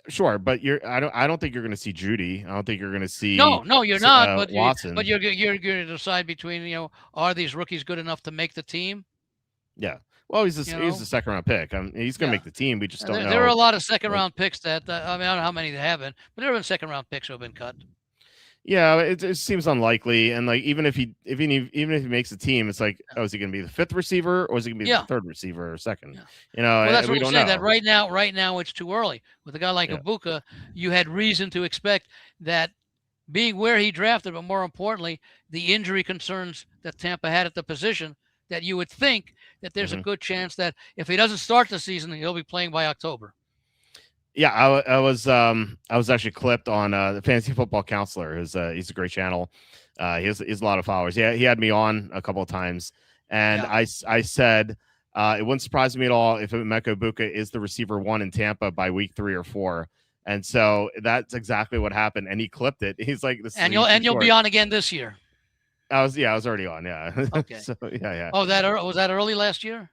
Sure, but I don't think you're going to see Jeudy. I don't think you're going to see. No, you're not. But Watson. But you're going to decide between are these rookies good enough to make the team? Yeah. Well, he's the 2nd round pick. He's going to make the team. We just don't know. There are a lot of 2nd round picks that I don't know how many they have been, but there have been 2nd round picks who have been cut. Yeah, it seems unlikely. And like even if he makes the team, it's like, is he going to be the 5th receiver, or is he going to be the 3rd receiver or 2nd? Yeah. Well, that's what I'm saying. That right now it's too early. With a guy like Egbuka, you had reason to expect that, being where he drafted, but more importantly, the injury concerns that Tampa had at the position, that you would think that there's a good chance that if he doesn't start the season, he'll be playing by October. Yeah, I was actually clipped on the Fantasy Football Counselor. He's a great channel. He has a lot of followers. Yeah, he had me on a couple of times, and I said It wouldn't surprise me at all if Emeka Egbuka is the receiver 1 in Tampa by week 3 or 4. And so that's exactly what happened. And he clipped it. He's like, this And is you'll be on again this year. I was already on. Yeah. Okay. So yeah. Oh, was that early last year?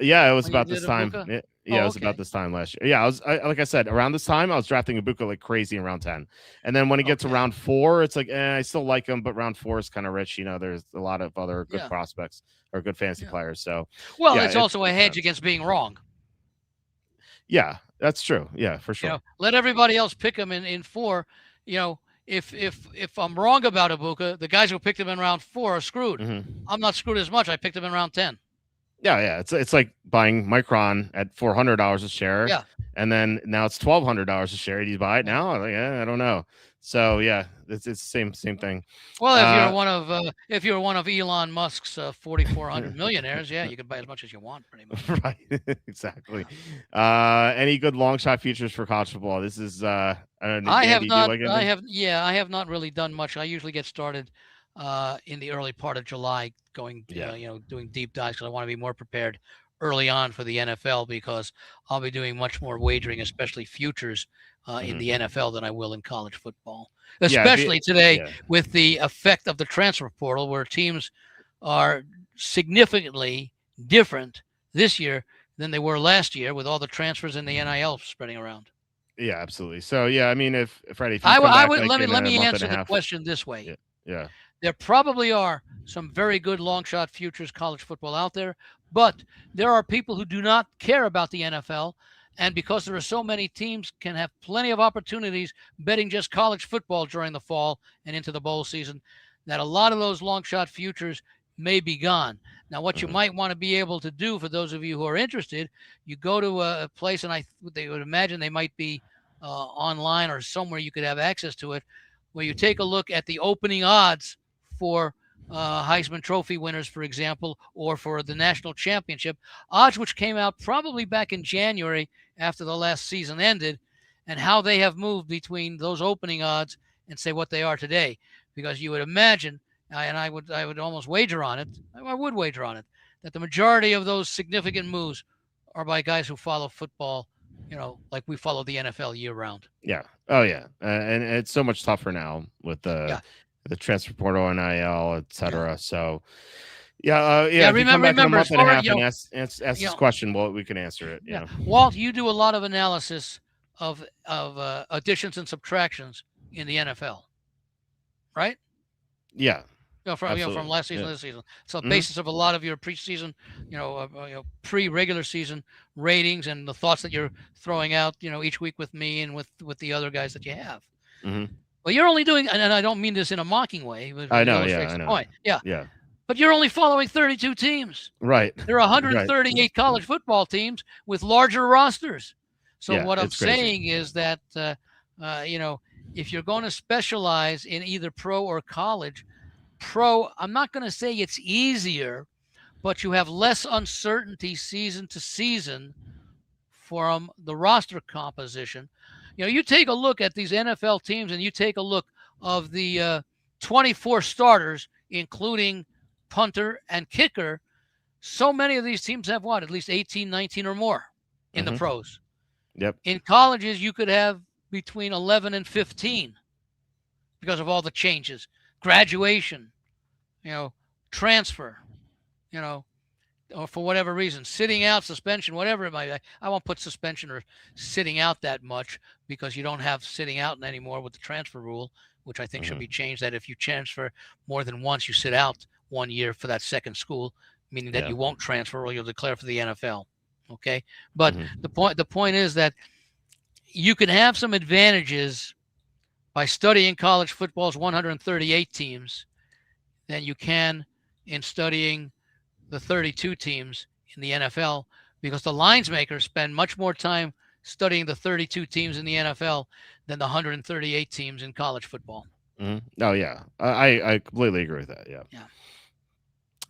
Yeah, it was When about you this did time. Egbuka? Yeah, it was Okay. about this time last year. Yeah, like I said, around this time, I was drafting Ibuka like crazy in round 10. And then when it gets to Okay. round 4, it's like, I still like him, but round 4 is kind of rich. There's a lot of other good Yeah. prospects or good fantasy Yeah. players. So, Well, yeah, it's also a hedge against being wrong. Yeah, that's true. Yeah, for sure. Let everybody else pick him in 4. If I'm wrong about Egbuka, the guys who picked him in round 4 are screwed. Mm-hmm. I'm not screwed as much. I picked him in round 10. Yeah. It's like buying Micron at $400 a share. Yeah. And then now it's $1,200 a share. Do you buy it now? Like, I don't know. So yeah, it's the same thing. Well, if you're one of Elon Musk's 4,400 millionaires, yeah, you can buy as much as you want, pretty much. Right, exactly. Any good long shot futures for college football? This is I don't know. I have Andy, not. do you like I anything? have not really done much. I usually get started in the early part of July, going doing deep dives because I want to be more prepared early on for the NFL because I'll be doing much more wagering, especially futures in the NFL than I will in college football. Especially today with the effect of the transfer portal, where teams are significantly different this year than they were last year with all the transfers and the NIL spreading around. Yeah, absolutely. So yeah, I mean, if Freddie, I would let me answer the question this way. Yeah. There probably are some very good long shot futures college football out there, but there are people who do not care about the NFL. And because there are so many teams, can have plenty of opportunities betting just college football during the fall and into the bowl season, that a lot of those long shot futures may be gone. Now, what you might want to be able to do, for those of you who are interested, you go to a place, and they would imagine they might be online or somewhere you could have access to it, where you take a look at the opening odds for Heisman Trophy winners, for example, or for the national championship, odds which came out probably back in January after the last season ended, and how they have moved between those opening odds and say what they are today. Because you would imagine, and I would almost wager on it, I would wager on it, that the majority of those significant moves are by guys who follow football, like we follow the NFL year round. Yeah. Oh yeah. And it's so much tougher now with the transfer portal, NIL, etc. Yeah. So yeah. If you come back in a month and a half and ask this question, well, we can answer it. Yeah. Walt, you do a lot of analysis of additions and subtractions in the NFL, right? Yeah. From last season to this season. So the basis of a lot of your preseason, pre-regular season ratings and the thoughts that you're throwing out, each week with me and with the other guys that you have. Mm-hmm. Well, you're only doing, and I don't mean this in a mocking way. I know. Yeah. I know. Point. Yeah. Yeah. But you're only following 32 teams. Right. There are 138 college football teams with larger rosters. So what I'm saying is that, if you're going to specialize in either pro or college, I'm not going to say it's easier, but you have less uncertainty season to season from the roster composition. You take a look at these NFL teams and you take a look of the 24 starters, including punter and kicker. So many of these teams have at least 18, 19 or more in the pros. Yep. In colleges, you could have between 11 and 15 because of all the changes, graduation, transfer, or for whatever reason, sitting out, suspension, whatever it might be. I won't put suspension or sitting out that much because you don't have sitting out anymore with the transfer rule, which I think should be changed, that if you transfer more than once, you sit out 1 year for that second school, meaning that you won't transfer or you'll declare for the NFL. Okay. But the point is that you can have some advantages by studying college football's 138 teams than you can in studying the 32 teams in the NFL, because the lines makers spend much more time studying the 32 teams in the NFL than the 138 teams in college football. Oh yeah, I completely agree with that. Yeah.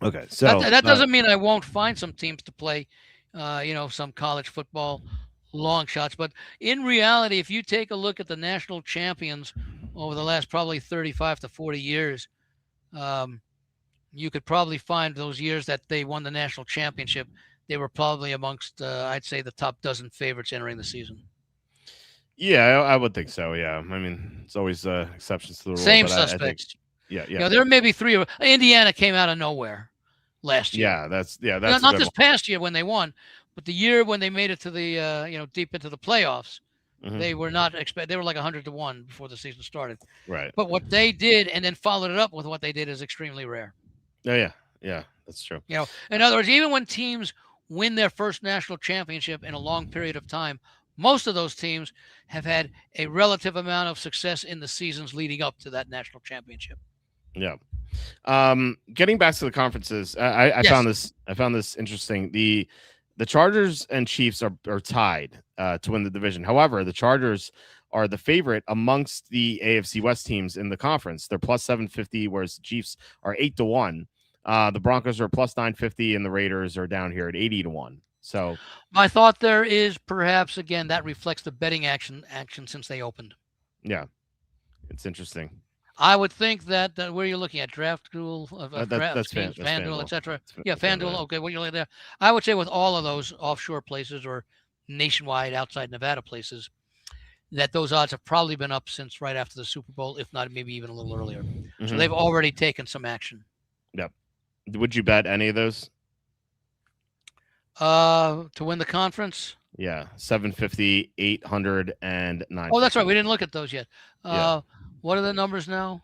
Okay, so that doesn't mean I won't find some teams to play, some college football long shots. But in reality, if you take a look at the national champions over the last probably 35 to 40 years, you could probably find those years that they won the national championship they were probably amongst, I'd say, the top dozen favorites entering the season. Yeah, I would think so. Yeah, I mean, it's always exceptions to the rule, Same but I think, suspects. yeah, You know, there may be three. Indiana came out of nowhere last year. yeah, that's a Not good this one. past year when they won, but the year when they made it to the deep into the playoffs. Mhm. They were not they were like 100-1 before the season started. Right. But what they did and then followed it up with what they did is extremely rare. Oh yeah, that's true. You know, in other words, even when teams win their first national championship in a long period of time, most of those teams have had a relative amount of success in the seasons leading up to that national championship. Yeah. Getting back to the conferences, I found this interesting. The Chargers and Chiefs are tied to win the division. However, the Chargers are the favorite amongst the AFC West teams in the conference. They're plus 750, whereas the Chiefs are 8-1. The Broncos are plus 950, and the Raiders are down here at 80-1. So my thought there is perhaps again that reflects the betting action since they opened. Yeah, it's interesting. I would think that where you're looking at DraftKings, That's FanDuel, FanDuel. etc. It's FanDuel. FanDuel. Okay, what you're looking there. I would say with all of those offshore places or nationwide outside Nevada places, that those odds have probably been up since right after the Super Bowl, if not maybe even a little earlier. Mm-hmm. So they've already taken some action. Yep. Would you bet any of those? To win the conference? Yeah, 750, 800, and 950. Oh, that's right. We didn't look at those yet. Yeah. What are the numbers now?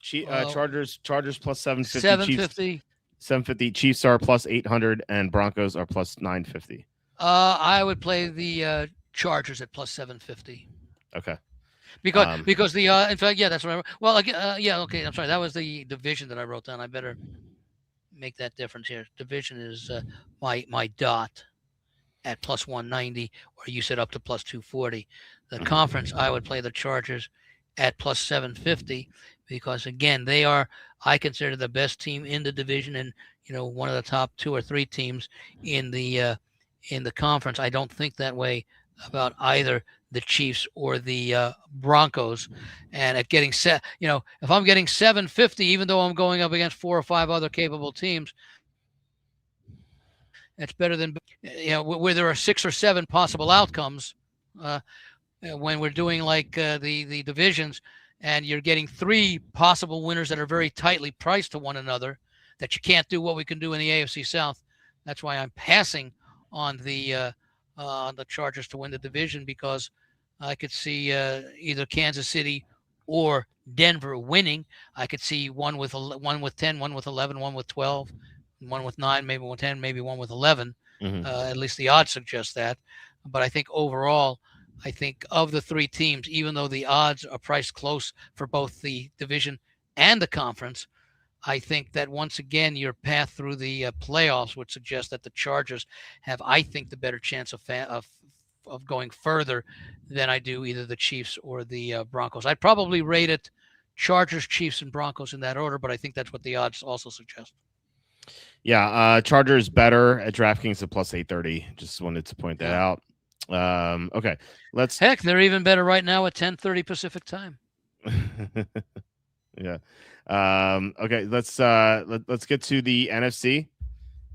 Chargers plus 750. 750. Chiefs, 750. Chiefs are plus 800, and Broncos are plus 950. I would play the Chargers at plus 750. Okay. Because the in fact, yeah, that's what okay. I'm sorry. That was the division that I wrote down. I better make that difference here. Division is my dot at plus 190, or you said up to plus 240. The conference, I would play the Chargers at plus 750 because again, I consider the best team in the division and one of the top 2 or 3 teams in the conference. I don't think that way about either the Chiefs or the Broncos. And at getting if I'm getting 750, even though I'm going up against 4 or 5 other capable teams, that's better than where there are 6 or 7 possible outcomes. When we're doing like the divisions, and you're getting 3 possible winners that are very tightly priced to one another, that you can't do what we can do in the AFC South. That's why I'm passing on the Chargers to win the division, because I could see either Kansas City or Denver winning. I could see one with 10, one with 11, one with 12, one with 9, maybe one 10, maybe one with 11. Mm-hmm. At least the odds suggest that. But I think overall, of the 3 teams, even though the odds are priced close for both the division and the conference, I think that once again, your path through the playoffs would suggest that the Chargers have, I think, the better chance of going further than I do either the Chiefs or the Broncos. I'd probably rate it Chargers, Chiefs, and Broncos in that order, but I think that's what the odds also suggest. Yeah, Chargers better at DraftKings at plus 830. Just wanted to point that out. Okay, Heck, they're even better right now at 10:30 Pacific time. Yeah. Okay, let's get to the NFC.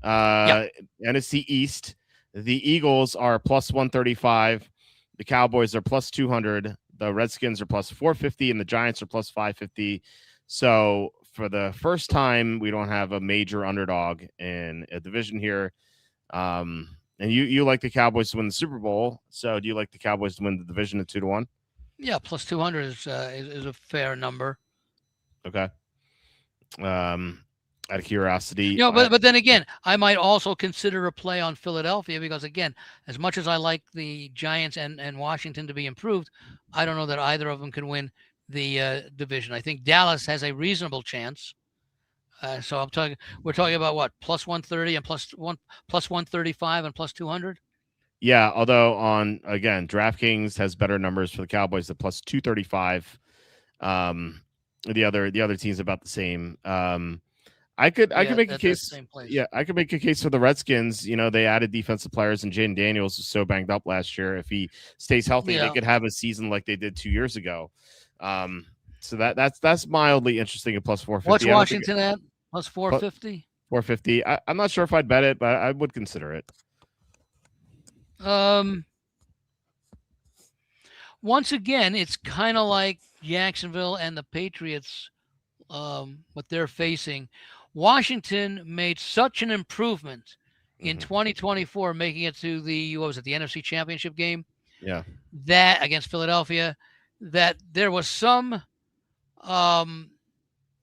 NFC East. The Eagles are plus 135. The Cowboys are plus 200. The Redskins are plus 450, and the Giants are plus 550. So for the first time, we don't have a major underdog in a division here. And you like the Cowboys to win the Super Bowl. So do you like the Cowboys to win the division at 2-1? Yeah, plus 200 is a fair number. Okay. Out of curiosity. But then again, I might also consider a play on Philadelphia, because again, as much as I like the Giants and Washington to be improved, I don't know that either of them can win the division. I think Dallas has a reasonable chance. So we're talking about what, plus 130 and plus 135 and plus 200. Yeah, although DraftKings has better numbers for the Cowboys at plus 235. The other team's about the same. I could make a case. Yeah, I could make a case for the Redskins. They added defensive players, and Jaden Daniels was so banged up last year. If he stays healthy, they could have a season like they did 2 years ago. So that's mildly interesting at plus 450. What's Washington at? Plus 450? 450. I'm not sure if I'd bet it, but I would consider it. Once again, it's kind of like Jacksonville and the Patriots, what they're facing. Washington made such an improvement in 2024, making it to the NFC Championship game, Yeah. that against Philadelphia, that there was some um,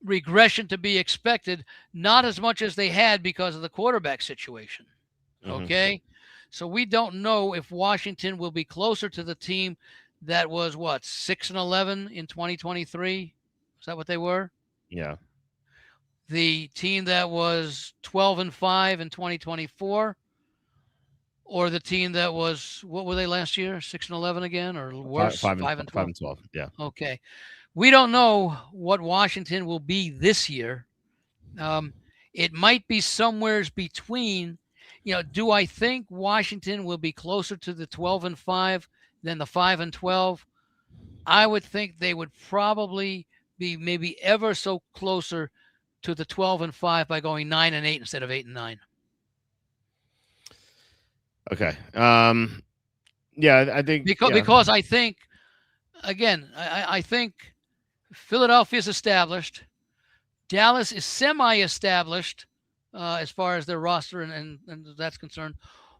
regression to be expected, not as much as they had because of the quarterback situation. Okay. So we don't know if Washington will be closer to the team that was 6-11 in 2023. Is that what they were? Yeah. The team that was 12-5 in 2024, or the team that was, what were they last year? 6-11 again, or worse, 5-12? 5-12. Yeah. Okay. We don't know what Washington will be this year. It might be somewhere between. Do I think Washington will be closer to the 12-5 than the 5-12? I would think they would probably be maybe ever so closer to the 12-5 by going 9-8 instead of 8-9. Okay. Yeah, I think because I think, again, I think Philadelphia's established. Dallas is semi-established as far as their roster and that's concerned.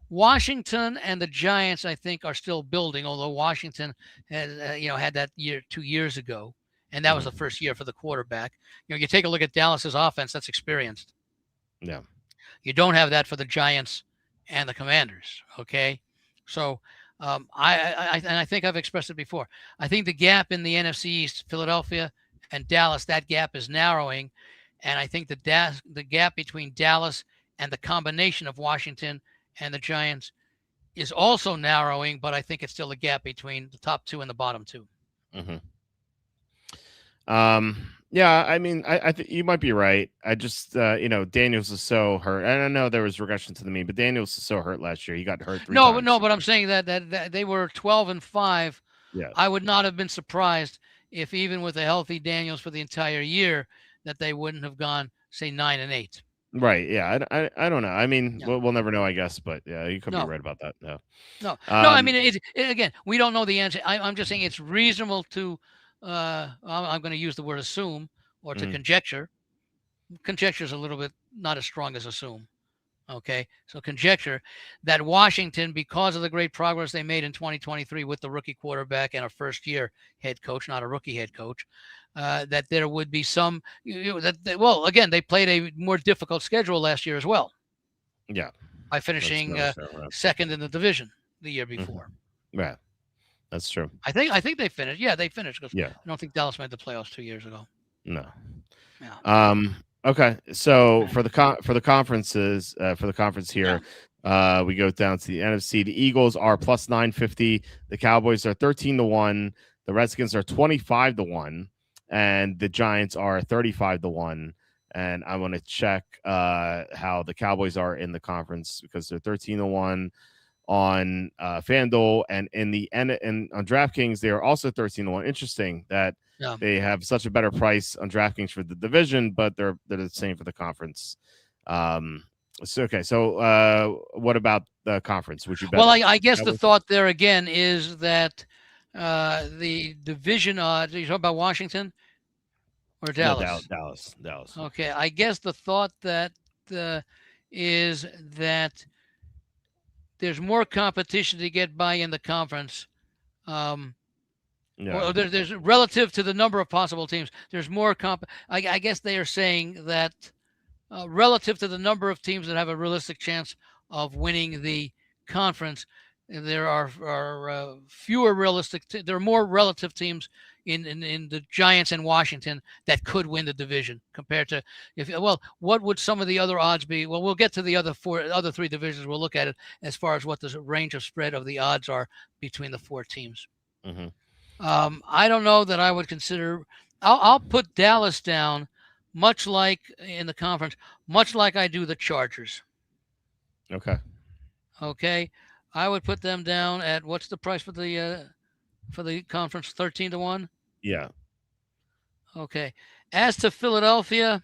Washington and the Giants, I think, are still building. Although Washington had had that year 2 years ago, and that was the first year for the quarterback. You take a look at Dallas's offense; that's experienced. Yeah. You don't have that for the Giants and the Commanders. Okay, so I think I've expressed it before. I think the gap in the NFC East, Philadelphia and Dallas, that gap is narrowing, and I think the gap between Dallas and the combination of Washington and the Giants is also narrowing, but I think it's still a gap between the top two and the bottom two. Yeah, I mean, I think you might be right. I just, Daniels is so hurt, and I know there was regression to the mean, but Daniels is so hurt last year. He got hurt 3 times. But I'm saying that they were 12-5. Yeah. I would not have been surprised if even with a healthy Daniels for the entire year that they wouldn't have gone, say, 9-8. Right. Yeah. I don't know. I mean, we'll never know, I guess. But yeah, you could be right about that. No. I mean, again, we don't know the answer. I'm just saying it's reasonable to. I'm going to use the word assume or to conjecture. Conjecture is a little bit not as strong as assume. Okay, so conjecture that Washington, because of the great progress they made in 2023 with the rookie quarterback and a first-year head coach, not a rookie head coach, that there would be some. Again, they played a more difficult schedule last year as well. Yeah, by finishing second in the division the year before. Yeah, that's true. I think they finished. Yeah, they finished. Yeah, I don't think Dallas made the playoffs 2 years ago. No. Yeah. Okay, so for the conferences, for the conference here, we go down to the NFC. The Eagles are plus 950. The Cowboys are 13-1. The Redskins are 25-1, and the Giants are 35-1. And I want to check how the Cowboys are in the conference because they're 13-1 on FanDuel, and on DraftKings they are also 13-1. Interesting that. Yeah. They have such a better price on DraftKings for the division, but they're the same for the conference. So what about the conference? Would you bet? Well, I guess the thought there again is that the division odds. Are you talking about Washington or Dallas? No, Dallas. Okay, I guess the thought that is that there's more competition to get by in the conference. Well, there's relative to the number of possible teams. There's more I guess they are saying that relative to the number of teams that have a realistic chance of winning the conference, there are fewer realistic. There are more relative teams in the Giants and Washington that could win the division compared to what would some of the other odds be? Well, we'll get to the other 3 divisions. We'll look at it as far as what the range of spread of the odds are between the 4 teams. Mm-hmm. I don't know that I would consider. I'll put Dallas down, much like in the conference, much like I do the Chargers. Okay. I would put them down at what's the price for the conference? 13-1. Yeah. Okay. As to Philadelphia,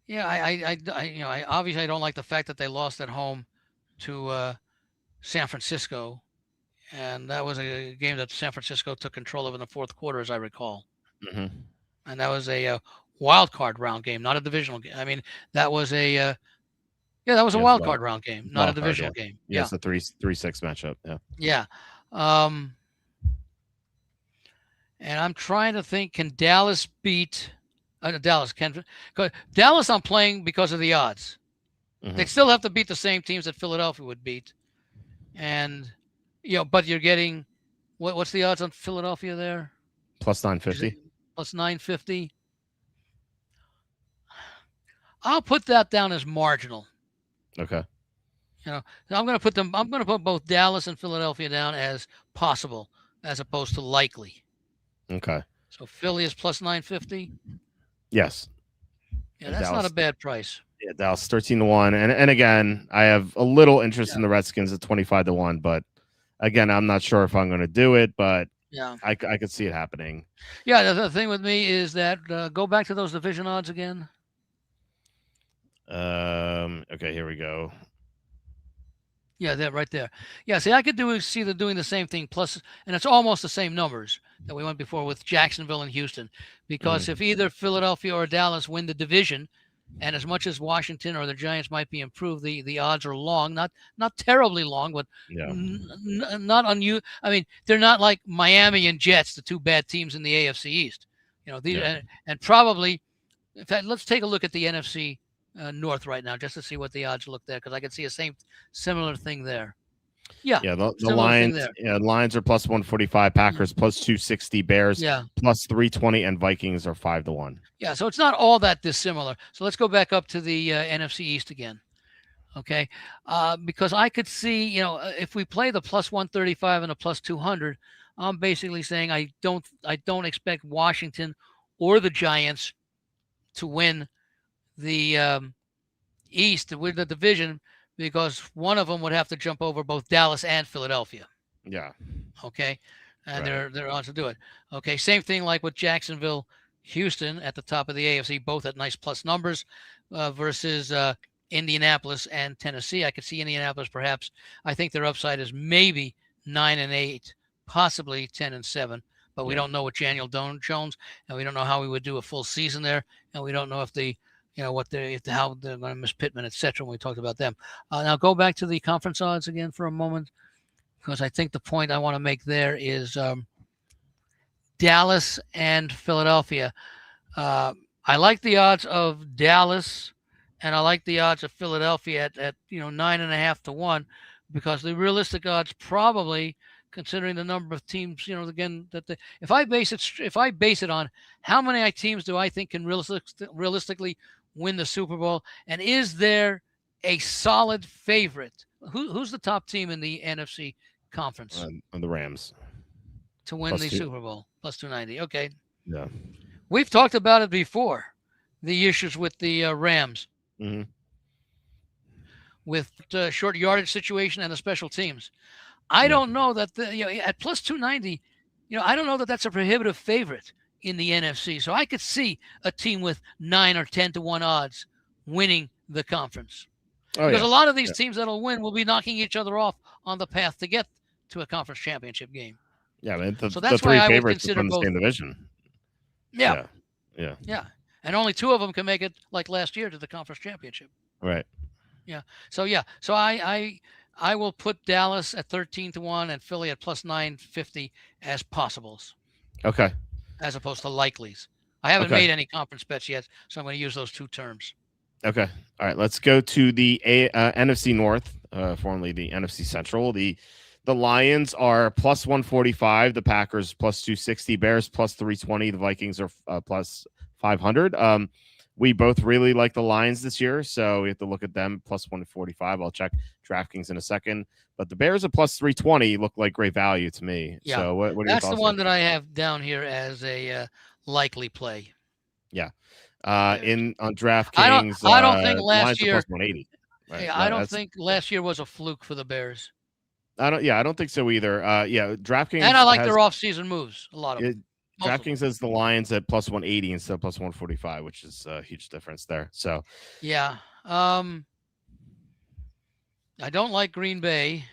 Yeah, I obviously I don't like the fact that they lost at home to San Francisco, and that was a game that San Francisco took control of in the fourth quarter, as I recall. Hmm. And that was a wild card round game, not a divisional game. I mean, that was a yeah, that was a Yes, wild card round game, not a wild card. divisional Yeah, game. yeah, Yeah, it's a 3-6 matchup. Yeah. yeah. Um, and I'm trying to think, can Dallas beat Dallas? Can Dallas? I'm playing because of the odds. Hmm. They'd still have to beat the same teams that Philadelphia would beat, and but you're getting what's the odds on Philadelphia there? Plus 950. Plus 950. I'll put that down as marginal. Okay. I'm going to put both Dallas and Philadelphia down as possible, as opposed to likely. Okay. So Philly is plus 950. Yes. Yeah, And that's Dallas, not a bad price. yeah, Dallas 13-1, and again, I have a little interest in the Redskins at 25-1, but again, I'm not sure if I'm going to do it, but Yeah, I could see it happening. yeah. The thing with me is that go back to those division odds again. Okay, here we go. Yeah, that right there. Yeah, see, I could see they're doing the same thing plus, and it's almost the same numbers that we went before with Jacksonville and Houston, because if either Philadelphia or Dallas win the division, and as much as Washington or the Giants might be improved, the odds are long, not terribly long, but Yeah. not unusual. I mean, they're not like Miami and Jets, the two bad teams in the AFC East. These and probably, in fact, let's take a look at the NFC North right now just to see what the odds look there, because I can see a similar thing there. Yeah. Yeah, the Lions. Yeah, Lions are plus 145, Packers plus 260, Bears plus 320, and Vikings are 5-1. Yeah, so it's not all that dissimilar. So let's go back up to the NFC East again. Okay, because I could see, if we play the plus 135 and a plus 200, I'm basically saying I don't expect Washington or the Giants to win the East, to win the division, because one of them would have to jump over both Dallas and Philadelphia. Yeah. Okay, and they're on to do it. Okay, same thing like with Jacksonville, Houston at the top of the AFC, both at nice plus numbers, versus Indianapolis and Tennessee. I could see Indianapolis perhaps. I think their upside is maybe 9-8, possibly 10-7. But we don't know with Daniel Jones, and we don't know how we would do a full season there, and we don't know if how they're going to miss Pittman, etc. When we talked about them. Now go back to the conference odds again for a moment, because I think the point I want to make there is Dallas and Philadelphia. I like the odds of Dallas, and I like the odds of Philadelphia at 9.5 to 1, because the realistic odds probably, considering the number of teams, again, if I base it on how many teams do I think can realistically win the Super Bowl, and is there a solid favorite? Who's the top team in the NFC conference? The Rams to win the Super Bowl, plus 290. Okay. Yeah. We've talked about it before, the issues with the Rams. Mm-hmm. With the short yardage situation and the special teams. I don't know that at plus 290, I don't know that that's a prohibitive favorite in the NFC. So I could see a team with 9 or 10 to 1 odds winning the conference. Because a lot of these teams that'll win will be knocking each other off on the path to get to a conference championship game. Yeah, man. So that's the three why I would favorites consider from the both. same division. Yeah. Yeah. And only 2 of them can make it, like last year, to the conference championship. Right. Yeah. So I will put Dallas at 13 to 1 and Philly at plus 950 as possibles. Okay. As opposed to likelies. I haven't made any conference bets yet, so I'm going to use those 2 terms. Okay. All right. Let's go to the NFC North, formerly the NFC Central. The Lions are plus 145. The Packers plus 260. Bears plus 320. The Vikings are plus 500. We both really like the Lions this year, so we have to look at them plus 145. I'll check DraftKings in a second. But the Bears at plus 320 look like great value to me. Yeah. So what are your thoughts? That's the one that I have down here as a likely play. Yeah. On DraftKings, I don't think last year plus 180. Right? Yeah, I don't think last year was a fluke for the Bears. I don't think so either. DraftKings, and I like their off-season moves, a lot of them. Most of them. DraftKings has the Lions at plus 180 instead of plus 145, which is a huge difference there. So Yeah. I don't like Green Bay.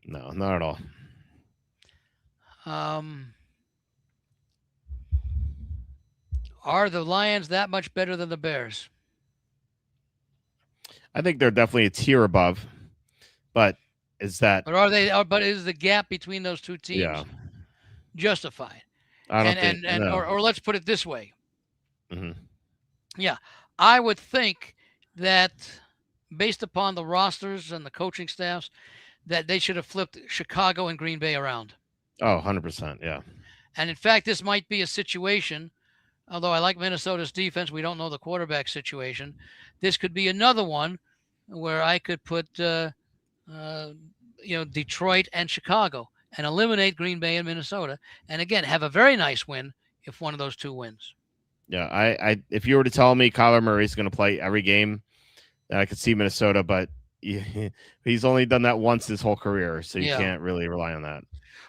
no, not at all. Are the Lions that much better than the Bears? I think they're definitely a tier above, but is that? But are they? But is the gap between those two teams Yeah, justified? I don't think. And No. or let's put it this way. Mm-hmm. Yeah, I would think that based upon the rosters and the coaching staffs, that they should have flipped Chicago and Green Bay around. Oh, 100%. Yeah. And in fact, this might be a situation. Although I like Minnesota's defense, we don't know the quarterback situation. This could be another one where I could put, Detroit and Chicago and eliminate Green Bay and Minnesota, and again have a very nice win if one of those two wins. Yeah. I if you were to tell me Kyler Murray's going to play every game, I could see Minnesota, but he's only done that once his whole career, so you can't really rely on that.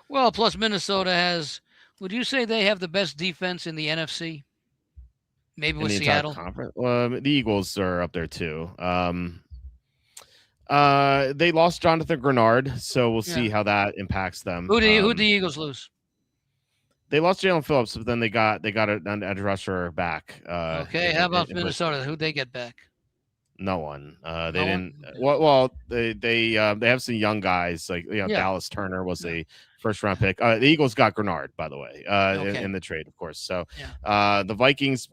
Well, plus Minnesota has. Would you say they have the best defense in the NFC? Maybe with Seattle. The Eagles are up there too. They lost Jonathan Grenard, so we'll see how that impacts them. Who did the Eagles lose? They lost Jalen Phillips, but then they got an edge rusher back. Okay, how about Minnesota? Who'd they get back? No one. They didn't. Well, they have some young guys like Dallas Turner was a first round pick. The Eagles got Grenard, by the way, in the trade, of course. So the Vikings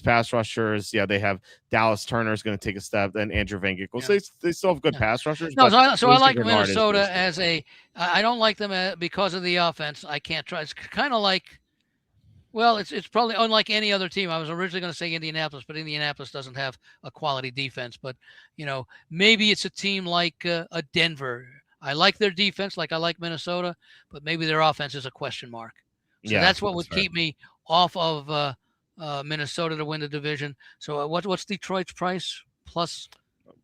pass rushers, they have Dallas Turner is going to take a step, then Andrew Van Ginkel. So they still have good pass rushers. No, so I like Minnesota as a. I don't like them because of the offense. I can't try. It's kind of like. Well, it's probably unlike any other team. I was originally going to say Indianapolis, but Indianapolis doesn't have a quality defense. But, maybe it's a team like a Denver. I like their defense like I like Minnesota, but maybe their offense is a question mark. So that's what would keep me off of Minnesota to win the division. So what's Detroit's price plus?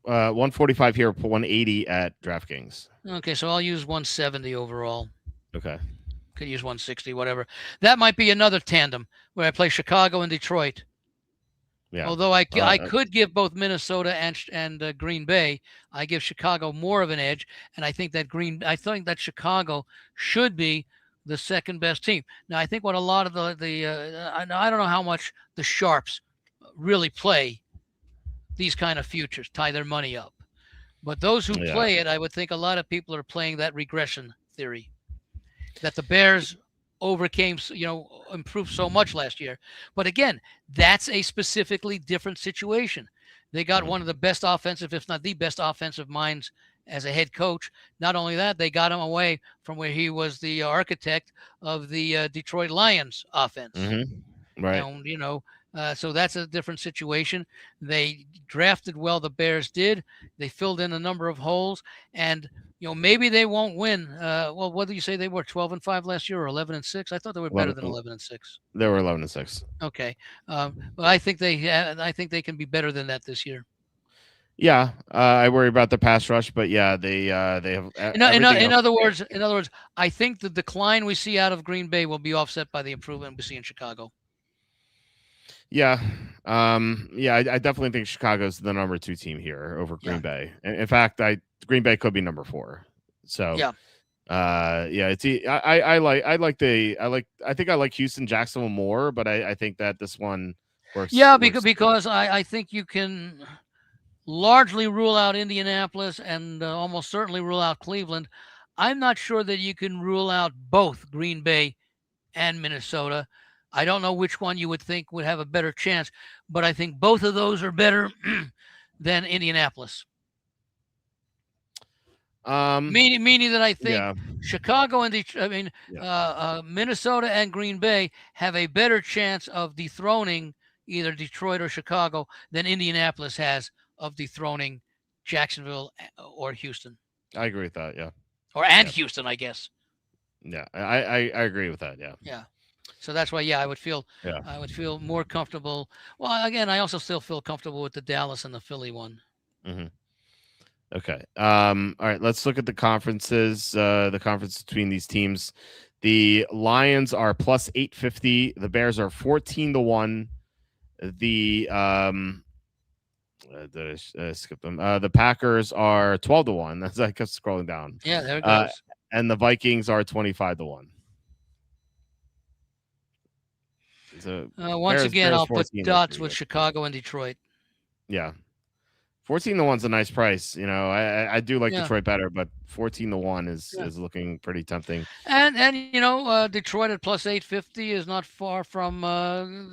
145 here, 180 at DraftKings. Okay, so I'll use 170 overall. Okay. Could use 160, whatever. That might be another tandem where I play Chicago and Detroit. Yeah. Although I could give both Minnesota and Green Bay, I give Chicago more of an edge, and I think that Chicago should be the second best team. Now I think what a lot of I don't know how much the sharps really play these kind of futures, tie their money up, but those who play it, I would think a lot of people are playing that regression theory. That the Bears improved so much last year. But again, that's a specifically different situation. They got one of the best offensive, if not the best offensive minds as a head coach. Not only that, they got him away from where he was the architect of the Detroit Lions offense. Mm-hmm. Right. And, so that's a different situation. They drafted well, the Bears did. They filled in a number of holes, and maybe they won't win. Well, what did you say they were? 12-5 last year, or 11-6? I thought they were better than 11-6. They were 11-6. Okay, but I think they can be better than that this year. Yeah, I worry about the pass rush, but they have. In other words, I think the decline we see out of Green Bay will be offset by the improvement we see in Chicago. Yeah. I definitely think Chicago's the number 2 team here over Green Bay. In fact, Green Bay could be number 4. So I think I like Houston, Jacksonville more, but I think that this one works. Yeah, because I think you can largely rule out Indianapolis and almost certainly rule out Cleveland. I'm not sure that you can rule out both Green Bay and Minnesota. I don't know which one you would think would have a better chance, but I think both of those are better than Indianapolis. Meaning that I think Chicago and Minnesota and Green Bay have a better chance of dethroning either Detroit or Chicago than Indianapolis has of dethroning Jacksonville or Houston. I agree with that. Yeah. Houston, I guess. Yeah, I agree with that. Yeah. Yeah. So that's why, I would feel more comfortable. Well, again, I also still feel comfortable with the Dallas and the Philly one. Mm-hmm. Okay. All right. Let's look at the conferences. The conference between these teams. The Lions are plus 850. The Bears are 14-1. The skip them. The Packers are 12-1. That's I kept scrolling down. Yeah, there it goes. And the Vikings are 25-1. So Once again, Bears I'll put 14 is dots pretty with good. Chicago and Detroit. Yeah. 14-1's a nice price. You know, I do like Yeah. Detroit better, but 14-1 is Yeah. is looking pretty tempting. And Detroit at plus 850 is not far from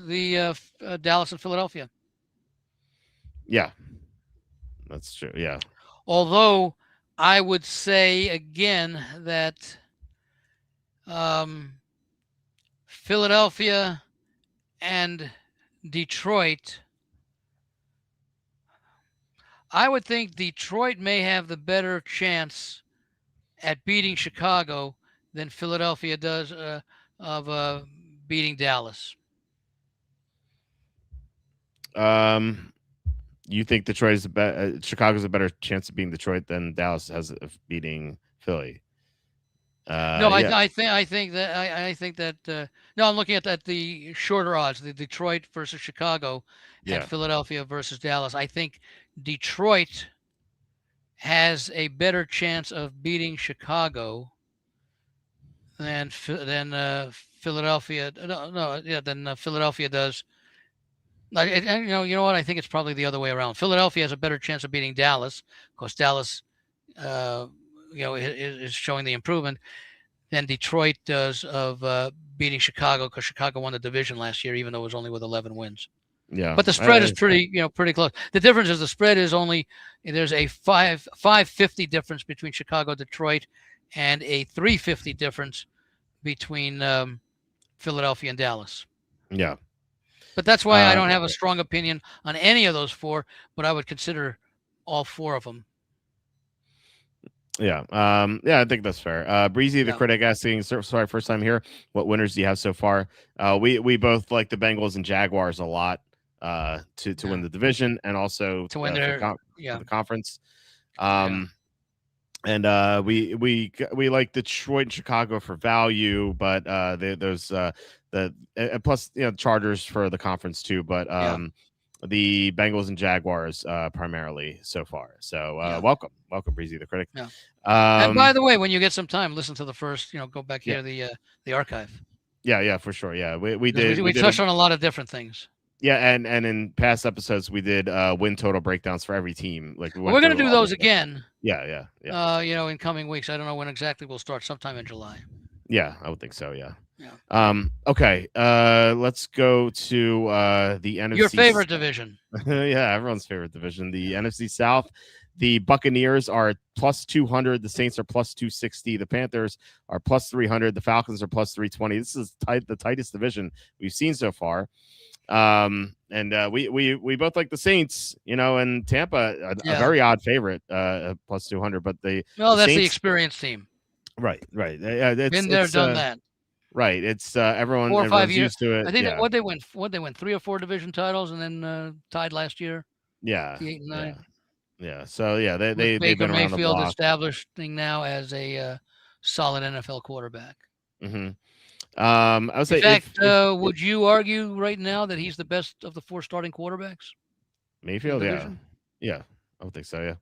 the Dallas and Philadelphia. Yeah, that's true. Yeah. Although I would say again that Philadelphia and Detroit, I would think Detroit may have the better chance at beating Chicago than Philadelphia does of beating Dallas. You think Chicago's a better chance of beating Detroit than Dallas has of beating Philly? No, Yeah. I think that no, I'm looking at the shorter odds, the Detroit versus Chicago and Yeah. Philadelphia versus Dallas. I think Detroit has a better chance of beating Chicago than Philadelphia. Than Philadelphia does. And you know what? I think it's probably the other way around. Philadelphia has a better chance of beating Dallas because Dallas, is showing the improvement than Detroit does of beating Chicago because Chicago won the division last year, even though it was only with 11 wins. Yeah. But the spread is pretty close. The difference is the spread is only there's a 550 difference between Chicago, Detroit, and a 350 difference between Philadelphia and Dallas. Yeah. But that's why I don't have a strong opinion on any of those four, but I would consider all four of them. Yeah. I think that's fair. Breezy the critic asking, sorry, first time here. What winners do you have so far? We both like the Bengals and Jaguars a lot to win the division and also to win the conference. And we like Detroit and Chicago for value, but plus Chargers for the conference too, but the Bengals and Jaguars primarily so far. So welcome Breezy the critic. Yeah. And by the way, when you get some time, listen to the first, go back here the archive. Yeah, for sure. Yeah, we touched on a lot of different things. Yeah, and in past episodes we did win total breakdowns for every team. Like we're going to do those again. Yeah. In coming weeks. I don't know when exactly we'll start. Sometime in July. Yeah, I would think so. Yeah. Okay. Let's go to the NFC. Your favorite division. Yeah, everyone's favorite division. The NFC South. The Buccaneers are plus 200. The Saints are plus 260. The Panthers are plus 300. The Falcons are plus 320. This is the tightest division we've seen so far. And we both like the Saints, and Tampa, a very odd favorite, plus 200. But that's Saints, the experienced team. Right. Been there, done that. Right. It's everyone 4 or 5 years used to it. I think what they win 3 or 4 division titles and then tied last year. Yeah. 8 and 9. Yeah. So they've been around Mayfield the block. establishing now as a solid NFL quarterback. Mm-hmm. I would say, in fact, would you argue right now that he's the best of the 4 starting quarterbacks? Mayfield, yeah, I would think so, yeah,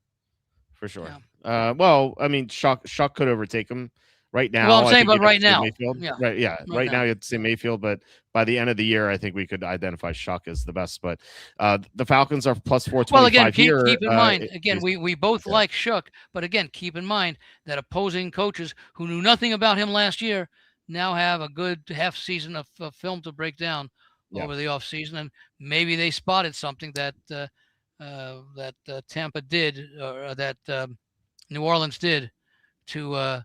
for sure. Yeah. Well, I mean, Shock could overtake him right now. Well, I'm saying, but right now, Mayfield. Yeah, right, yeah, right now you have to say Mayfield, but by the end of the year, I think we could identify Shock as the best. But the Falcons are plus 425. Well, again, keep in mind, we both like Shook, but again, keep in mind that opposing coaches who knew nothing about him last year now have a good half season of film to break down over the off season, and maybe they spotted something that Tampa did, or that New Orleans did to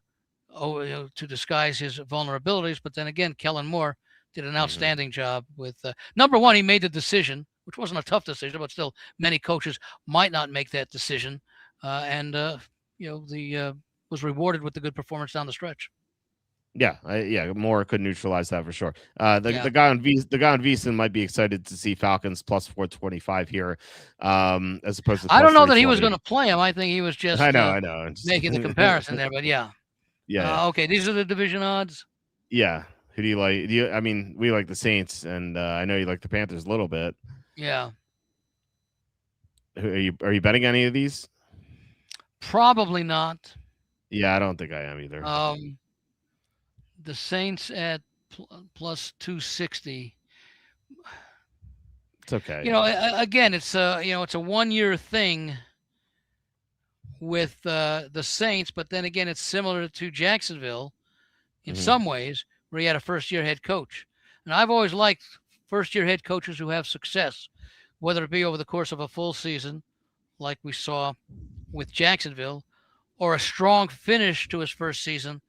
disguise his vulnerabilities. But then again, Kellen Moore did an outstanding job with number one. He made the decision, which wasn't a tough decision, but still many coaches might not make that decision, and was rewarded with the good performance down the stretch. Yeah, Moore could neutralize that for sure. The guy on VSiN might be excited to see Falcons plus 425 here, as opposed to. I don't know that he was going to play him. I think he was just. I know. Making the comparison there, but yeah. Yeah. Okay, these are the division odds. Yeah. Who do you like? I mean, we like the Saints, and I know you like the Panthers a little bit. Yeah, Are you betting any of these? probably not. Yeah, I don't think I am either. Um, the Saints at plus 260. It's okay. Again, it's it's a 1 year thing with the Saints, but then again, it's similar to Jacksonville in Mhm. some ways, where you had a first-year head coach. And I've always liked first-year head coaches who have success, whether it be over the course of a full season, like we saw with Jacksonville, or a strong finish to his first season,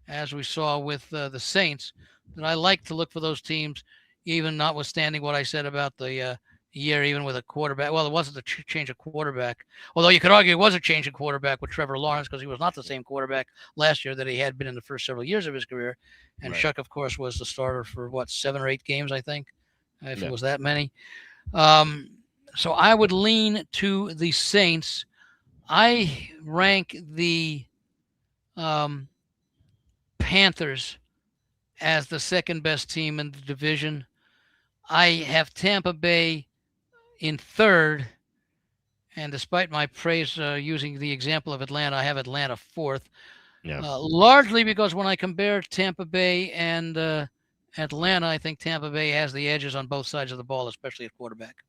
as we saw with the Saints. That I like to look for those teams, even notwithstanding what I said about the year, even with a quarterback. Well, it wasn't a change of quarterback, although you could argue it was a change of quarterback with Trevor Lawrence because he was not the same quarterback last year that he had been in the first several years of his career. And Right. Shuck, of course, was the starter for 7 or 8 games, I think, if Yeah. it was that many. So I would lean to the Saints. I rank the Panthers as the second best team in the division. I have Tampa Bay in third, and despite my praise using the example of Atlanta, I have Atlanta fourth, Yeah. largely because when I compare Tampa Bay and Atlanta, I think Tampa Bay has the edges on both sides of the ball, especially at quarterback.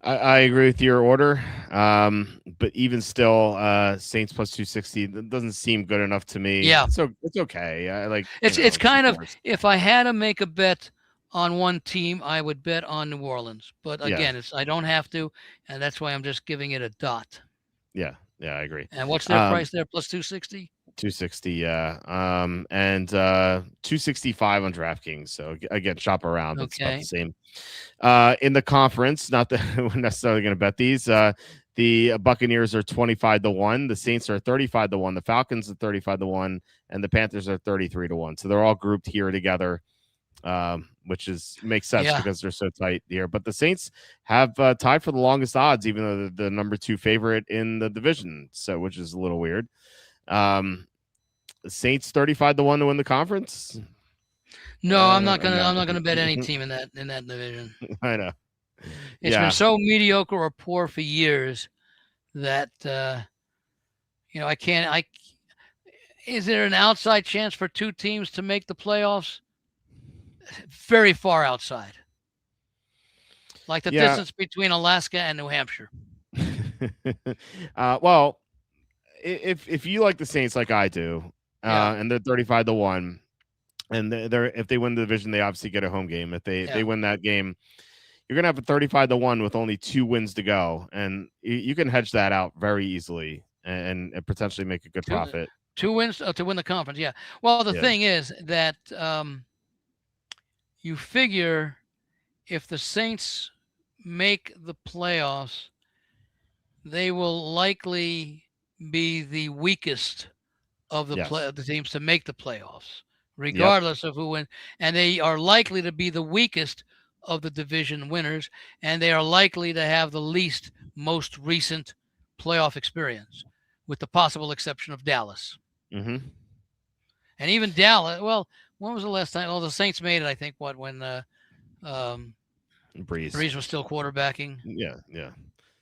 I agree with your order. But even still, Saints plus 260 doesn't seem good enough to me. Yeah, So it's okay. I like it's kind of, worse. if I had to make a bet on one team, I would bet on New Orleans. But Yeah. again, I don't have to, and that's why I'm just giving it a dot. Yeah. Yeah, I agree. And what's their price there? Plus 260? 260, yeah. And 265 on DraftKings. So again, shop around. It's about the Okay. same. In the conference, not that we're necessarily going to bet these. The Buccaneers are 25-1. The Saints are 35-1. The Falcons are 35-1, and the Panthers are 33-1. So they're all grouped here together, which makes sense Yeah. because they're so tight here. But the Saints have tied for the longest odds, even though they're the number 2 favorite in the division. So, which is a little weird. The Saints 35-1 to win the conference. No, I'm not gonna bet any team in that division. I know. It's been so mediocre or poor for years that I can't. Is there an outside chance for two teams to make the playoffs? Very far outside, like the distance between Alaska and New Hampshire. Well, if you like the Saints like I do, and they're 35-1, and they're if they win the division, they obviously get a home game. If they win that game, you're gonna have a 35-1 with only 2 wins to go, and you can hedge that out very easily and potentially make a good profit. 2 wins to win the conference. Yeah. Well, the thing is that you figure if the Saints make the playoffs, they will likely be the weakest of the teams to make the playoffs, regardless of who wins. And they are likely to be the weakest of the division winners, and they are likely to have the least most recent playoff experience, with the possible exception of Dallas. Mm-hmm. And even Dallas, well, when was the last time? Well, the Saints made it, I think, when Breeze was still quarterbacking. Yeah.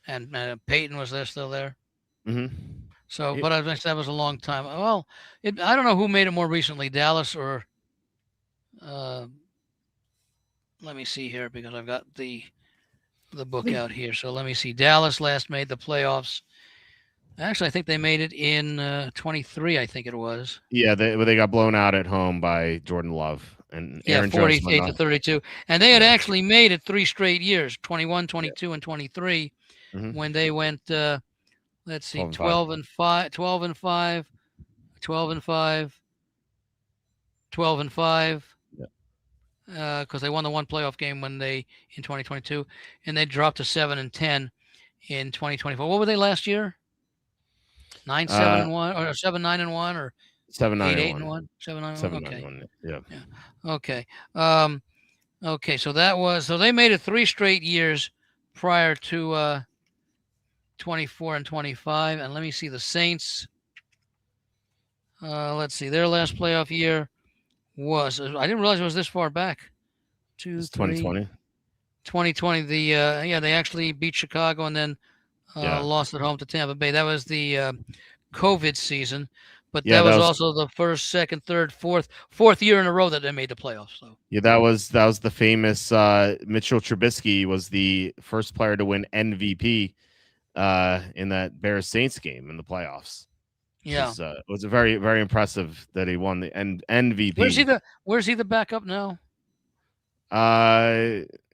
And Peyton was still there. Mm-hmm. So, but that was a long time. Well, I don't know who made it more recently, Dallas or let me see here because I've got the book out here. So let me see. Dallas last made the playoffs. Actually, I think they made it in 23. I think it was. Yeah, they got blown out at home by Jordan Love and Aaron 48-32, and they had actually made it 3 straight years: 21, 22, and 23, when they went. Let's see, 12 and 5, 12 and 5, 12 and 5, 12 and 5. Because they won the one playoff game in 2022, and they dropped to 7 and 10 in 2024. What were they last year? 9-7 and 1, or 7-9 and 1, or 7-9 and 1, 7-9 and 1. Okay. Yeah. Okay. Okay. So they made it 3 straight years prior to 24 and 25. And let me see the Saints. Let's see, their last playoff year was. I didn't realize it was this far back. Two, It's three, 2020. 2020. They actually beat Chicago and then Yeah. lost at home to Tampa Bay. That was the COVID season, but Yeah, that that was was also the first, second, third, fourth year in a row that they made the playoffs. So that was the famous Mitchell Trubisky was the first player to win MVP in that Bears Saints game in the playoffs. yeah. It was a very, very impressive that he won the MVP. Where's he the backup now?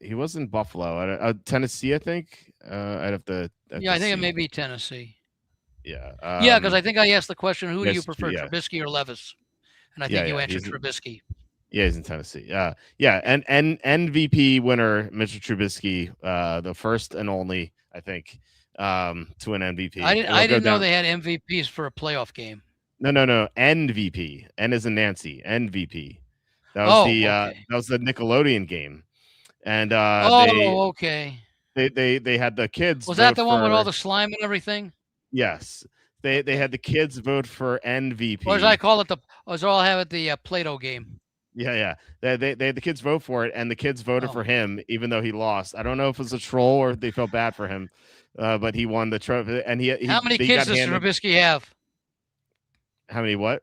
He was in Buffalo, Tennessee, I think. I'd have Yeah, to I think it see. may be Tennessee. Yeah. Yeah, because I think I asked the question, who do you yes, prefer, yeah, Trubisky or Levis? And I yeah, think you yeah. answered Trubisky. He's in Tennessee. Yeah, and MVP winner Mitchell Trubisky, the first and only, I think, to an MVP. I didn't know they had MVPs for a playoff game. No, MVP. N as in Nancy. MVP. Okay. That was the Nickelodeon game, and okay. they had the kids. Was that the one with all the slime and everything? Yes, they had the kids vote for MVP. Or as I call it, as I'll have it, the Play-Doh game. Yeah. They had the kids vote for it, and the kids voted Oh. for him, even though he lost. I don't know if it was a troll or if they felt bad for him, but he won the trophy. And how many kids does Trubisky have? How many what?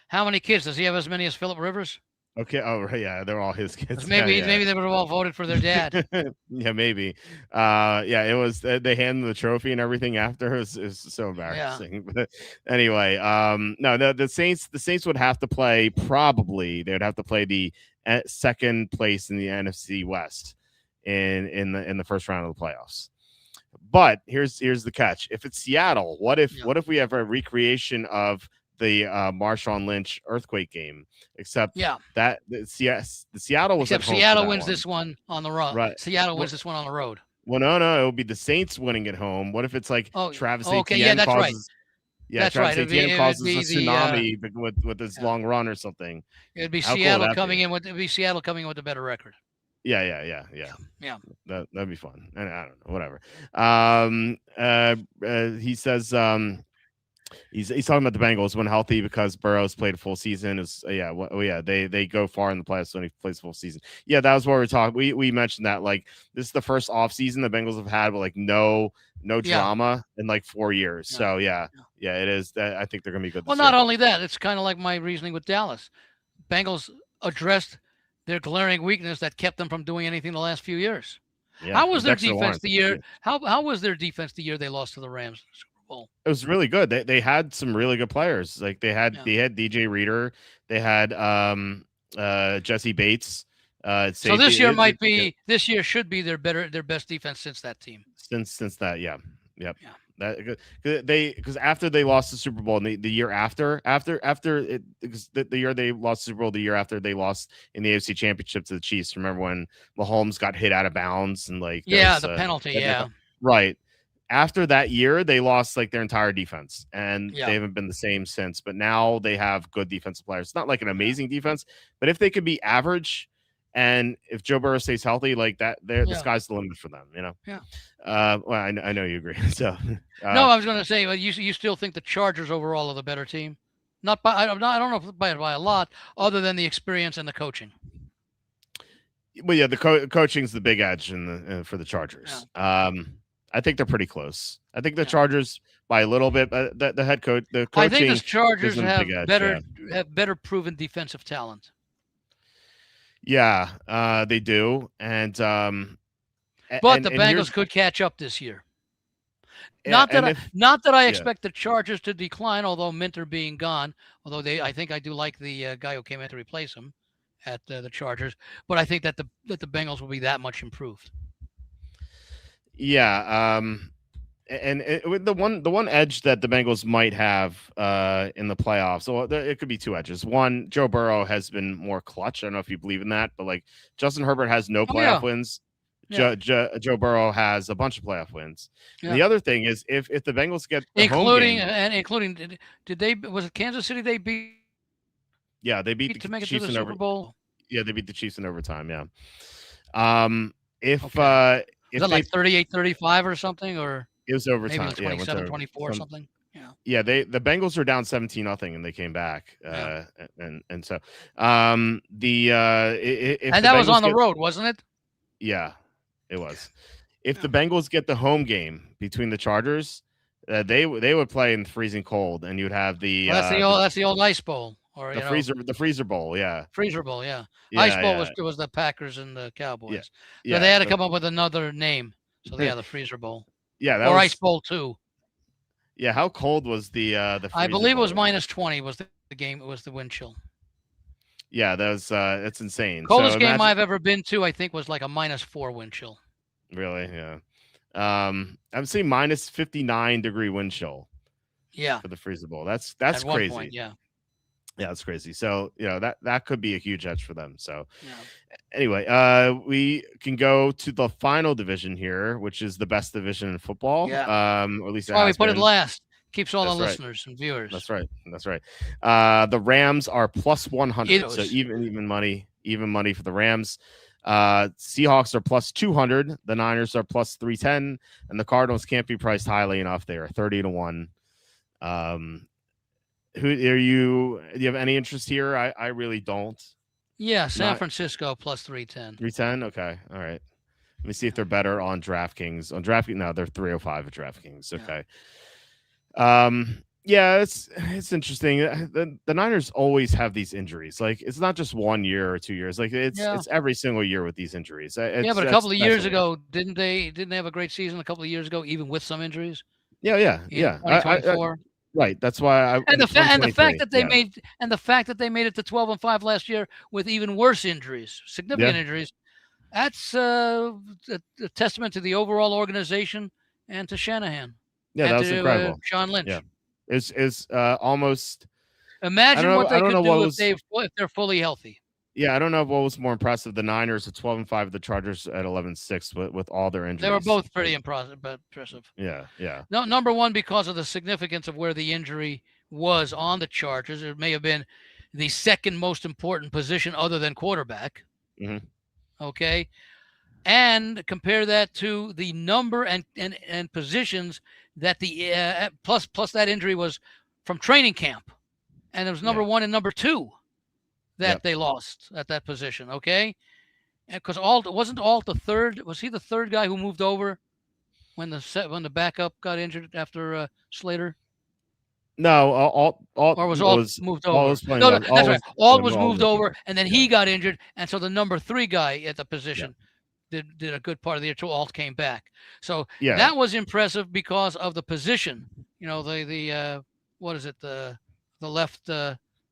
How many kids does he have? As many as Philip Rivers? Okay. Oh, right. Yeah, they're all his kids. Maybe yeah. maybe they would have all voted for their dad. Yeah, maybe. Yeah, it was. They handed the trophy and everything after. It was so embarrassing. Yeah. But anyway, no, the Saints would have to play. Probably they would have to play the second place in the NFC West in the first round of the playoffs. But here's the catch: if it's Seattle, what if we have a recreation of the Marshawn Lynch earthquake game, except that the Seattle was except Seattle wins this one on the road. Right. Seattle wins this one on the road. Well, no, it would be the Saints winning at home. What if it's like Travis Etienne that's causes? Right. Yeah, that's Travis right. Etienne causes a tsunami with his long run or something. It'd be Seattle coming in with a better record. Yeah. That'd be fun. And I don't know, whatever. He says he's talking about the Bengals when healthy because Burrow's played a full season. They go far in the playoffs when he plays full season. Yeah, that was what we're talking. We mentioned that like this is the first off season the Bengals have had with like no drama in like 4 years. Yeah. So yeah, it is. I think they're gonna be good. Well, not only that, it's kind of like my reasoning with Dallas. Bengals addressed their glaring weakness that kept them from doing anything the last few years. Yeah, how was their defense the year? How was their defense the year they lost to the Rams? It was really good. They had some really good players. Like they had DJ Reader. They had Jesse Bates. So this year this year should be their best defense since that team. Since that, yeah. Because after they lost the Super Bowl, and the year after the year they lost the Super Bowl, the year after they lost in the AFC Championship to the Chiefs. Remember when Mahomes got hit out of bounds and like the penalty, right. After that year, they lost like their entire defense, and they haven't been the same since. But now they have good defensive players. It's not like an amazing defense, but if they could be average, and if Joe Burrow stays healthy, like that, the sky's the limit for them. You know. Yeah. Well, I know you agree. So. No, I was going to say, well, you still think the Chargers overall are the better team? Not by I don't know if by a lot, other than the experience and the coaching. Well, yeah, the coaching's the big edge for the Chargers. Yeah. I think they're pretty close. I think the Chargers by a little bit, but the head coach, the coaching. I think the Chargers have better proven defensive talent. Yeah, they do, and but the Bengals could catch up this year. Not that I expect the Chargers to decline, although Minter being gone. Although I think I do like the guy who came in to replace him at the Chargers, but I think that the Bengals will be that much improved. Yeah, and the one edge that the Bengals might have in the playoffs, so it could be two edges. One, Joe Burrow has been more clutch. I don't know if you believe in that, but like Justin Herbert has no playoff wins. Yeah. Joe Burrow has a bunch of playoff wins. Yeah. The other thing is if the Bengals get the including did they was it Kansas City they beat? Yeah, they beat to make it to the Super Bowl. Yeah, they beat the Chiefs in overtime. Yeah. If is that like 38-35 or something, or it was overtime? Maybe 27-24 or something. Yeah, the Bengals are down 17-0 and they came back. Yeah. And so if And the that was Bengals on the get, road, wasn't it? yeah, it was. If Yeah. the Bengals get the home game between the Chargers, they would play in freezing cold, and you'd have Well, that's the old Ice Bowl, or the freezer bowl. Yeah, Freezer Bowl. Yeah, Ice yeah, Bowl yeah, was the Packers and the yeah, Cowboys. So they yeah. had to come up with another name. So yeah, the Freezer Bowl Yeah, that or Ice was Bowl 2. yeah. How cold was the I freezer believe it was bowl? -20 was the game. It was the wind chill. Yeah, that was that's insane. So Coldest game imagine, I've ever been to, I think, was like a -4 wind chill. really, yeah. I'm seeing -59 degree wind chill Yeah, for the freezer bowl. That's at one crazy. point. Yeah, Yeah, that's crazy. So that could be a huge edge for them. So yeah. anyway, we can go to the final division here, which is the best division in football. Yeah. Or at least That's why we has put it been. last. Keeps all That's the right. listeners and viewers. That's right. That's right. The Rams are +100, so Eagles. even money for the Rams. Seahawks are +200. The Niners are +310, and the Cardinals can't be priced highly enough. They are 30-1. Who are you? Do you have any interest here? I really don't. Yeah, San Not- Francisco +310. 310. Okay. All right. Let me see if they're better on DraftKings. On DraftKings, no, they're 305 at DraftKings. Yeah. Okay. Yeah, it's interesting. The Niners always have these injuries. Like it's not just 1 year or 2 years. Like it's every single year with these injuries. Yeah, but a couple of years ago, didn't they have a great season a couple of years ago, even with some injuries? Yeah. In 2024. Right. That's why And the fact that they made it to 12-5 last year with even worse injuries, significant injuries, that's a testament to the overall organization and to Shanahan. Yeah, and that was to, incredible. Sean Lynch. Yeah. It's almost. Imagine what they could do if they're fully healthy. Yeah, I don't know what was more impressive: the Niners at 12-5, the Chargers at 11-6, with all their injuries. They were both pretty impressive. Yeah, yeah. No, number one, because of the significance of where the injury was on the Chargers, it may have been the second most important position other than quarterback. Mm-hmm. Okay, and compare that to the number and positions that the plus that injury was from training camp, and it was number one and number two that they lost at that position. Okay, because wasn't Alt the third? Was he the third guy who moved over when the backup got injured after Slater? No, Alt was moved over. That's right. Alt was moved over, and then he got injured, and so the number 3 guy at the position did a good part of the year till Alt came back. So that was impressive because of the position. You know, the what is it? The left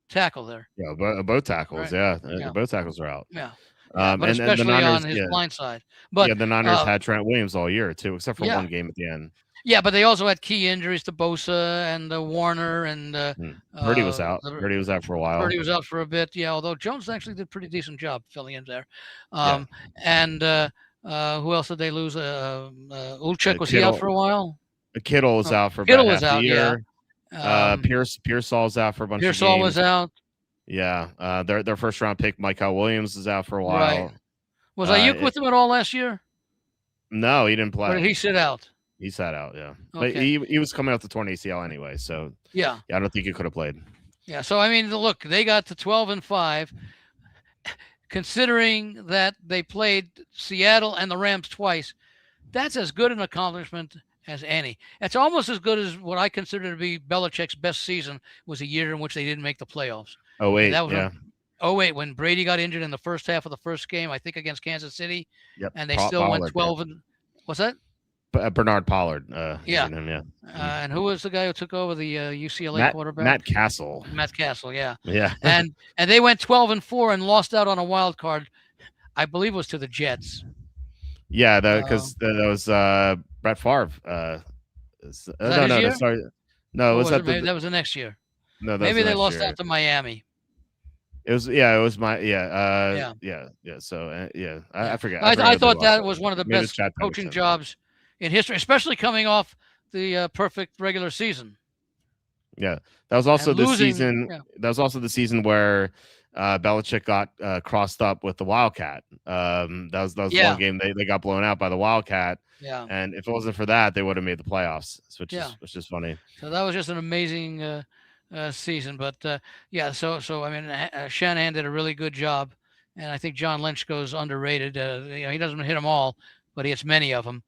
tackle there. Yeah, both tackles. Right. Both tackles are out. Yeah. But especially the Niners, on his blind side. But the Niners had Trent Williams all year too, except for one game at the end. Yeah, but they also had key injuries to Bosa and Warner and Purdy was out. Purdy was out for a while. Purdy was out for a bit. Yeah, although Jones actually did a pretty decent job filling in there. And who else did they lose? Ulchek, was he out for a while? Kittle was out for about half the year. Yeah. Pearsall's out for a bunch of games. Pearsall was out. Yeah. Their first round pick, Michael Williams, is out for a while. Right. Was Ayuk with them at all last year? No, he didn't play. Or did he sit out? He sat out, yeah. Okay. But he was coming off the torn ACL anyway, so yeah, I don't think he could have played. Yeah, so I mean, look, they got to 12-5, considering that they played Seattle and the Rams twice. That's as good an accomplishment as any. It's almost as good as what I consider to be Belichick's best season was a year in which they didn't make the playoffs. Oh wait, when Brady got injured in the first half of the first game, I think against Kansas City, and they still went 12 and what's that? Bernard Pollard. And who was the guy who took over the UCLA quarterback? Matt Castle. Matt Castle, yeah. Yeah. and they went 12-4 and lost out on a wild card. I believe it was to the Jets. Yeah, because that was Brett Favre. Sorry. No, was that that was the next year? No, maybe they lost out to Miami. It was So I forget. I thought that was one of the best coaching jobs in history, especially coming off the perfect regular season. Yeah, that was also the season. Yeah. That was also the season where Belichick got crossed up with the Wildcat. That was Yeah. one game they got blown out by the Wildcat. Yeah. And if it wasn't for that, they would have made the playoffs, which is funny. So that was just an amazing season. But yeah, so I mean, Shanahan did a really good job, and I think John Lynch goes underrated. He doesn't hit them all, but he hits many of them.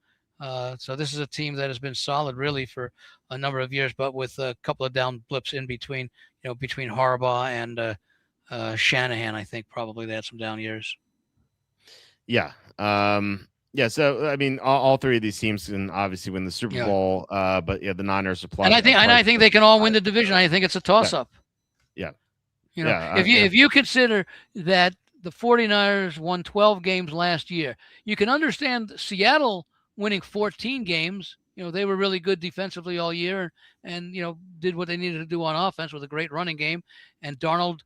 So this is a team that has been solid really for a number of years, but with a couple of down blips in between. Between Harbaugh and Shanahan, I think probably they had some down years. Yeah. Yeah, so I mean, all three of these teams can obviously win the Super Bowl, but the Niners are playing. And I think they can all win the division. I think it's a toss-up. Yeah. If you consider that the 49ers won 12 games last year, you can understand Seattle winning 14 games. They were really good defensively all year, and did what they needed to do on offense with a great running game. And Darnold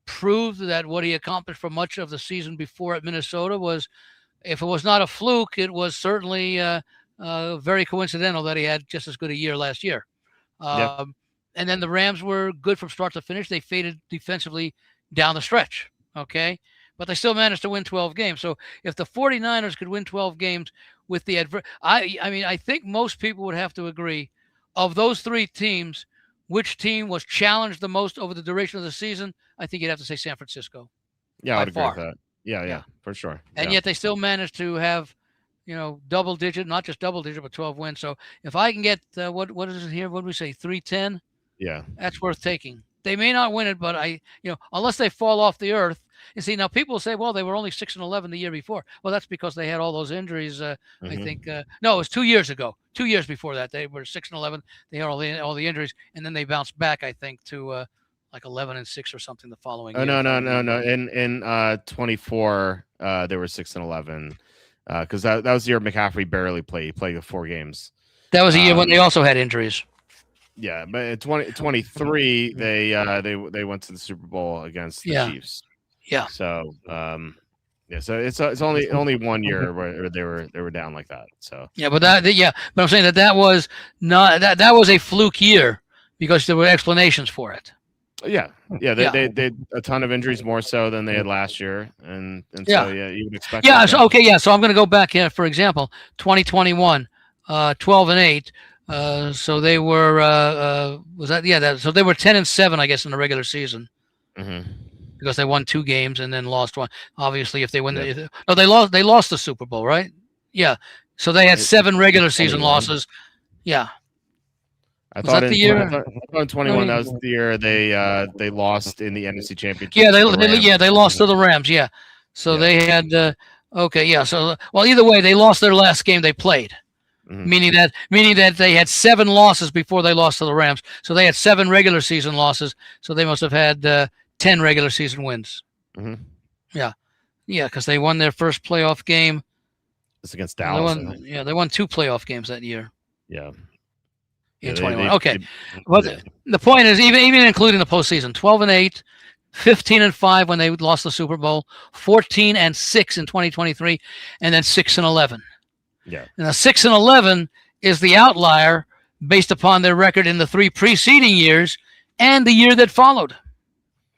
proved that what he accomplished for much of the season before at Minnesota was, if it was not a fluke, it was certainly very coincidental that he had just as good a year last year. And then the Rams were good from start to finish. They faded defensively down the stretch, okay? But they still managed to win 12 games. So if the 49ers could win 12 games with the I think most people would have to agree, of those three teams, which team was challenged the most over the duration of the season? I think you'd have to say San Francisco. Yeah, I would agree with that. Yeah, for sure. And yet they still managed to have, double digit, not just double digit, but 12 wins. So if I can get, what is it here? What do we say? 310? Yeah. That's worth taking. They may not win it, but unless they fall off the earth. You see, now people say, well, they were only 6-11 the year before. Well, that's because they had all those injuries. I think, no, it was 2 years ago. 2 years before that, they were 6-11. They had all the injuries, and then they bounced back, I think, to like 11-6 or something the following year. No. In 24, they were 6-11 because that was the year McCaffrey barely played. He played 4 games. That was a year when they also had injuries. Yeah, but in 23, they went to the Super Bowl against the Chiefs. Yeah. So so it's only 1 year where they were down like that. So but I'm saying that was not that was a fluke year because there were explanations for it. Yeah. They had a ton of injuries, more so than they had last year, and so you would expect. Yeah. So So I'm going to go back here. For example, 2021, 12-8. So they were so they were 10-7, I guess, in the regular season. Mm-hmm. Because they won 2 games and then lost one. Obviously, if they win, they lost the Super Bowl, right? Yeah. So they had 7 regular season losses. Yeah. I thought in 21 that was the year they lost in the NFC Championship. Yeah, they lost to the Rams. Yeah. So they had So either way, they lost their last game they played. Mm-hmm. Meaning that they had 7 losses before they lost to the Rams. So they had 7 regular season losses. So they must have had 10 regular season wins. Mm-hmm. Yeah, because they won their first playoff game. It's against Dallas. They won 2 playoff games that year. Yeah. In 21. But the point is, even including the postseason, 12-8, 15-5 when they lost the Super Bowl, 14-6 in 2023, and then 6-11. Yeah. And the 6-11 is the outlier based upon their record in the 3 preceding years and the year that followed.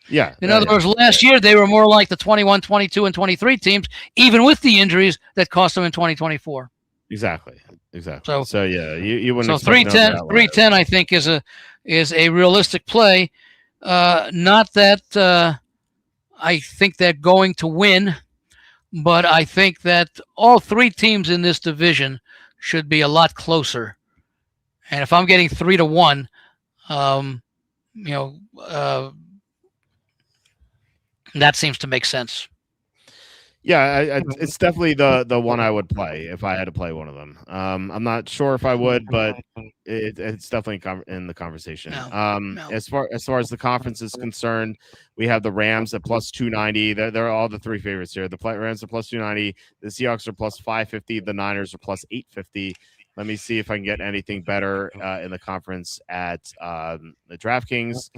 Yeah. In other words, last year they were more like the 21, 22, and 23 teams, even with the injuries that cost them in 2024. Exactly. So you So wouldn't. 310, I think is a realistic play. Not that I think they're going to win, but I think that all 3 teams in this division should be a lot closer. And if I'm getting 3-1, that seems to make sense. Yeah, it's definitely the one I would play if I had to play one of them. I'm not sure if I would, but it's definitely in the conversation. No. As far as the conference is concerned, we have the Rams at plus 290. They're all the 3 favorites here. The Rams are plus 290. The Seahawks are plus 550. The Niners are plus 850. Let me see if I can get anything better in the conference at the DraftKings.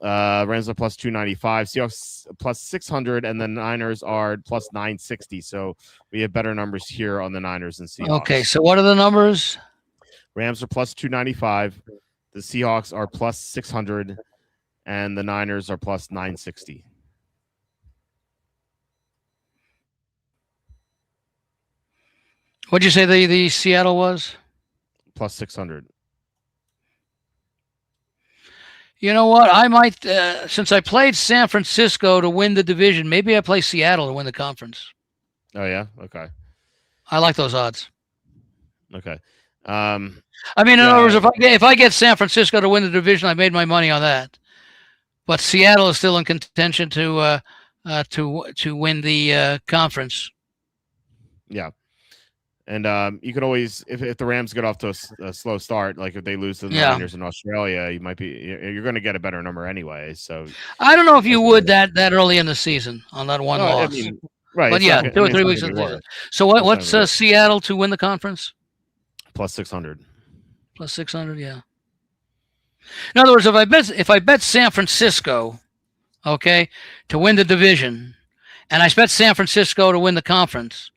Rams are plus 295, Seahawks plus 600, and the Niners are plus 960. So we have better numbers here on the Niners and Seahawks. Okay, so what are the numbers? Rams are plus 295, the Seahawks are plus 600, and the Niners are plus 960. What'd you say the Seattle was? Plus 600. You know what? I might, since I played San Francisco to win the division, maybe I play Seattle to win the conference. Oh yeah. Okay. I like those odds. Okay. I mean, in other words, if I get San Francisco to win the division, I made my money on that. But Seattle is still in contention to win the conference. Yeah. And you could always, if the Rams get off to a slow start, like if they lose to the Niners in Australia, you're going to get a better number anyway. So I don't know if you would that early in the season on that one loss. I mean, right. But yeah, 2 or 3 weeks of the season. So what's Seattle to win the conference? Plus 600. Plus 600, yeah. In other words, if I bet San Francisco, okay, to win the division, and I bet San Francisco to win the conference,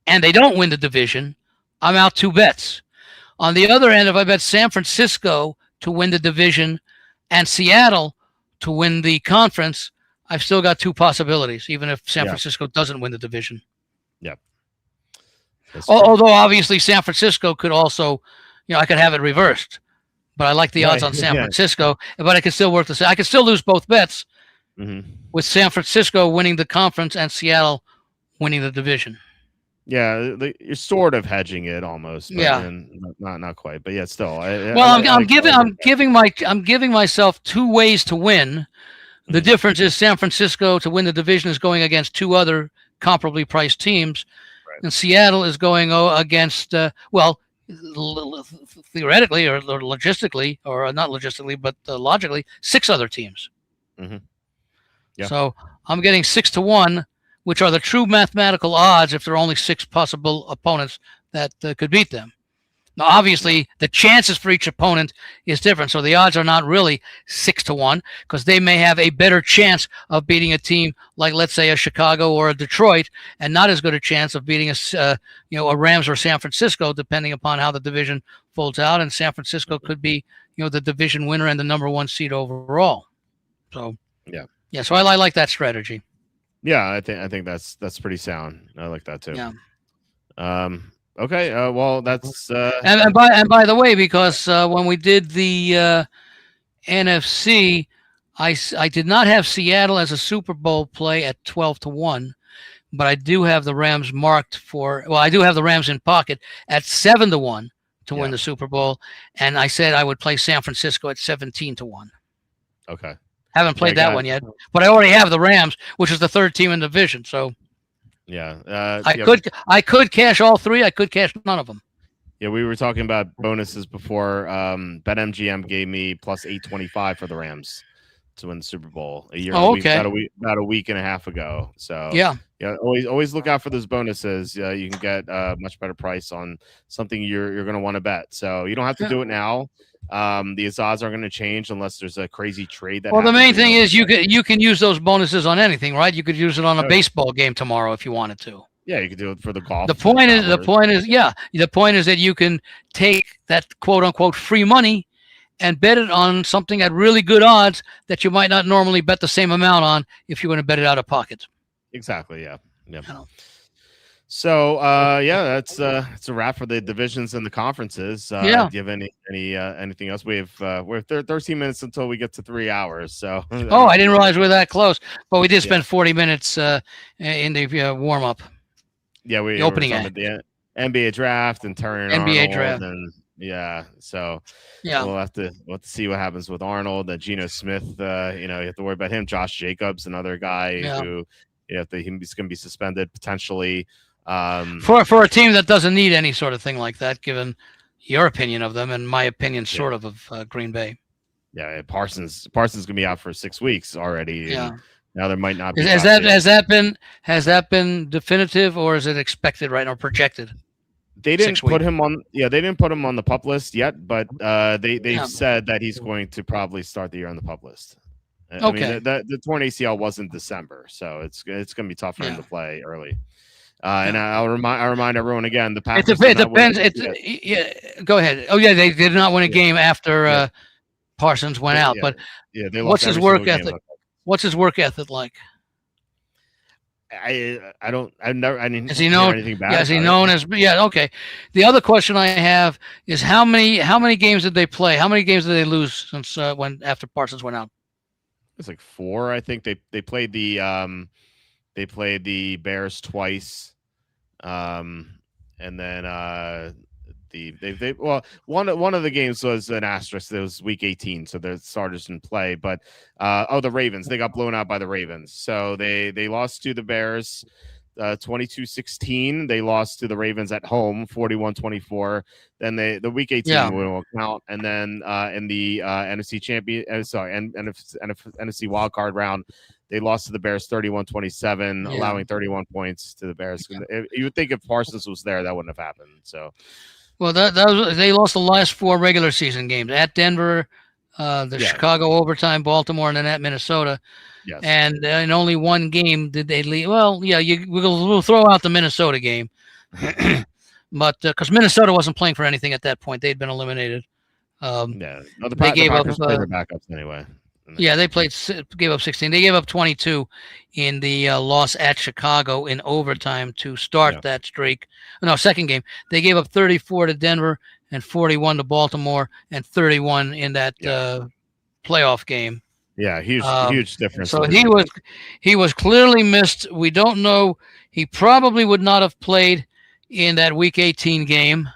and they don't win the division, I'm out 2 bets. On the other end, if I bet San Francisco to win the division and Seattle to win the conference, I've still got 2 possibilities, even if San Francisco doesn't win the division. Yep. Although obviously San Francisco could also, I could have it reversed. But I like the odds on San Francisco. But I can still work I can still lose both bets with San Francisco winning the conference and Seattle winning the division. Yeah, you're sort of hedging it almost. But not quite. But yeah, still. I'm giving myself 2 ways to win. The difference is San Francisco to win the division is going against 2 other comparably priced teams, and Seattle is going against theoretically or logistically, or not logistically, but logically, 6 other teams. Yeah. So I'm getting 6 to 1, which are the true mathematical odds if there are only 6 possible opponents that could beat them. Now, obviously, the chances for each opponent is different. So the odds are not really 6 to 1 because they may have a better chance of beating a team like, let's say, a Chicago or a Detroit, and not as good a chance of beating a Rams or San Francisco, depending upon how the division folds out. And San Francisco could be, the division winner and the number 1 seed overall. So so I like that strategy. Yeah, I think that's pretty sound. I like that too. Yeah. Okay. Well, that's and by the way, because when we did the NFC, I did not have Seattle as a Super Bowl play at 12 to 1, but I do have the Rams marked for. Well, I do have the Rams in pocket at 7 to 1 to win the Super Bowl, and I said I would play San Francisco at 17 to 1. Okay. Haven't played that one yet, but I already have the Rams, which is the 3rd team in the division. So. I could cash all 3. I could cash none of them. Yeah, we were talking about bonuses before. BetMGM gave me plus 825 for the Rams to win the Super Bowl about a week and a half ago. So always look out for those bonuses. You can get a much better price on something you're going to want to bet. So you don't have to do it now. These odds aren't going to change unless there's a crazy trade that the main thing is you can use those bonuses on anything, right? You could use it on a baseball game tomorrow if you wanted to. Yeah, you could do it for the golf. The point is that you can take that quote unquote free money and bet it on something at really good odds that you might not normally bet the same amount on if you want to bet it out of pocket. Exactly. Yeah. So that's it's a wrap for the divisions and the conferences. Do you have anything else? We have we're 13 minutes until we get to 3 hours. So I didn't realize we're that close, but we did spend 40 minutes in the warm up. Yeah, we opening were the NBA draft and Turner NBA draft. And we'll have to see what happens with Arnold. Geno Smith, you have to worry about him. Josh Jacobs, another guy who he's going to be suspended potentially. For a team that doesn't need any sort of thing like that, given your opinion of them and my opinion sort of Green Bay. Yeah, Parsons going to be out for 6 weeks already. Yeah. Now there might not be. Has that been definitive, or is it expected right now, projected? They didn't put him on. Yeah, they didn't put him on the PUP list yet, but they've said that he's going to probably start the year on the PUP list. I mean, the torn ACL was in December, so it's going to be tough for him to play early. And I remind everyone again, the Packers. It depends. Go ahead. Oh yeah, they did not win a game after Parsons went out. But they what's his work ethic? What's his work ethic like? I didn't Is he hear known? anything bad Yeah, is he about it. known as? Yeah, okay. The other question I have is how many games did they play? How many games did they lose since when after Parsons went out? It's like 4. I think they played the Bears twice, and then they well one of the games was an asterisk. It was week 18, so the starters didn't play. But the Ravens, they got blown out by the Ravens, so they lost to the Bears 22-16. They lost to the Ravens at home 41-24. Then the week 18 Yeah. will count, and then in the NFC champion NFC wild card round, they lost to the Bears 31-27, Yeah. allowing 31 points to the Bears. You would think if Parsons was there, that wouldn't have happened. So, Well, they lost the last 4 regular season games at Denver, the Chicago overtime, Baltimore, and then at Minnesota. yes. And in only one game did they leave. Well, yeah, we'll throw out the Minnesota game, but because Minnesota wasn't playing for anything at that point, they'd been eliminated. No, the gave up, Packers played their backups anyway. Yeah, they gave up 16. They gave up 22 in the loss at Chicago in overtime to start that streak. No, second game. They gave up 34 to Denver and 41 to Baltimore and 31 in that playoff game. Yeah, huge difference. So he was clearly missed. We don't know. He probably would not have played in that Week 18 game.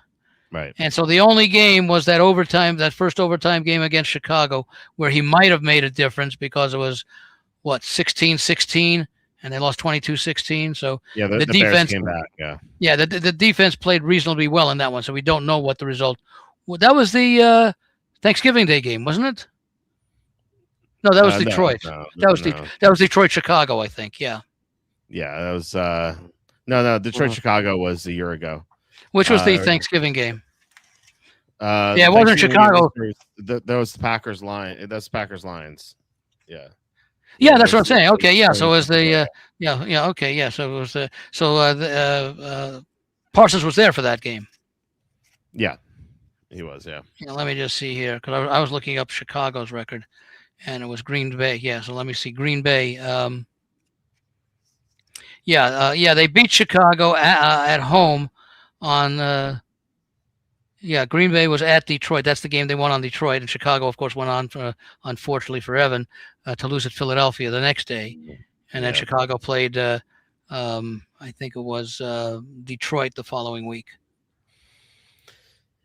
Right. And so the only game was that first overtime game against Chicago, where he might have made a difference because it was 16-16, and they lost 22-16. So the defense Bears came back. Yeah, the defense played reasonably well in that one. So we don't know what the result. Well, that was the Thanksgiving Day game, wasn't it? No, that was Detroit. That was Detroit, Chicago, I think. Yeah. Yeah, that was no. Detroit, Chicago was a year ago. Which was the Thanksgiving game? It wasn't Chicago. That was the Packers line. That's Packers Lions. Yeah. Yeah, that's what I'm saying. Okay, yeah. So it was the okay, yeah. So it was Parsons was there for that game. Yeah, he was. Yeah. Let me just see here because I was looking up Chicago's record, and it was Green Bay. Yeah. So let me see Green Bay. They beat Chicago at home on. Green Bay was at Detroit. That's the game they won on Detroit, and Chicago, of course, went on unfortunately for Evan to lose at Philadelphia the next day, and then Chicago played. I think it was Detroit the following week.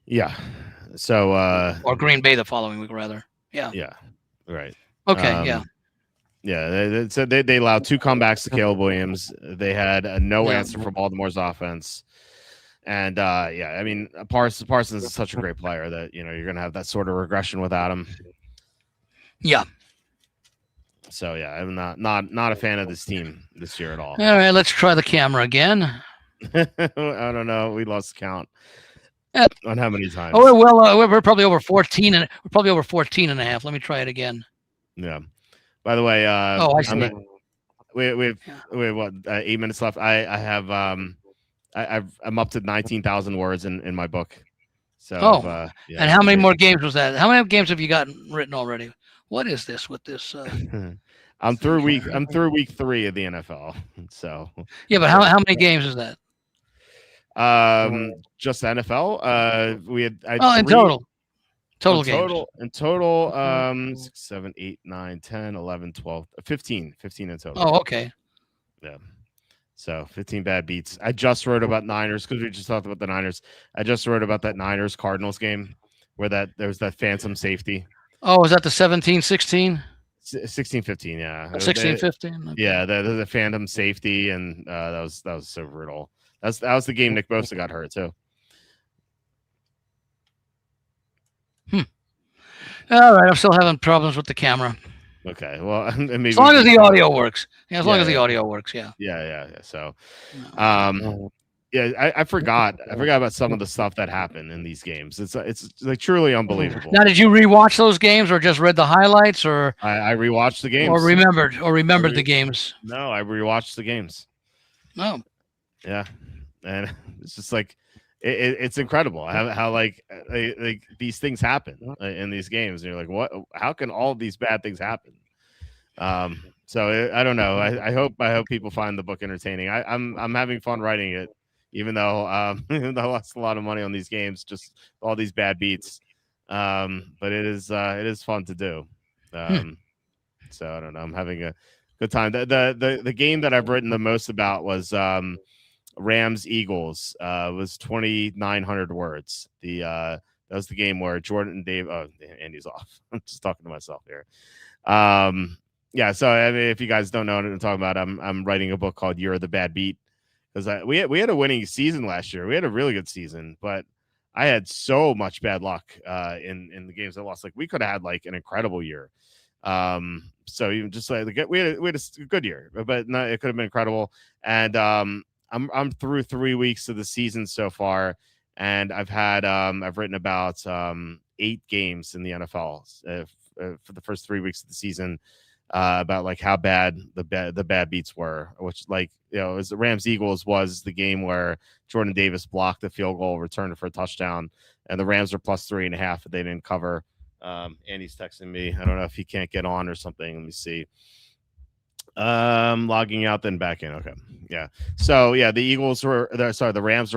Yeah. So. Or Green Bay the following week, rather. Yeah. Yeah. Right. Okay. Yeah. They allowed 2 comebacks to Caleb Williams. They had no answer for Baltimore's offense. And I mean, Parsons is such a great player that you're going to have that sort of regression without him. Yeah. So I'm not a fan of this team this year at all. All right, let's try the camera again. I don't know. We lost count on how many times. Oh well, we're probably over 14, and we're probably over 14 and a half. Let me try it again. Yeah. By the way, I see. We have what 8 minutes left. I have I'm up to 19,000 words in my book. So and how many more games was that? How many games have you gotten written already? What is this with this? I'm through week 3 of the NFL. So but how many games is that? Just NFL. We had in total games. In total, 6, 7, 8, 9, 10, 11, 12, 15 in total. Oh, okay. Yeah. So 15 bad beats. I just wrote about Niners because we just talked about the Niners. I just wrote about that Niners Cardinals game where there was that phantom safety. Oh, was that the 17-16? 16-15, yeah. 16-15. Okay. Yeah, the phantom safety, and that was so brutal. That was the game Nick Bosa got hurt too. All right, I'm still having problems with the camera. Okay, well, maybe as long as the audio works. Yeah, as long as the audio works. Yeah. Yeah. So, I forgot about some of the stuff that happened in these games. It's like truly unbelievable. Now, did you rewatch those games, or just read the highlights, or I rewatched the games, or remembered the games? No, I rewatched the games. No. Yeah, and it's just like it's incredible how like these things happen in these games, and you're like, what? How can all these bad things happen? So I don't know. I hope people find the book entertaining. I'm having fun writing it, even though even though I lost a lot of money on these games, just all these bad beats. But it is fun to do. Hmm. So I don't know. I'm having a good time. The game that I've written the most about was Rams Eagles. Was 2,900 words. That was the game where Jordan and Dave. Oh, Andy's off. I'm just talking to myself here. Yeah. So I mean, if you guys don't know what I'm talking about, I'm writing a book called "You're the Bad Beat" because we had a winning season last year. We had a really good season, but I had so much bad luck in the games I lost. Like we could have had like an incredible year. So even just like we had a good year, but no, it could have been incredible. And I'm through 3 weeks of the season so far, and I've written about 8 games in the NFL for the first 3 weeks of the season. About like how bad the bad beats were, which like it was the Rams Eagles was the game where Jordan Davis blocked the field goal, returned it for a touchdown, and the Rams are plus 3.5, but they didn't cover. Andy's texting me. I don't know if he can't get on or something. Let me see. Logging out, then back in. Okay. Yeah. So yeah, the Rams were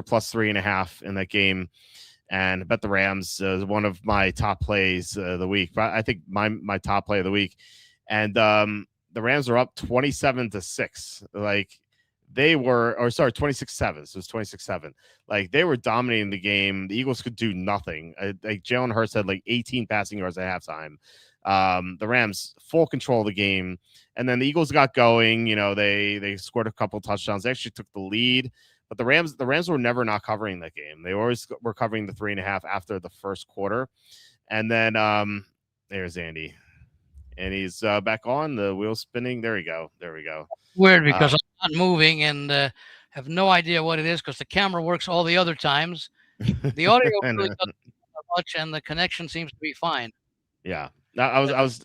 plus 3.5 in that game. And I bet the Rams is one of my top plays of the week. But I think my top play of the week. And the Rams are up 27-6. Like they were, or sorry, 26-7. So it was 26-7. Like they were dominating the game. The Eagles could do nothing. Like Jalen Hurts had like 18 passing yards at halftime. The Rams full control of the game. And then the Eagles got going. You know, they scored a couple touchdowns. They actually took the lead. But the Rams were never not covering that game. They always were covering the 3.5 after the first quarter. And then there's Andy. And he's back on, the wheel spinning. There we go. Weird because I'm not moving and have no idea what it is because the camera works all the other times. The audio really doesn't much, and the connection seems to be fine. Yeah, I was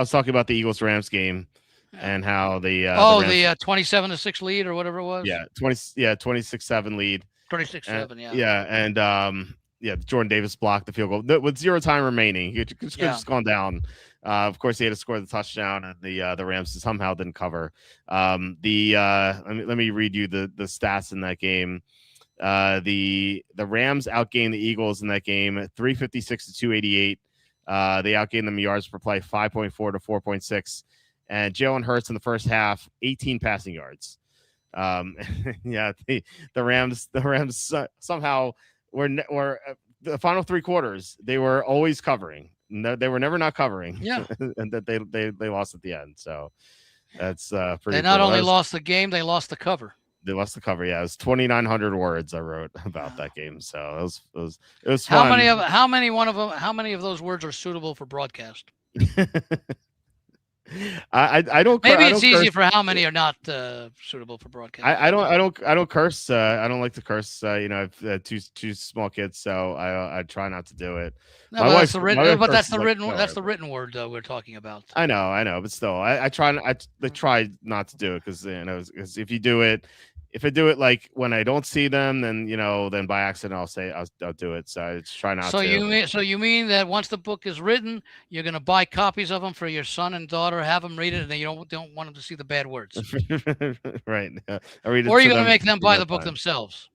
talking about the Eagles Rams game and how the 27-6 lead or whatever it was. Yeah, 26-7 lead. 26-7. Yeah, Jordan Davis blocked the field goal with 0 time remaining. He could have just gone down. Of course, he had to score the touchdown, and the Rams somehow didn't cover. Let me read you the stats in that game. The Rams outgained the Eagles in that game 356 to 288. They outgained them yards per play 5.4 to 4.6, and Jalen Hurts in the first half 18 passing yards. Yeah, the Rams somehow were the final 3 quarters. They were always covering. No, they were never not covering. Yeah, and that they lost at the end. So that's pretty. They not only lost the game, they lost the cover. They lost the cover. Yeah, it was 2,900 words I wrote about that game. So it was fun. How many of those words are suitable for broadcast? I don't. Maybe it's easy for how many are not suitable for broadcast. I don't curse. I don't like to curse. I've two small kids, so I try not to do it. No, but that's the written word we're talking about. I know, but still, I try not to do it because because if you do it. If I do it like when I don't see them, then then by accident I'll do it. So I just try not to. So you mean that once the book is written, you're going to buy copies of them for your son and daughter, have them read it, and then you don't want them to see the bad words, right? I read it. Or you're going to make them buy the book themselves.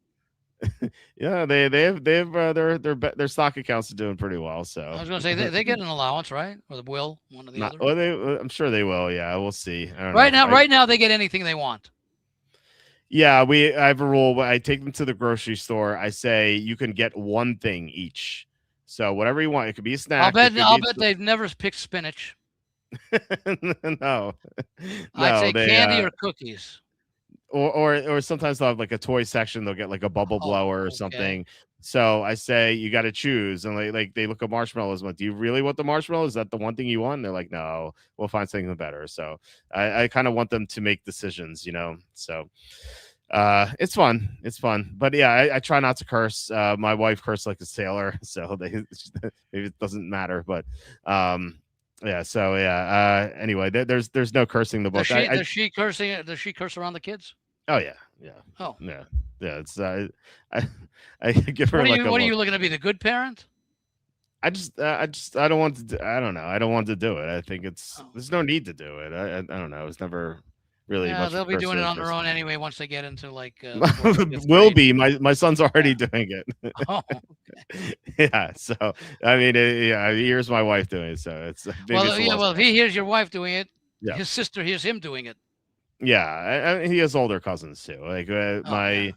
Yeah, they have their stock accounts are doing pretty well. So I was going to say they get an allowance, right? Or the will, one or the other. Well, I'm sure they will. Yeah, we'll see. Right now they get anything they want. Yeah, I have a rule. When I take them to the grocery store, I say you can get one thing each. So whatever you want, it could be a snack. I'll bet they've never picked spinach. No. I'd say candy or cookies. Or sometimes they'll have like a toy section. They'll get like a bubble blower or something. So I say you got to choose, and they look at marshmallows. Do you really want the marshmallow? Is that the one thing you want? And they're like, no, we'll find something better. So I kind of want them to make decisions, So it's fun. But yeah, I try not to curse. My wife cursed like a sailor, so maybe it doesn't matter. But yeah. So yeah. Anyway, there's no cursing in the book. Does she curse around the kids? Oh yeah. Oh yeah. It's I give her What are you looking to be, the good parent? I don't want to. I don't know. I don't want to do it. I think Oh. there's no need to do it. I don't know. It's never really Yeah, much of they'll a be doing personal it on their interest. own anyway once they get into like fourth or fifth Will grade. be. My son's Yeah. already doing it. Oh, Yeah. So I mean, yeah. Here's my wife doing it. So it's maybe well, it's a yeah. lost Well, if cause. he hears your wife doing it, Yeah. his sister hears him doing it. Yeah. He has older cousins too. Like Oh, yeah.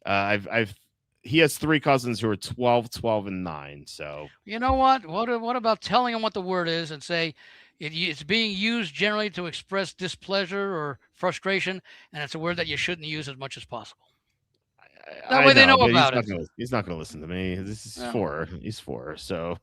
I've he has three cousins who are 12, 12, and 9. So You know what? What about telling them what the word is and say it's being used generally to express displeasure or frustration, and it's a word that you shouldn't use as much as possible. That I way they know, know but about it. he's not gonna listen to me. This is Well, 4. He's 4. So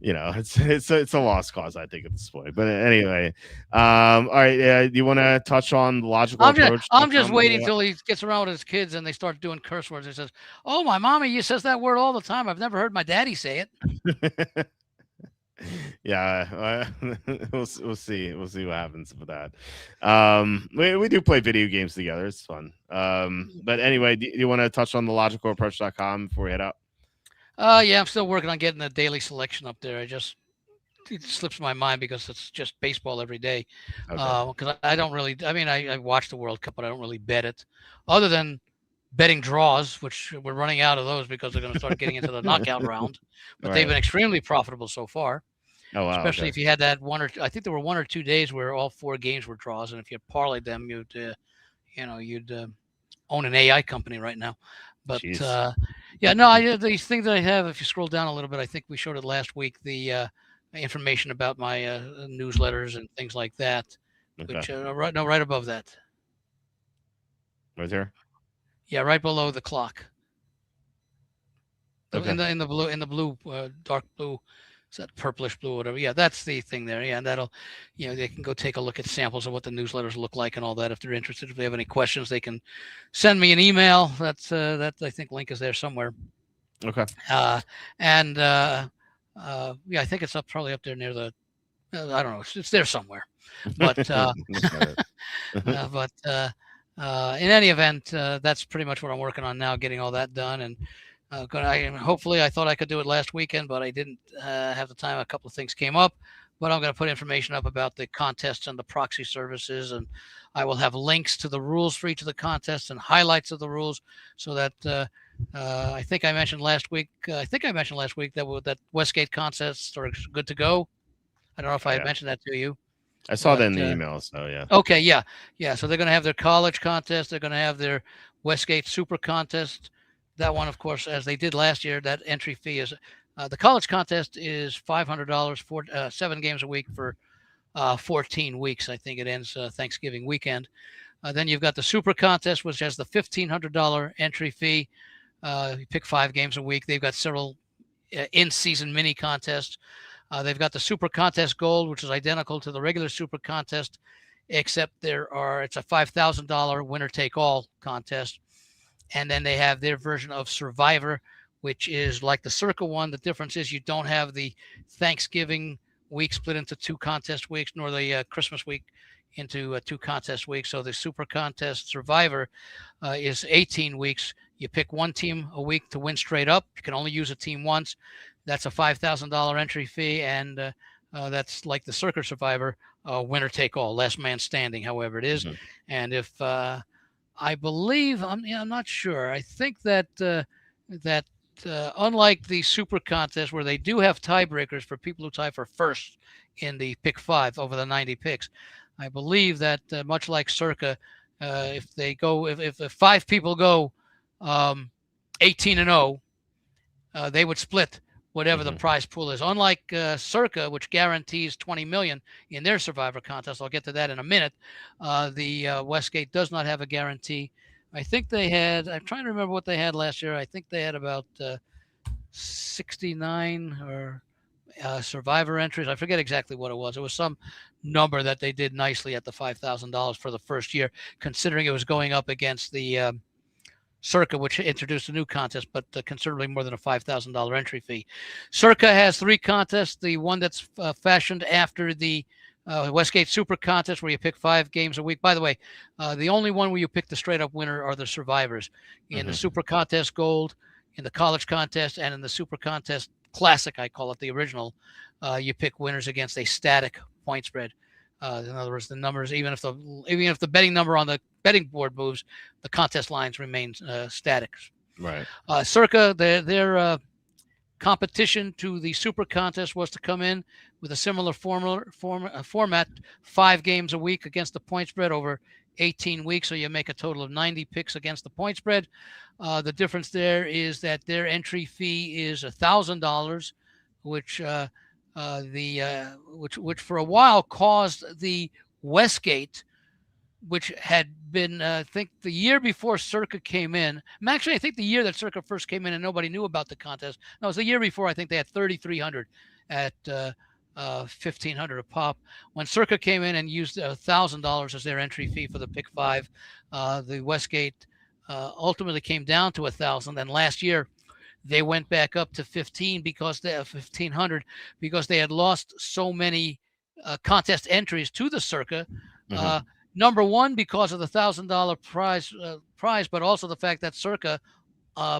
it's a lost cause, I think, at this point. But anyway, all right. Do you want to touch on the logical I'm just approach.com? waiting till he gets around with his kids and they start doing curse words. He says, "Oh, my mommy says that word all the time. I've never heard my daddy say it." Yeah, we'll see what happens with that. We do play video games together. It's fun. But anyway, do you want to touch on the logical approach.com before we head out? Yeah, I'm still working on getting the daily selection up there. It slips my mind because it's just baseball every day. Okay. Because I don't really, I mean, I watch the World Cup, but I don't really bet it, other than betting draws, which we're running out of those because they're going to start getting into the knockout round. But they've Right. bed extremely profitable so far, Oh wow. especially Okay. if you had that I think there were 1 or 2 days where all 4 games were draws, and if you parlayed them, you'd own an AI company right now. But Jeez. yeah, no, these things that I have, if you scroll down a little bit, I think we showed it last week, the information about my newsletters and things like that, Okay. which right above that. Right there. Yeah, right below the clock. Okay. In the blue, dark blue, is that purplish blue, whatever? Yeah, that's the thing there. Yeah, and that'll, they can go take a look at samples of what the newsletters look like and all that. If they're interested, if they have any questions, they can send me an email. That I think link is there somewhere. Okay. And yeah, I think it's probably up there near the. I don't know. It's there somewhere, but but in any event, that's pretty much what I'm working on now, getting all that done. And hopefully, I thought I could do it last weekend, but I didn't have the time. A couple of things came up, but I'm going to put information up about the contests and the proxy services, and I will have links to the rules for each of the contests and highlights of the rules, so that I think I mentioned last week. That Westgate contests are good to go. I don't know if I had mentioned that to you. I saw that in the email. So yeah. Okay, yeah. So they're going to have their college contest. They're going to have their Westgate Super contest. That one, of course, as they did last year, that entry fee is the college contest is $500 for 7 games a week for 14 weeks. I think it ends Thanksgiving weekend. Then you've got the Super contest, which has the $1,500 entry fee. You pick 5 games a week. They've got several in-season mini contests. They've got the Super Contest Gold, which is identical to the regular Super Contest, except it's a $5,000 winner-take-all contest. And then they have their version of Survivor, which is like the Circa one. The difference is you don't have the Thanksgiving week split into 2 contest weeks, nor the Christmas week into 2 contest weeks. So the Super Contest Survivor is 18 weeks. You pick 1 team a week to win straight up. You can only use a team once. That's a $5,000 entry fee, and that's like the Circa Survivor, winner take all, last man standing, however it is. Mm-hmm. And if I believe, I'm not sure. I think that unlike the Super Contest, where they do have tiebreakers for people who tie for first in the pick 5 over the 90 picks, I believe that much like Circa, if 5 people go 18-0, they would split whatever the prize pool is. Unlike Circa, which guarantees $20 million in their Survivor contest, I'll get to that in a minute. The Westgate does not have a guarantee. I think they had, I'm trying to remember what they had last year. I think they had about 69 or Survivor entries. I forget exactly what it was. It was some number that they did nicely at the $5,000 for the first year, considering it was going up against the Circa, which introduced a new contest, but considerably more than a $5,000 entry fee. Circa has 3 contests. The one that's fashioned after the Westgate Super Contest, where you pick 5 games a week. By the way, the only one where you pick the straight-up winner are the survivors. In the Super Contest Gold, in the College Contest, and in the Super Contest classic, I call it the original, you pick winners against a static point spread. In other words, the numbers, even if the betting number on the betting board moves, the contest lines remain static. Right. Circa, their competition to the Super Contest was to come in with a similar format, 5 games a week against the point spread over 18 weeks. So you make a total of 90 picks against the point spread. The difference there is that their entry fee is $1,000, which which for a while caused the Westgate, which had been, I think the year before Circa came in. Actually, I think the year that Circa first came in and nobody knew about the contest. No, it was the year before. I think they had 3,300 at 1,500 a pop. When Circa came in and used $1,000 as their entry fee for the pick 5, the Westgate ultimately came down to 1,000. And last year, they went back up to 1,500 because they had lost so many contest entries to the Circa. Number one, because of the $1,000 prize, but also the fact that Circa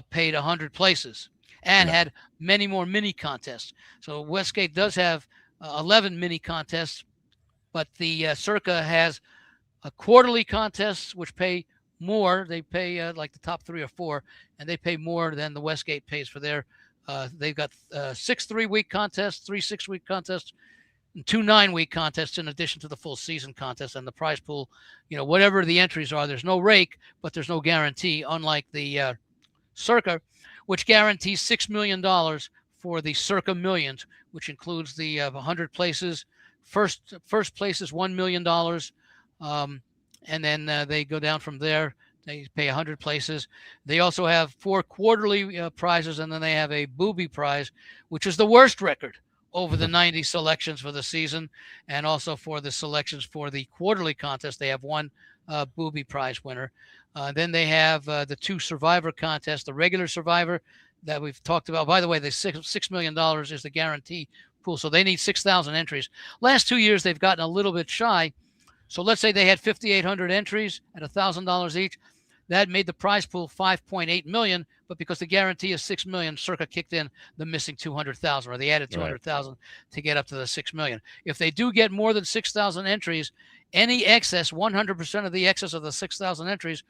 paid 100 places and had many more mini contests. So Westgate does have 11 mini contests, but the Circa has a quarterly contests which pay more. They pay like the top 3 or 4, and they pay more than the Westgate pays for their. They've got 6 3-week contests, 3 6-week contests, and 2 9-week contests in addition to the full season contest. And the prize pool, whatever the entries are, there's no rake, but there's no guarantee, unlike the Circa, which guarantees $6 million for the Circa Millions, which includes the 100 places. First place is $1 million, and then they go down from there. They pay 100 places. They also have 4 quarterly prizes, and then they have a booby prize, which is the worst record over the 90 selections for the season, and also for the selections for the quarterly contest. They have 1 booby prize winner. Then they have the 2 Survivor contests, the regular Survivor that we've talked about. By the way, the $6 million is the guarantee pool, so they need 6,000 entries. Last 2 years, they've gotten a little bit shy. So let's say they had 5,800 entries at $1,000 each. That made the prize pool $5.8 million, but because the guarantee is $6 million, Circa kicked in the missing 200,000, or they added 200,000 to get up to the $6 million. If they do get more than 6,000 entries, any excess, 100% of the excess of the 6,000 entries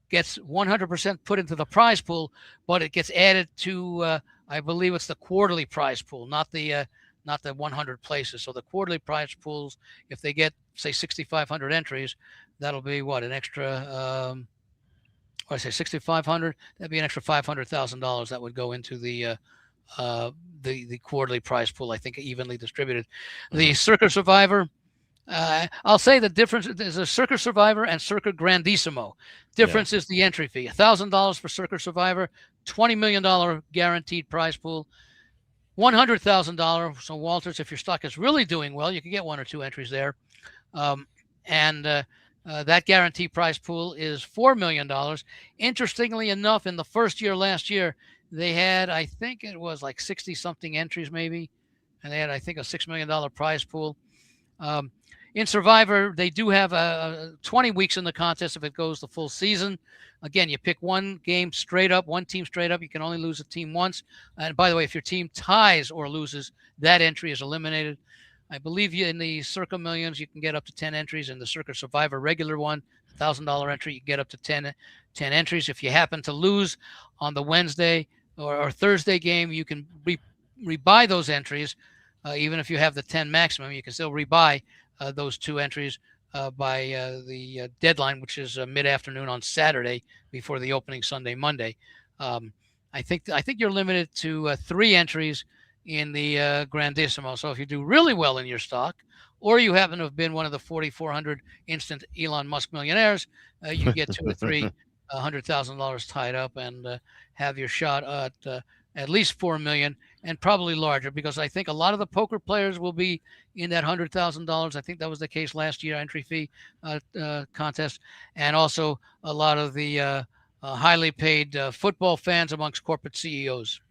gets 100% put into the prize pool, but it gets added to, I believe it's the quarterly prize pool, not the 100 places. So the quarterly prize pools, if they get, say, 6,500 entries, that'll be what, an extra, I say 6,500. That'd be an extra $500,000 that would go into the quarterly prize pool. I think evenly distributed. The Circa Survivor. I'll say the difference is a Circa Survivor and Circa Grandissimo. Difference is the entry fee. $1,000 for Circa Survivor, $20 million guaranteed prize pool, $100,000. So Walters, if your stock is really doing well, you can get 1 or 2 entries there, that guarantee prize pool is $4 million. Interestingly enough, in the first year last year, they had, I think it was like 60-something entries maybe, and they had, I think, a $6 million prize pool. In Survivor, they do have 20 weeks in the contest if it goes the full season. Again, you pick 1 game straight up, 1 team straight up. You can only lose a team once. And by the way, if your team ties or loses, that entry is eliminated. I believe in the Circa Millions, you can get up to 10 entries. In the Circa Survivor regular one, $1,000 entry, you can get up to 10 entries. If you happen to lose on the Wednesday or Thursday game, you can rebuy those entries. Even if you have the 10 maximum, you can still rebuy those 2 entries by the deadline, which is mid-afternoon on Saturday before the opening Sunday, Monday. I think you're limited to 3 entries in the Grandissimo. So if you do really well in your stock, or you happen to have been one of the 4,400 instant Elon Musk millionaires, you get 2 or 3 $100,000 tied up and have your shot at least $4 million, and probably larger, because I think a lot of the poker players will be in that $100,000. I think that was the case last year, entry fee contest, and also a lot of the highly paid football fans amongst corporate CEOs.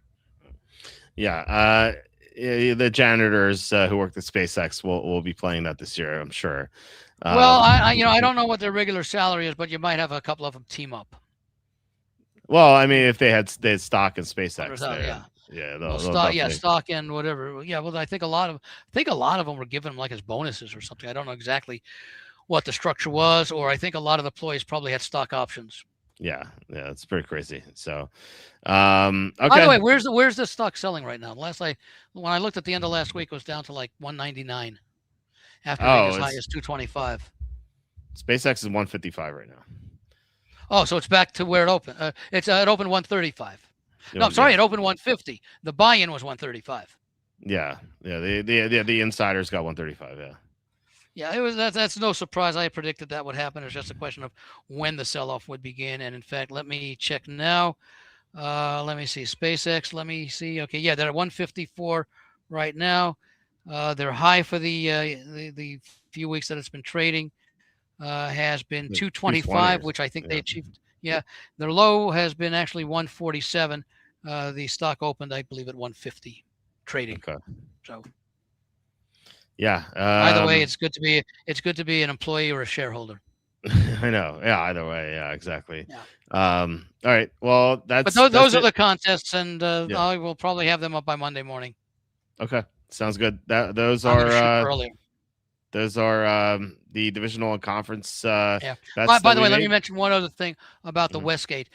Yeah, the janitors who work at SpaceX will be playing that this year, I'm sure. Well, I don't know what their regular salary is, but you might have a couple of them team up. Well, I mean, if they had stock in SpaceX, Yeah, Well, they'll definitely. stock and whatever. Yeah, well, I think a lot of them were giving them like as bonuses or something. I don't know exactly what the structure was, or I think a lot of the employees probably had stock options. Yeah, it's pretty crazy. So, By the okay. way, where's the stock selling right now? When I looked at the end of last week, it was down to like 199 after being Oh, as high it's as 225. SpaceX is 155 right now. Oh, so it's back to where it opened. It opened 135. No, Yeah, sorry, it opened 150. The buy-in was 135. yeah. The insiders got 135. Yeah. Yeah, it was that's no surprise. I predicted that would happen. It's just a question of when the sell-off would begin. And in fact, let me check now. Let me see. SpaceX. Let me see. Okay, yeah, they're at 154 right now. Their high for the few weeks that it's been trading has been 225, which I think they achieved. Yeah, their low has been actually 147. The stock opened, I believe, at 150 trading. Okay. So yeah. either way, it's good to be an employee or a shareholder. I know. Yeah. Either way. Yeah. Exactly. Yeah. All right. Well, But those are the contests, and I will probably have them up by Monday morning. Okay. Sounds good. Those I'm going to shoot are earlier. those are the divisional and conference. Yeah. By the way, let me mention one other thing about the Westgate.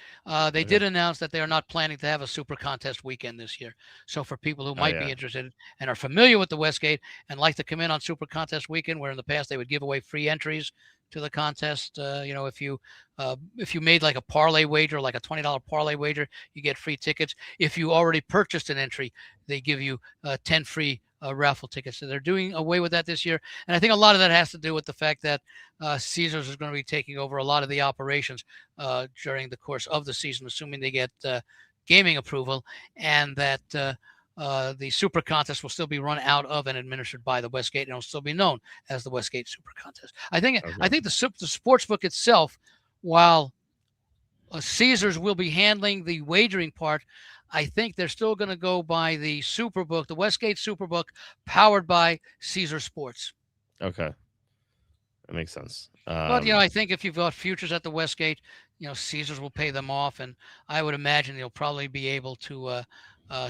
They did announce that they are not planning to have a super contest weekend this year. So for people who might be interested and are familiar with the Westgate and like to come in on super contest weekend, where in the past they would give away free entries to the contest, if you made like a parlay wager, like a $20 parlay wager, you get free tickets. If you already purchased an entry, they give you 10 free raffle tickets. So they're doing away with that this year. And I think a lot of that has to do with the fact that Caesars is going to be taking over a lot of the operations during the course of the season, assuming they get gaming approval, and that the Super Contest will still be run out of and administered by the Westgate, and it'll still be known as the Westgate Super Contest. I think the sports book itself, while Caesars will be handling the wagering part, I think they're still going to go by the Superbook, the Westgate Superbook, powered by Caesar Sports. Okay, that makes sense. But I think if you've got futures at the Westgate, Caesars will pay them off, and I would imagine they'll probably be able to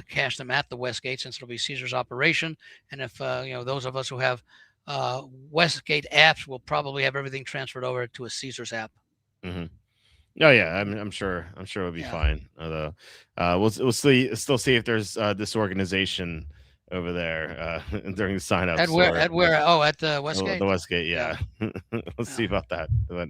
cash them at the Westgate, since it'll be Caesar's operation. And if those of us who have Westgate apps will probably have everything transferred over to a Caesars app. Mm-hmm. Oh yeah, I'm sure it'll be fine. Although we'll still see if there's disorganization over there during the sign-ups. At where? Oh, at the Westgate. The Westgate, yeah. Let's see about that. But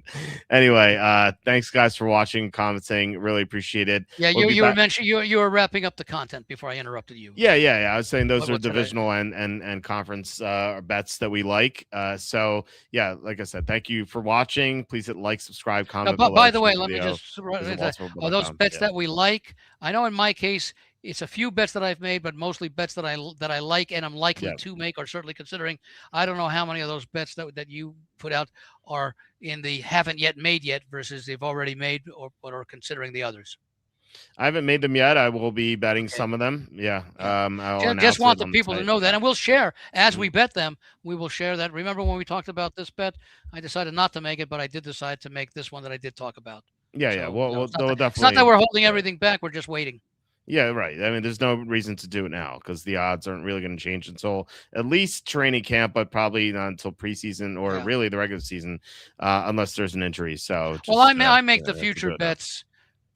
anyway, thanks guys for watching, commenting. Really appreciate it. Yeah, you were mentioning you were wrapping up the content before I interrupted you. Yeah. I was saying those are divisional and conference bets that we like. So yeah, like I said, thank you for watching. Please hit like, subscribe, comment. But by the way, let me just those bets that we like. I know in my case, it's a few bets that I've made, but mostly bets that I like and I'm likely to make, or certainly considering. I don't know how many of those bets that you put out are in the haven't yet made yet versus they've already made or are considering the others. I haven't made them yet. I will be betting some of them. Yeah. Just want the people to know that, and we'll share as we bet them. We will share that. Remember when we talked about this bet? I decided not to make it, but I did decide to make this one that I did talk about. Yeah. Well, definitely. It's not that we're holding everything back. We're just waiting. Yeah, right. I mean, there's no reason to do it now because the odds aren't really going to change until at least training camp, but probably not until preseason or really the regular season, unless there's an injury. So, I make the future bets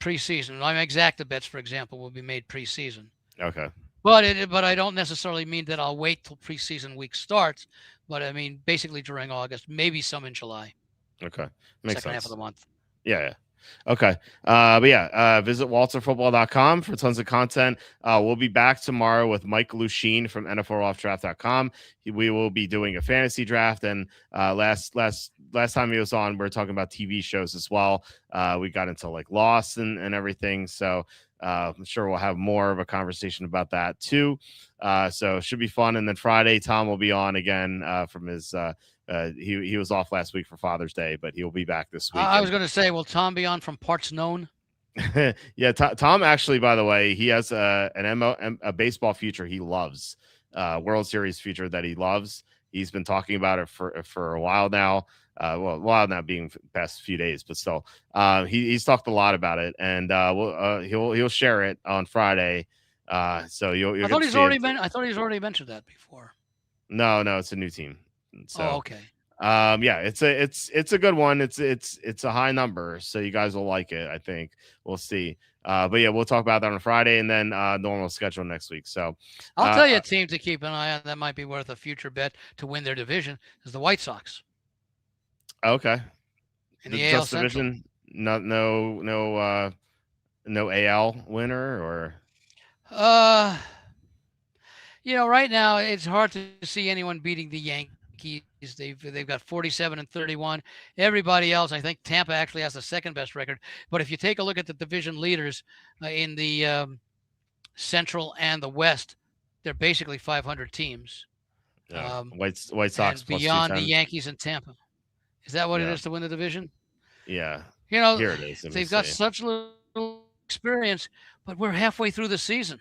preseason. I make exacta bets, for example, will be made preseason. Okay. But I don't necessarily mean that I'll wait till preseason week starts. But I mean, basically during August, maybe some in July. Okay, makes second sense. Half of the month. Yeah. Okay. But yeah, visit walterfootball.com for tons of content. We'll be back tomorrow with Mike Lucine from NFLRoughtDraft.com. We will be doing a fantasy draft. And last time he was on, we were talking about TV shows as well. We got into like Lost and everything. So I'm sure we'll have more of a conversation about that too. So it should be fun. And then Friday, Tom will be on again from his he was off last week for Father's Day, but he'll be back this week. I was going to say, will Tom be on from Parts Known? Yeah, Tom actually, by the way, he has a baseball future he loves, World Series future that he loves. He's been talking about it for a while now. A while now being the past few days, but still, he's talked a lot about it, and he'll share it on Friday So you'll I get thought to he's see already it. been. I thought he's already mentioned that before. No, it's a new team. So Oh, okay. yeah, it's a good one. It's a high number, so you guys will like it. I think we'll see. But yeah, we'll talk about that on Friday, and then normal schedule next week. So I'll tell you a team to keep an eye on that might be worth a future bet to win their division is the White Sox okay, in the AL just Central. division, no AL winner or Uh, right now it's hard to see anyone beating the Yankees. They've got 47 and 31. Everybody else, I think Tampa actually has the second best record. But if you take a look at the division leaders in the Central and the West, they're basically 500 teams. White Sox And plus beyond the 210. Yankees and Tampa. Is that what it Yeah, is to win the division? yeah. You know, Here it is. Let me they've got see. such little experience, but we're halfway through the season.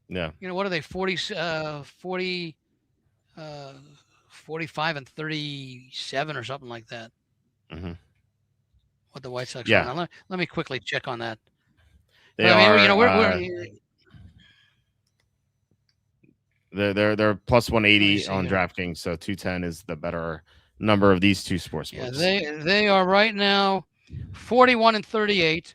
Yeah. What are they? 45 and 37 or something like that. Mm-hmm. What the White Sox Yeah. are now. Let me quickly check on that. They are. They're plus 180 on here. DraftKings, so 210 is the better number of these two sports books. Yeah, they are right now 41 and 38.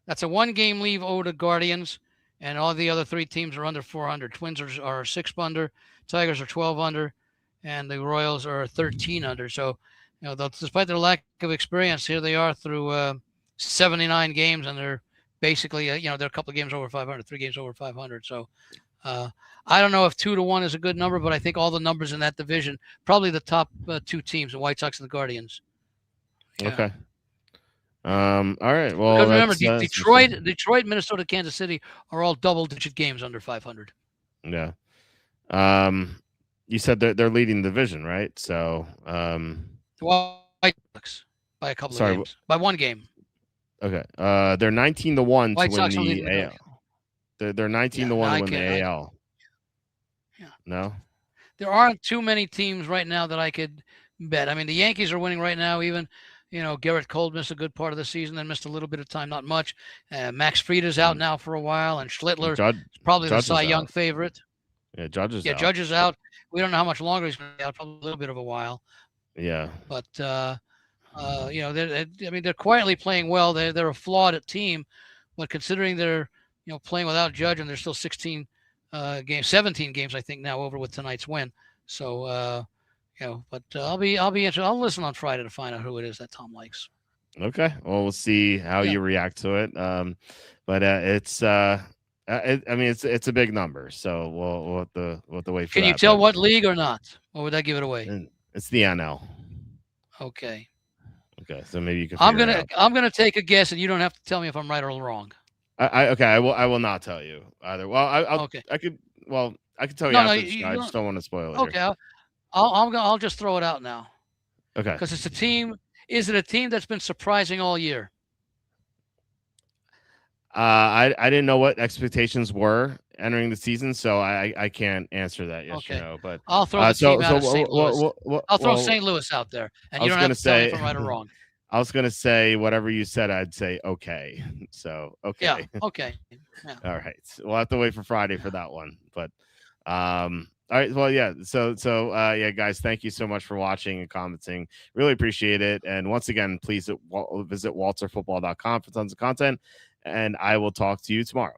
That's a 1-game lead over the Guardians, and all the other 3 teams are under 400. Twins are 6 under, Tigers are 12 under, and the Royals are 13 under. So, despite their lack of experience, here they are through 79 games, and they're basically, they're a couple of games over 500, 3 games over 500. So, I don't know if 2-1 is a good number, but I think all the numbers in that division, probably the top 2 teams, the White Sox and the Guardians. Yeah. Okay. All right. Well, because remember, Detroit, Minnesota, Kansas City are all double-digit games under 500. Yeah. You said they're leading the division, right? So, the White Sox by a couple of games, by 1 game. Okay. They're 19-1 White to Sox win the AL. They're 19-1 to win the AL. Yeah. No. There aren't too many teams right now that I could bet. I mean, the Yankees are winning right now. Even Garrett Cole missed a good part of the season, then missed a little bit of time, not much. Max Frieda's out now for a while, and Schlittler is probably the Cy Young favorite. Yeah, Judge is out. Judge is out. We don't know how much longer he's going to be out. Probably a little bit of a while. Yeah. But they're quietly playing well. They're a flawed team, but considering they're playing without Judge, and they're still 17 games I think now over with tonight's win. So but I'll be interested. I'll listen on Friday to find out who it is that Tom likes. Okay. Well, we'll see how you react to it. But it's it's a big number, so we'll have to wait for Can that. you tell what league or not? Or would that give it away? It's the NL. Okay. Okay. So maybe you can. I'm gonna take a guess, and you don't have to tell me if I'm right or wrong. I will not tell you either. Well, I could tell you after the show. I just don't want to spoil it. Okay. I'll just throw it out now. Okay. Because it's a team. Is it a team that's been surprising all year? I didn't know what expectations were entering the season, so I can't answer that yes or no. But I'll throw the team out of St. Louis. I'll throw St. Louis out there, and you don't have to tell me if I'm right or wrong. I was gonna say whatever you said, I'd say okay. So okay. Yeah. Okay. Yeah. All right. We'll have to wait for Friday for that one. But all right. Well, yeah. So yeah, guys, thank you so much for watching and commenting. Really appreciate it. And once again, please visit walterfootball.com for tons of content. And I will talk to you tomorrow.